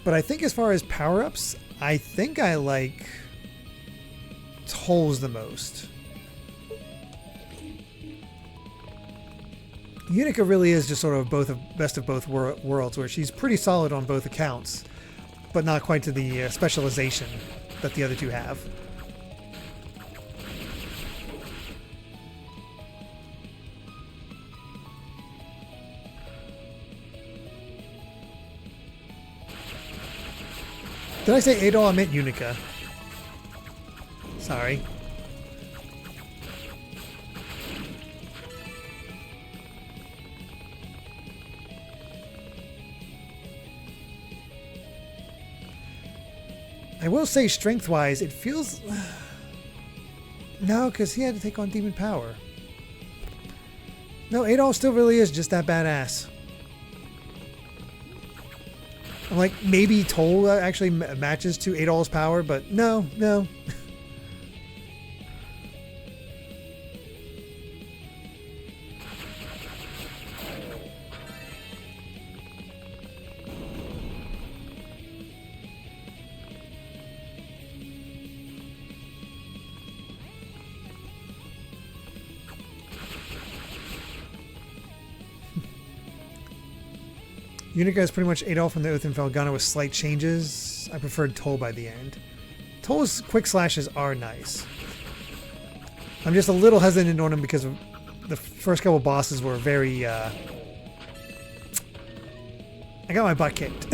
But I think as far as power-ups, I think I like Toal's the most. Unica really is just sort of best of both worlds, where she's pretty solid on both accounts, but not quite to the specialization that the other two have. Did I say Adol? I meant Unica. Sorry. I will say, strength-wise, it feels... No, because he had to take on Demon Power. No, Adol still really is just that badass. I'm like, maybe Toal actually matches to Adol's power, but no. Unica is pretty much Adol from the Oath and Felghana with slight changes. I preferred Toal by the end. Toal's quick slashes are nice. I'm just a little hesitant on him because of the first couple bosses were very... I got my butt kicked.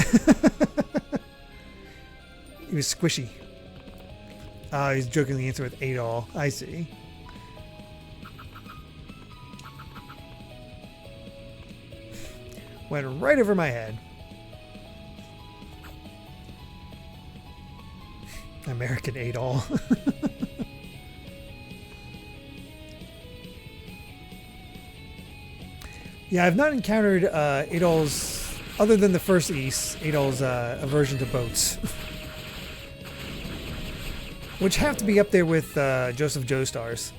He was squishy. He's jokingly answered with Adol. I see. Went right over my head. American Adol. Yeah, I've not encountered Adol's, other than the first East, Adol's aversion to boats. Which have to be up there with Joseph Joestar's.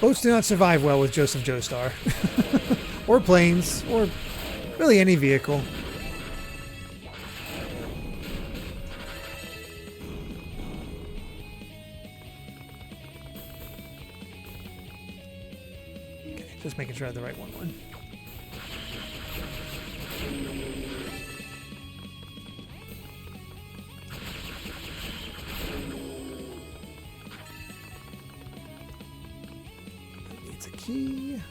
Boats do not survive well with Joseph Joestar. Or planes, or really any vehicle. Okay, just making sure I have the right one. Key.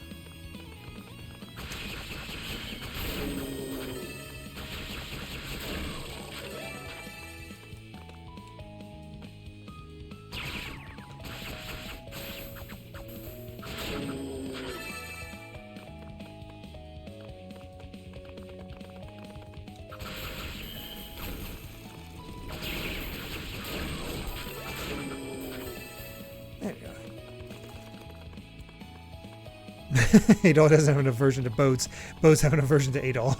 Adol doesn't have an aversion to boats. Boats have an aversion to Adol.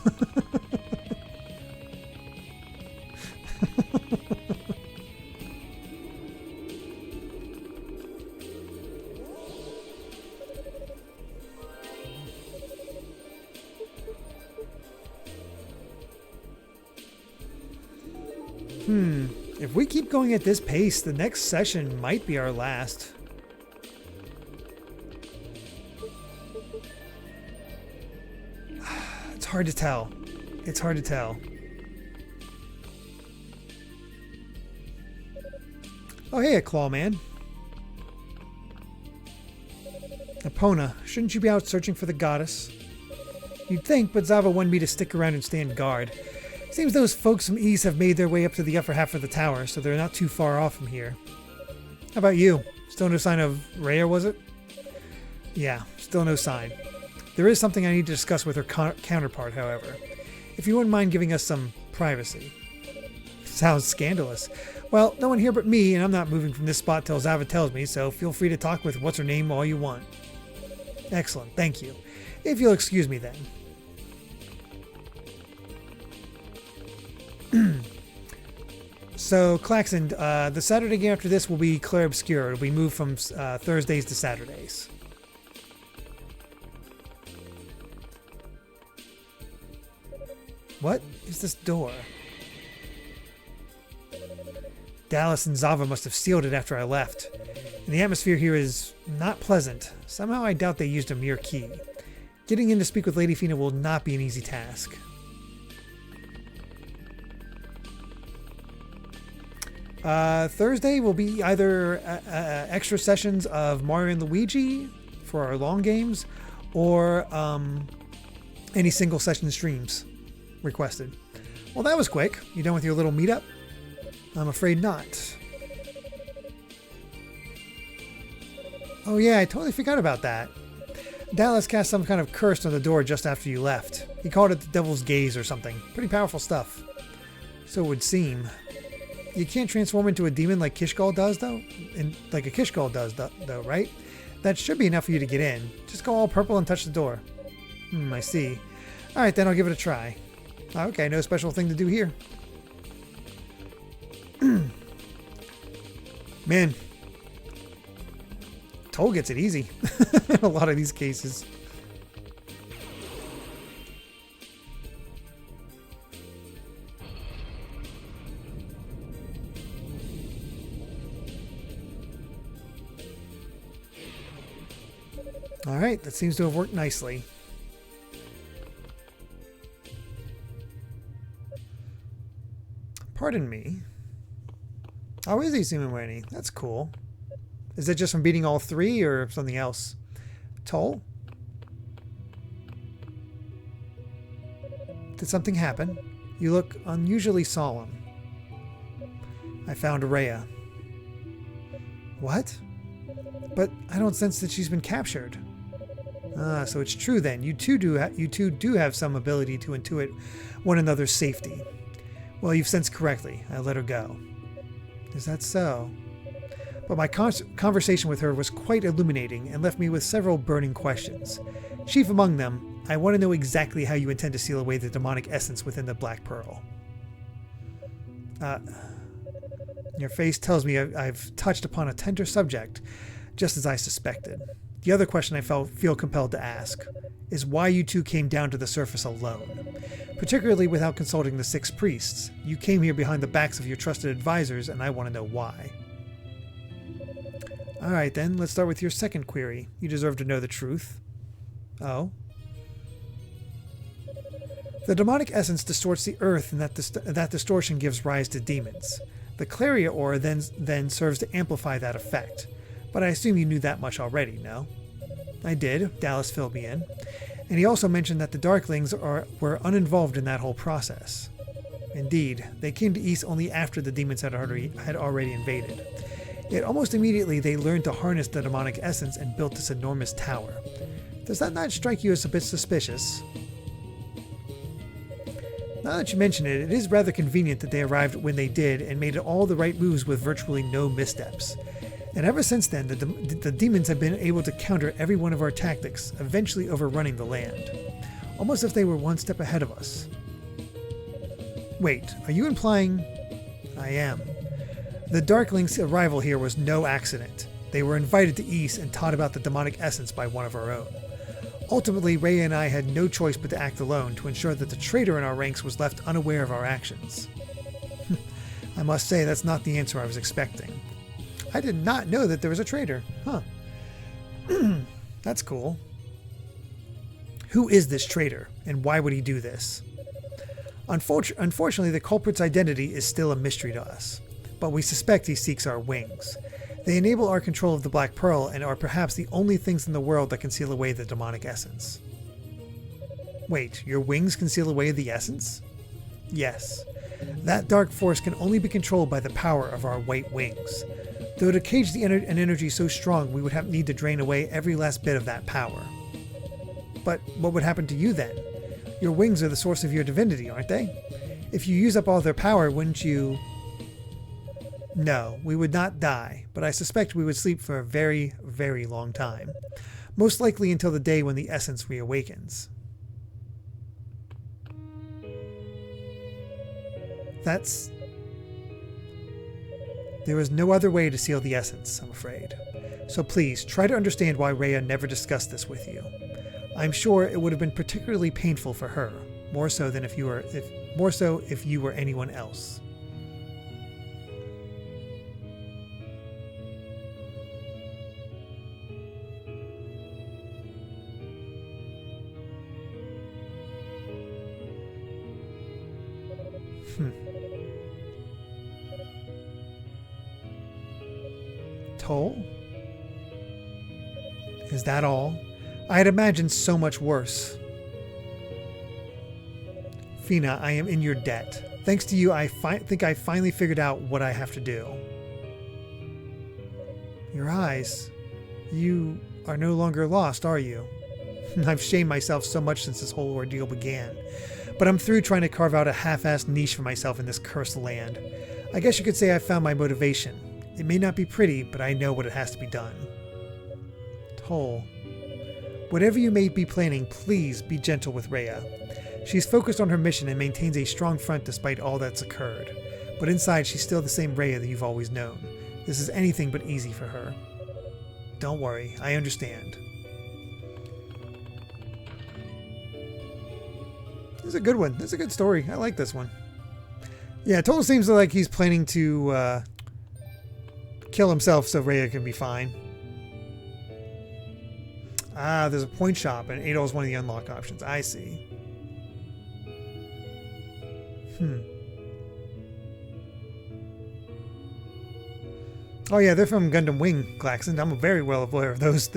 If we keep going at this pace, the next session might be our last. It's hard to tell. It's hard to tell. Oh, hey, a claw man. Epona, shouldn't you be out searching for the goddess? You'd think, but Zava wanted me to stick around and stand guard. Seems those folks from East have made their way up to the upper half of the tower, so they're not too far off from here. How about you? Still no sign of Rhea, was it? Yeah, still no sign. There is something I need to discuss with her counterpart, however. If you wouldn't mind giving us some privacy. Sounds scandalous. Well, no one here but me, and I'm not moving from this spot till Zava tells me, so feel free to talk with what's-her-name all you want. Excellent, thank you. If you'll excuse me then. So, Klaxon, the Saturday game after this will be Clair Obscure. It'll be moved from Thursdays to Saturdays. What is this door? Dallas and Zava must have sealed it after I left. And the atmosphere here is not pleasant. Somehow I doubt they used a mere key. Getting in to speak with Lady Fina will not be an easy task. Thursday will be either extra sessions of Mario and Luigi for our long games, or any single session streams requested. Well, that was quick. You done with your little meetup? I'm afraid not. Oh yeah, I totally forgot about that. Dallas cast some kind of curse on the door just after you left. He called it the Devil's Gaze or something. Pretty powerful stuff. So it would seem. You can't transform into a demon like Kishgal does, though? And like a Kishgal does, though, right? That should be enough for you to get in. Just go all purple and touch the door. I see. Alright, then I'll give it a try. Okay, no special thing to do here. Man. Toal gets it easy in a lot of these cases. All right, that seems to have worked nicely. Pardon me. How is he seeming Winnie? That's cool. Is it just from beating all three or something else? Toal? Did something happen? You look unusually solemn. I found Rhea. What? But I don't sense that she's been captured. Ah, so it's true then. You two do have some ability to intuit one another's safety. Well, you've sensed correctly. I let her go. Is that so? But my conversation with her was quite illuminating and left me with several burning questions. Chief among them, I want to know exactly how you intend to seal away the demonic essence within the Black Pearl. Your face tells me I've touched upon a tender subject, just as I suspected. The other question I feel compelled to ask is why you two came down to the surface alone, particularly without consulting the 6 priests. You came here behind the backs of your trusted advisors, and I want to know why. Alright then, let's start with your second query. You deserve to know the truth. Oh? The demonic essence distorts the earth, and that distortion gives rise to demons. The Claria ore then serves to amplify that effect. But I assume you knew that much already, no? I did. Dallas filled me in. And he also mentioned that the Darklings were uninvolved in that whole process. Indeed, they came to East only after the demons had already invaded. Yet almost immediately they learned to harness the demonic essence and built this enormous tower. Does that not strike you as a bit suspicious? Now that you mention it, it is rather convenient that they arrived when they did and made all the right moves with virtually no missteps. And ever since then, the demons have been able to counter every one of our tactics, eventually overrunning the land. Almost as if they were one step ahead of us. Wait, are you implying... I am. The Darklings' arrival here was no accident. They were invited to East and taught about the demonic essence by one of our own. Ultimately, Rhea and I had no choice but to act alone to ensure that the traitor in our ranks was left unaware of our actions. I must say, that's not the answer I was expecting. I did not know that there was a traitor. Huh. That's cool. Who is this traitor, and why would he do this? Unfortunately, the culprit's identity is still a mystery to us, but we suspect he seeks our wings. They enable our control of the Black Pearl and are perhaps the only things in the world that can seal away the demonic essence. Wait, your wings can seal away the essence? Yes. That dark force can only be controlled by the power of our white wings. Though to cage an energy so strong, we would need to drain away every last bit of that power. But what would happen to you then? Your wings are the source of your divinity, aren't they? If you use up all their power, wouldn't you... No, we would not die, but I suspect we would sleep for a very, very long time. Most likely until the day when the essence reawakens. There is no other way to seal the essence, I'm afraid. So please, try to understand why Rhea never discussed this with you. I'm sure it would have been particularly painful for her, more so if you were anyone else. Toal? Is that all? I had imagined so much worse. Fina, I am in your debt. Thanks to you, I think I finally figured out what I have to do. Your eyes. You are no longer lost, are you? I've shamed myself so much since this whole ordeal began. But I'm through trying to carve out a half-assed niche for myself in this cursed land. I guess you could say I found my motivation. It may not be pretty, but I know what it has to be done. Toal. Whatever you may be planning, please be gentle with Rhea. She's focused on her mission and maintains a strong front despite all that's occurred. But inside, she's still the same Rhea that you've always known. This is anything but easy for her. Don't worry, I understand. This is a good one. This is a good story. I like this one. Yeah, Toal seems like he's planning to kill himself so Rhea can be fine. Ah, there's a point shop, and Adol is one of the unlock options. I see. Oh yeah, they're from Gundam Wing, Glaxon. I'm very well aware of those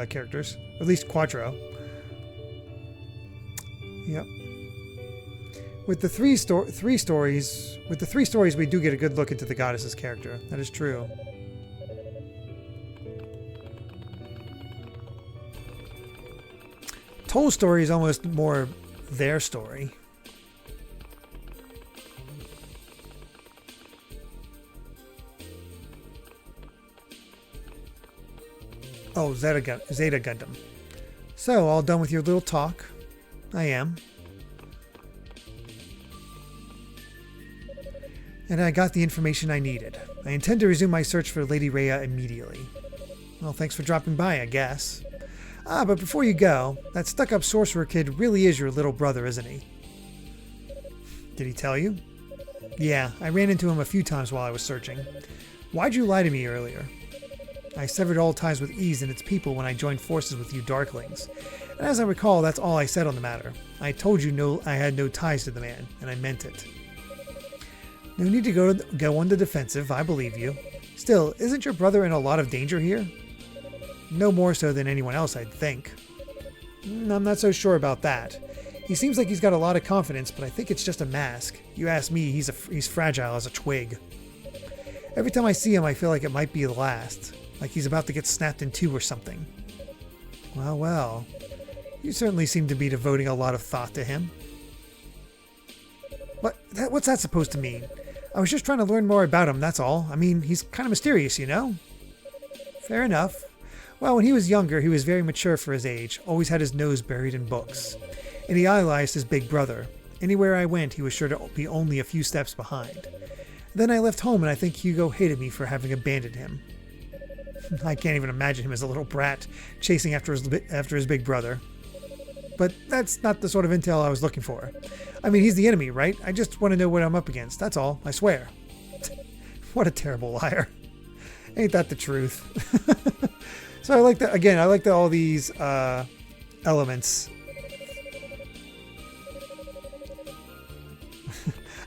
characters. At least Quattro. Yep. With the three stories, we do get a good look into the goddess's character. That is true. Toal's story is almost more their story. Oh, Zeta Gundam. So, all done with your little talk? I am. And I got the information I needed. I intend to resume my search for Lady Rhea immediately. Well, thanks for dropping by, I guess. Ah, but before you go, that stuck-up sorcerer kid really is your little brother, isn't he? Did he tell you? Yeah, I ran into him a few times while I was searching. Why'd you lie to me earlier? I severed all ties with Ease and its people when I joined forces with you Darklings. And as I recall, that's all I said on the matter. I told you I had no ties to the man, and I meant it. No need to go on the defensive, I believe you. Still, isn't your brother in a lot of danger here? No more so than anyone else, I'd think. I'm not so sure about that. He seems like he's got a lot of confidence, but I think it's just a mask. You ask me, he's fragile as a twig. Every time I see him, I feel like it might be the last. Like he's about to get snapped in two or something. Well, well. You certainly seem to be devoting a lot of thought to him. What's that supposed to mean? I was just trying to learn more about him, that's all. I mean, he's kind of mysterious, you know? Fair enough. Well, when he was younger, he was very mature for his age, always had his nose buried in books. And he idolized his big brother. Anywhere I went, he was sure to be only a few steps behind. Then I left home, and I think Hugo hated me for having abandoned him. I can't even imagine him as a little brat chasing after his big brother. But that's not the sort of intel I was looking for. I mean, he's the enemy, right? I just want to know what I'm up against. That's all, I swear. What a terrible liar. Ain't that the truth? So I like that. Again, I like that all these elements.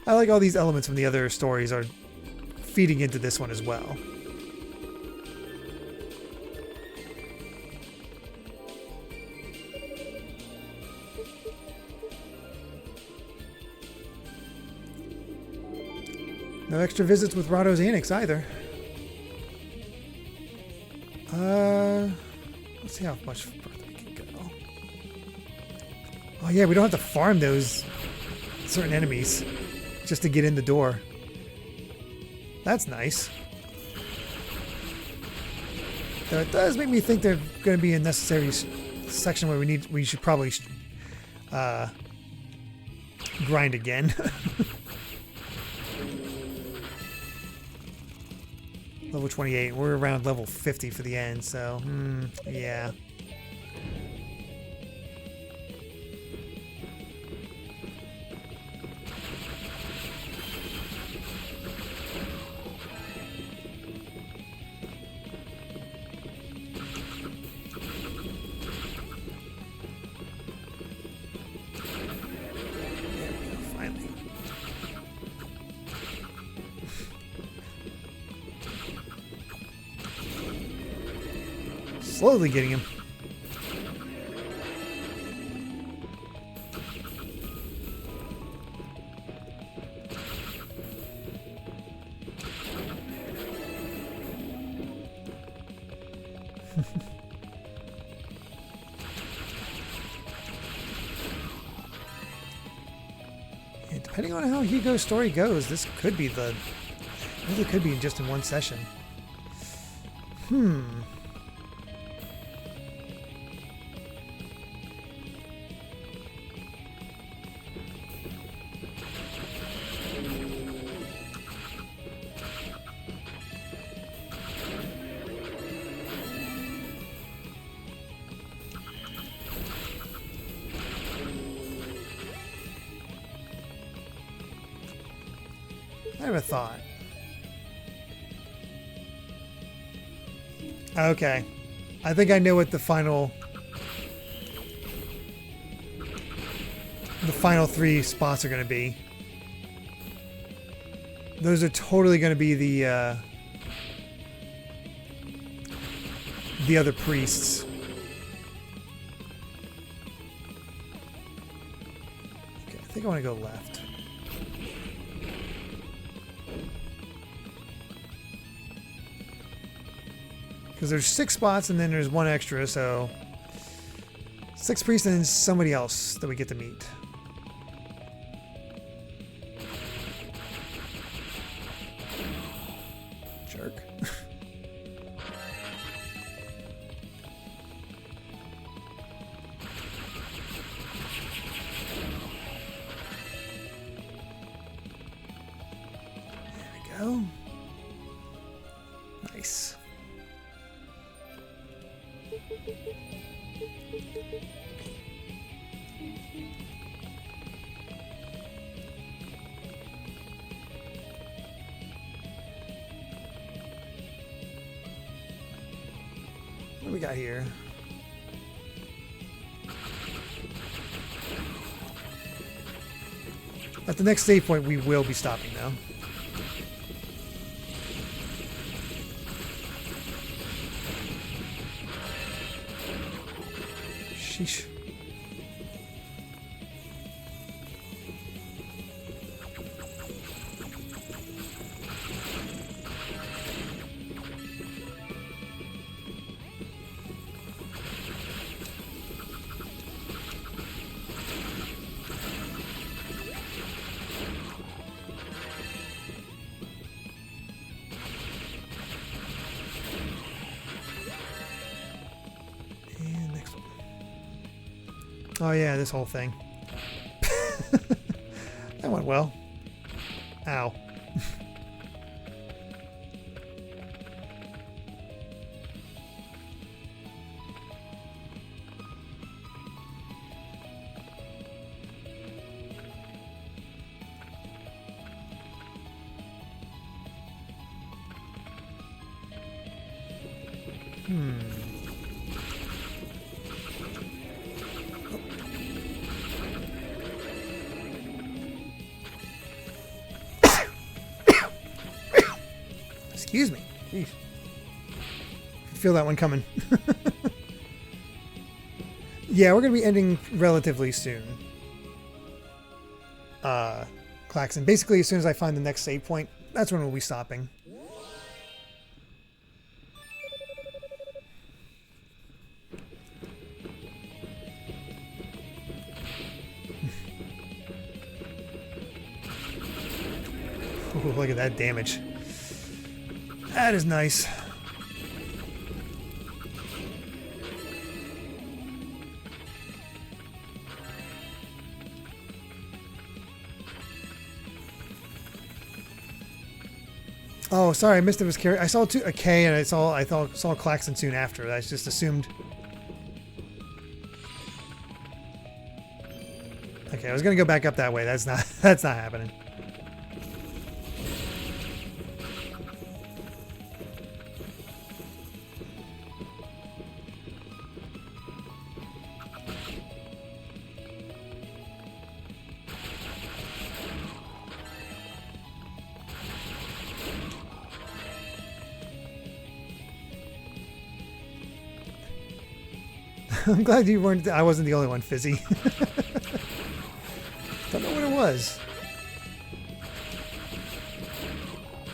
I like all these elements from the other stories are feeding into this one as well. No extra visits with Rahdo's Annex either. Let's see how much further we can go. Oh yeah, we don't have to farm those certain enemies just to get in the door. That's nice. Though it does make me think there's going to be a necessary section where we should probably grind again. Level 28. We're around level 50 for the end, so yeah. Slowly getting him. Yeah, depending on how Hugo's story goes, this could be the... Really could be just in one session. I have a thought. Okay. I think I know what the final three spots are going to be. Those are totally going to be the other priests. Okay, I think I want to go left. Because there's 6 spots and then there's 1 extra, so 6 priests and then somebody else that we get to meet. Jerk. There we go. Nice. What do we got here? At the next save point, we will be stopping now. Sheesh. Oh yeah, this whole thing. That went well. Ow. Excuse me. Jeez. Feel that one coming. Yeah, we're going to be ending relatively soon. Klaxon. Basically, as soon as I find the next save point, that's when we'll be stopping. Ooh, look at that damage. That is nice. Oh, sorry, I missed it was carry. I saw a K and I saw Klaxon soon after. I just assumed. Okay, I was gonna go back up that way. That's not happening. I'm glad you weren't. I wasn't the only one, Fizzy. Don't know what it was.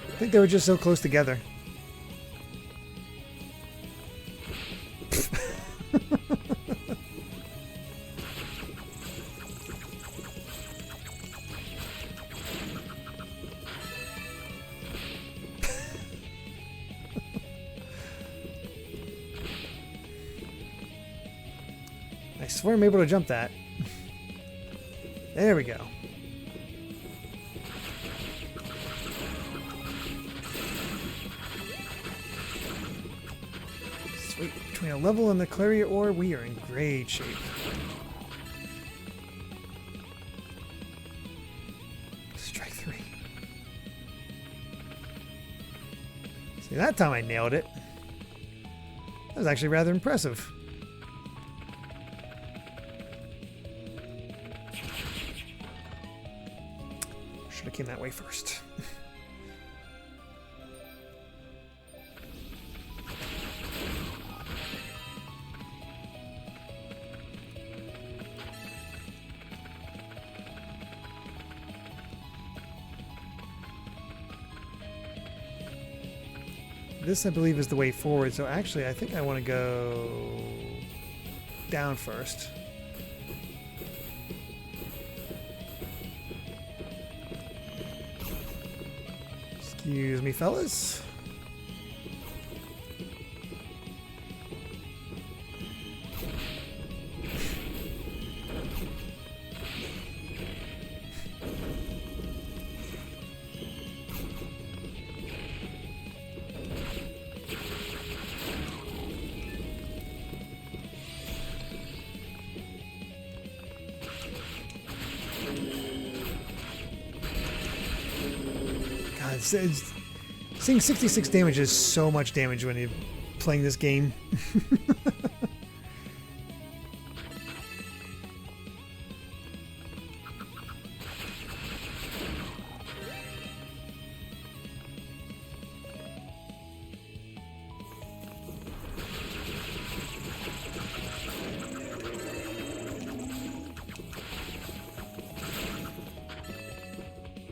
I think they were just so close together. I swear I'm able to jump that. There we go. Sweet. Between a level and the Clarier ore, we are in great shape. Strike 3. See, that time I nailed it. That was actually rather impressive. Should have came that way first. This, I believe, is the way forward, so actually I think I want to go down first. Excuse me, fellas. Seeing 66 damage is so much damage when you're playing this game.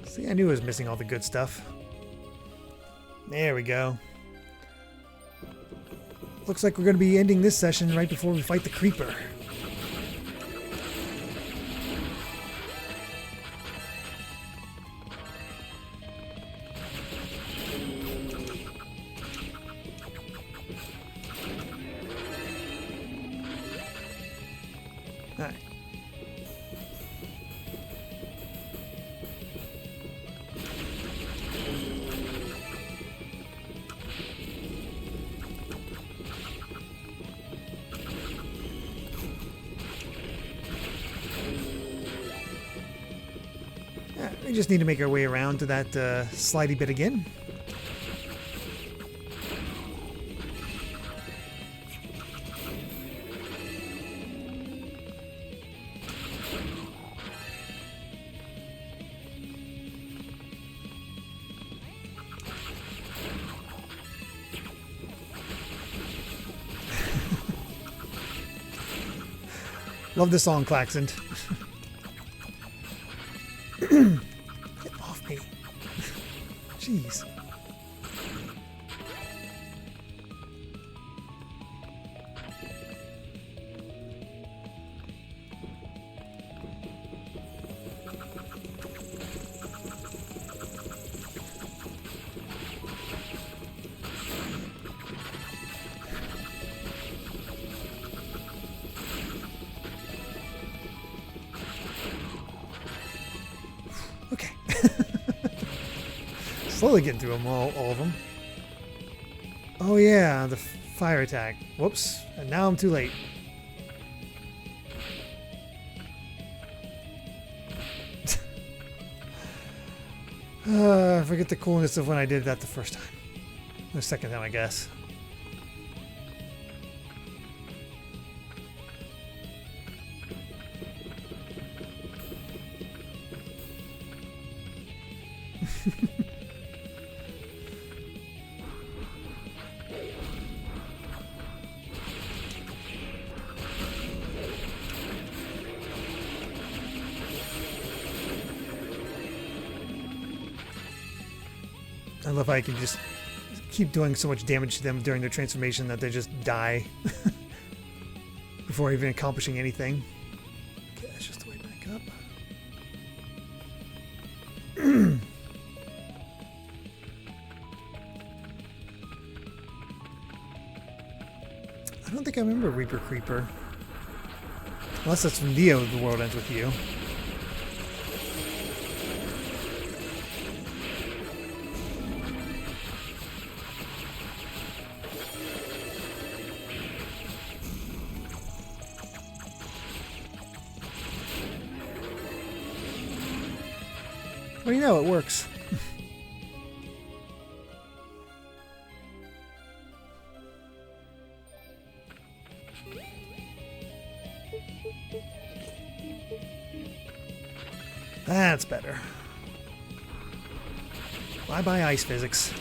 See, I knew I was missing all the good stuff. There we go. Looks like we're going to be ending this session right before we fight the creeper. Alright. We just need to make our way around to that slidey bit again. Love this song, Klaxon. Get off me. Jeez. Okay. Slowly getting through them, all of them. Oh yeah, the fire attack. Whoops. And now I'm too late. I forget the coolness of when I did that the first time. The second time, I guess. I love how I can just keep doing so much damage to them during their transformation that they just die before even accomplishing anything. Okay, that's just the way back up. I don't think I remember Reaper Creeper. Unless that's from Neo, The World Ends With You. Well, you know, it works. That's better. Bye-bye ice physics.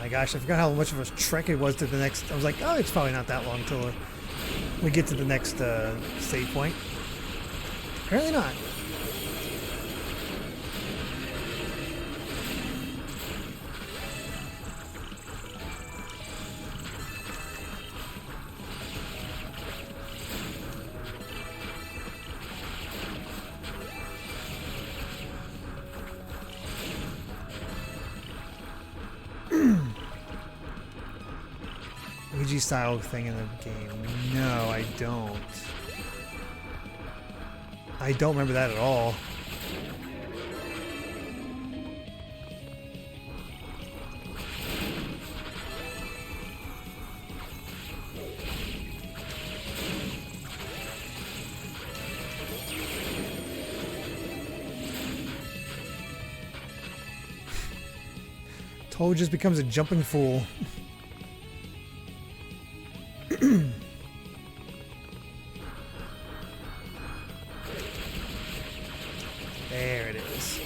Gosh, I forgot how much of a trek it was to the next. I was like, oh, it's probably not that long till we get to the next save point. Apparently not. Style thing in the game. No, I don't. I don't remember that at all. Toal just becomes a jumping fool. There it is.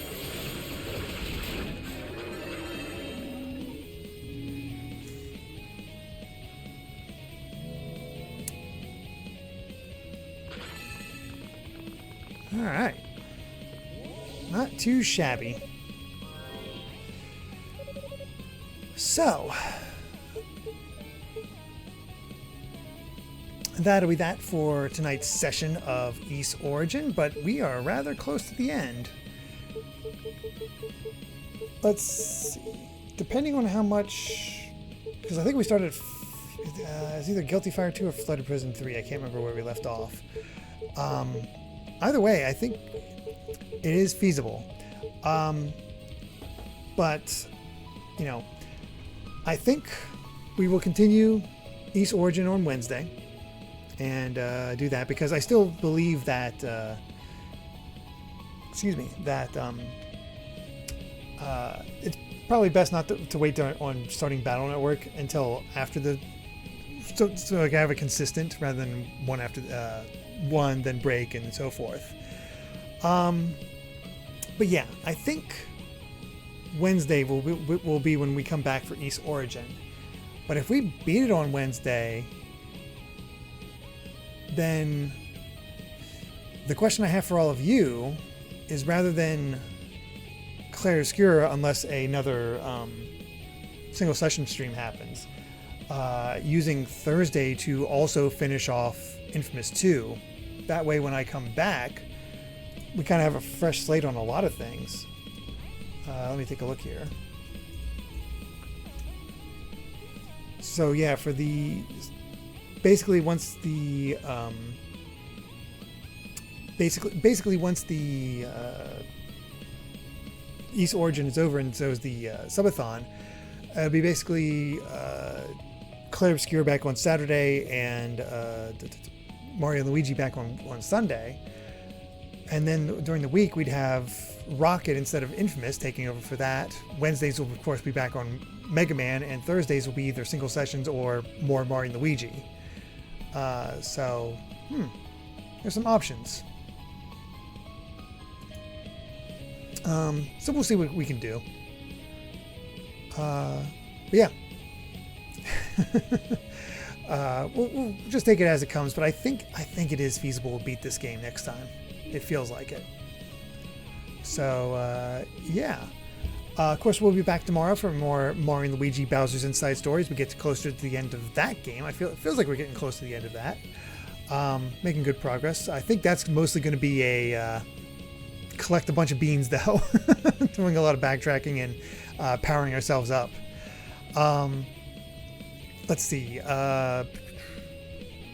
All right. Not too shabby. So, that'll be that for tonight's session of Ys Origin, but we are rather close to the end. Let's see. depending on how much, because I think we started, it's either Guilty Fire 2 or Flooded Prison 3. I can't remember where we left off. Either way, I think it is feasible. But, you know, I think we will continue East Origin on Wednesday and do that, because I still believe that, it's probably best not to wait on starting Battle Network until after the, so I can have a consistent rather than one after one, then break and so forth. But yeah, I think Wednesday will be when we come back for East Origin. But if we beat it on Wednesday, then the question I have for all of you is, rather than Clair unless another single session stream happens, using Thursday to also finish off Infamous 2. That way when I come back, we kind of have a fresh slate on a lot of things. Let me take a look here. So yeah, for the basically once the once the East Origin is over, and so is the subathon, it'll be basically Clair Obscur back on Saturday and Mario and Luigi back on Sunday. And then during the week, we'd have Rocket instead of Infamous taking over for that. Wednesdays will, of course, be back on Mega Man, and Thursdays will be either single sessions or more Mario and Luigi. So there's some options. So we'll see what we can do. But yeah. We'll just take it as it comes, but I think it is feasible to beat this game next time. It feels like it. So yeah. Of course, we'll be back tomorrow for more Mario and Luigi Bowser's Inside Stories. We get closer to the end of that game. It feels like we're getting close to the end of that. Making good progress. I think that's mostly going to be a collect a bunch of beans, though. Doing a lot of backtracking and powering ourselves up. Let's see. Of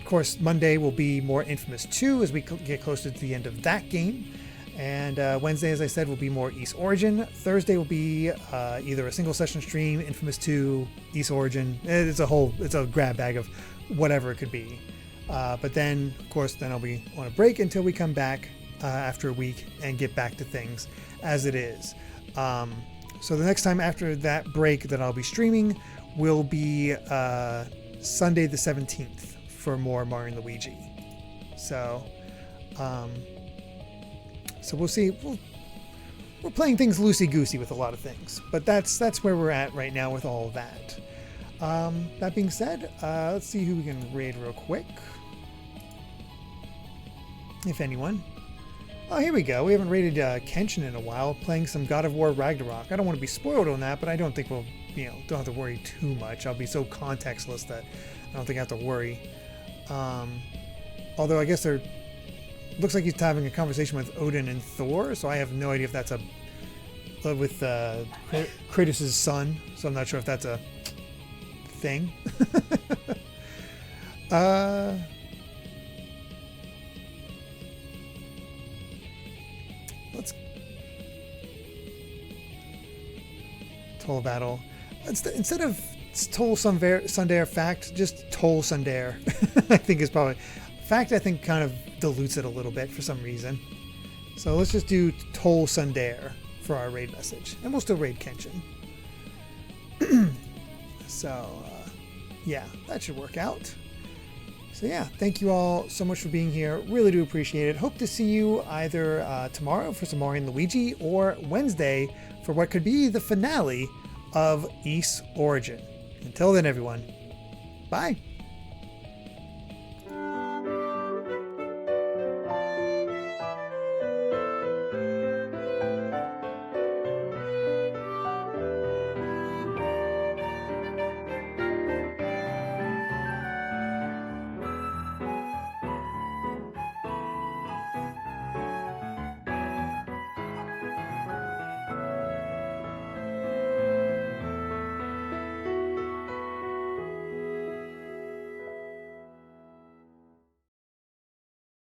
course, Monday will be more Infamous 2 as we get closer to the end of that game. And Wednesday, as I said, will be more East Origin. Thursday will be either a single session stream, Infamous 2, East Origin. It's a grab bag of whatever it could be. But then, of course, I'll be on a break until we come back after a week and get back to things as it is. So the next time after that break that I'll be streaming will be Sunday the 17th for more Mario and Luigi. So we'll see. We're playing things loosey-goosey with a lot of things, but that's where we're at right now with all of that. That being said, let's see who we can raid real quick. If anyone. Oh, here we go. We haven't raided Kenshin in a while, playing some God of War Ragnarok. I don't want to be spoiled on that, but I don't think we'll, don't have to worry too much. I'll be so contextless that I don't think I have to worry. Although I guess looks like he's having a conversation with Odin and Thor, so I have no idea if that's with Kratos' son, so I'm not sure if that's a thing. Let's Toal battle. Instead of Toal Sundare Fact, just Toal Sundare. I think is probably Fact. I think kind of dilutes it a little bit for some reason. So let's just do Toal Sundare for our raid message, and we'll still raid Kenshin. So yeah, that should work out. So yeah, thank you all so much for being here. Really do appreciate it. Hope to see you either tomorrow for some Mario and Luigi, or Wednesday for what could be the finale of East Origin. Until then, everyone, bye.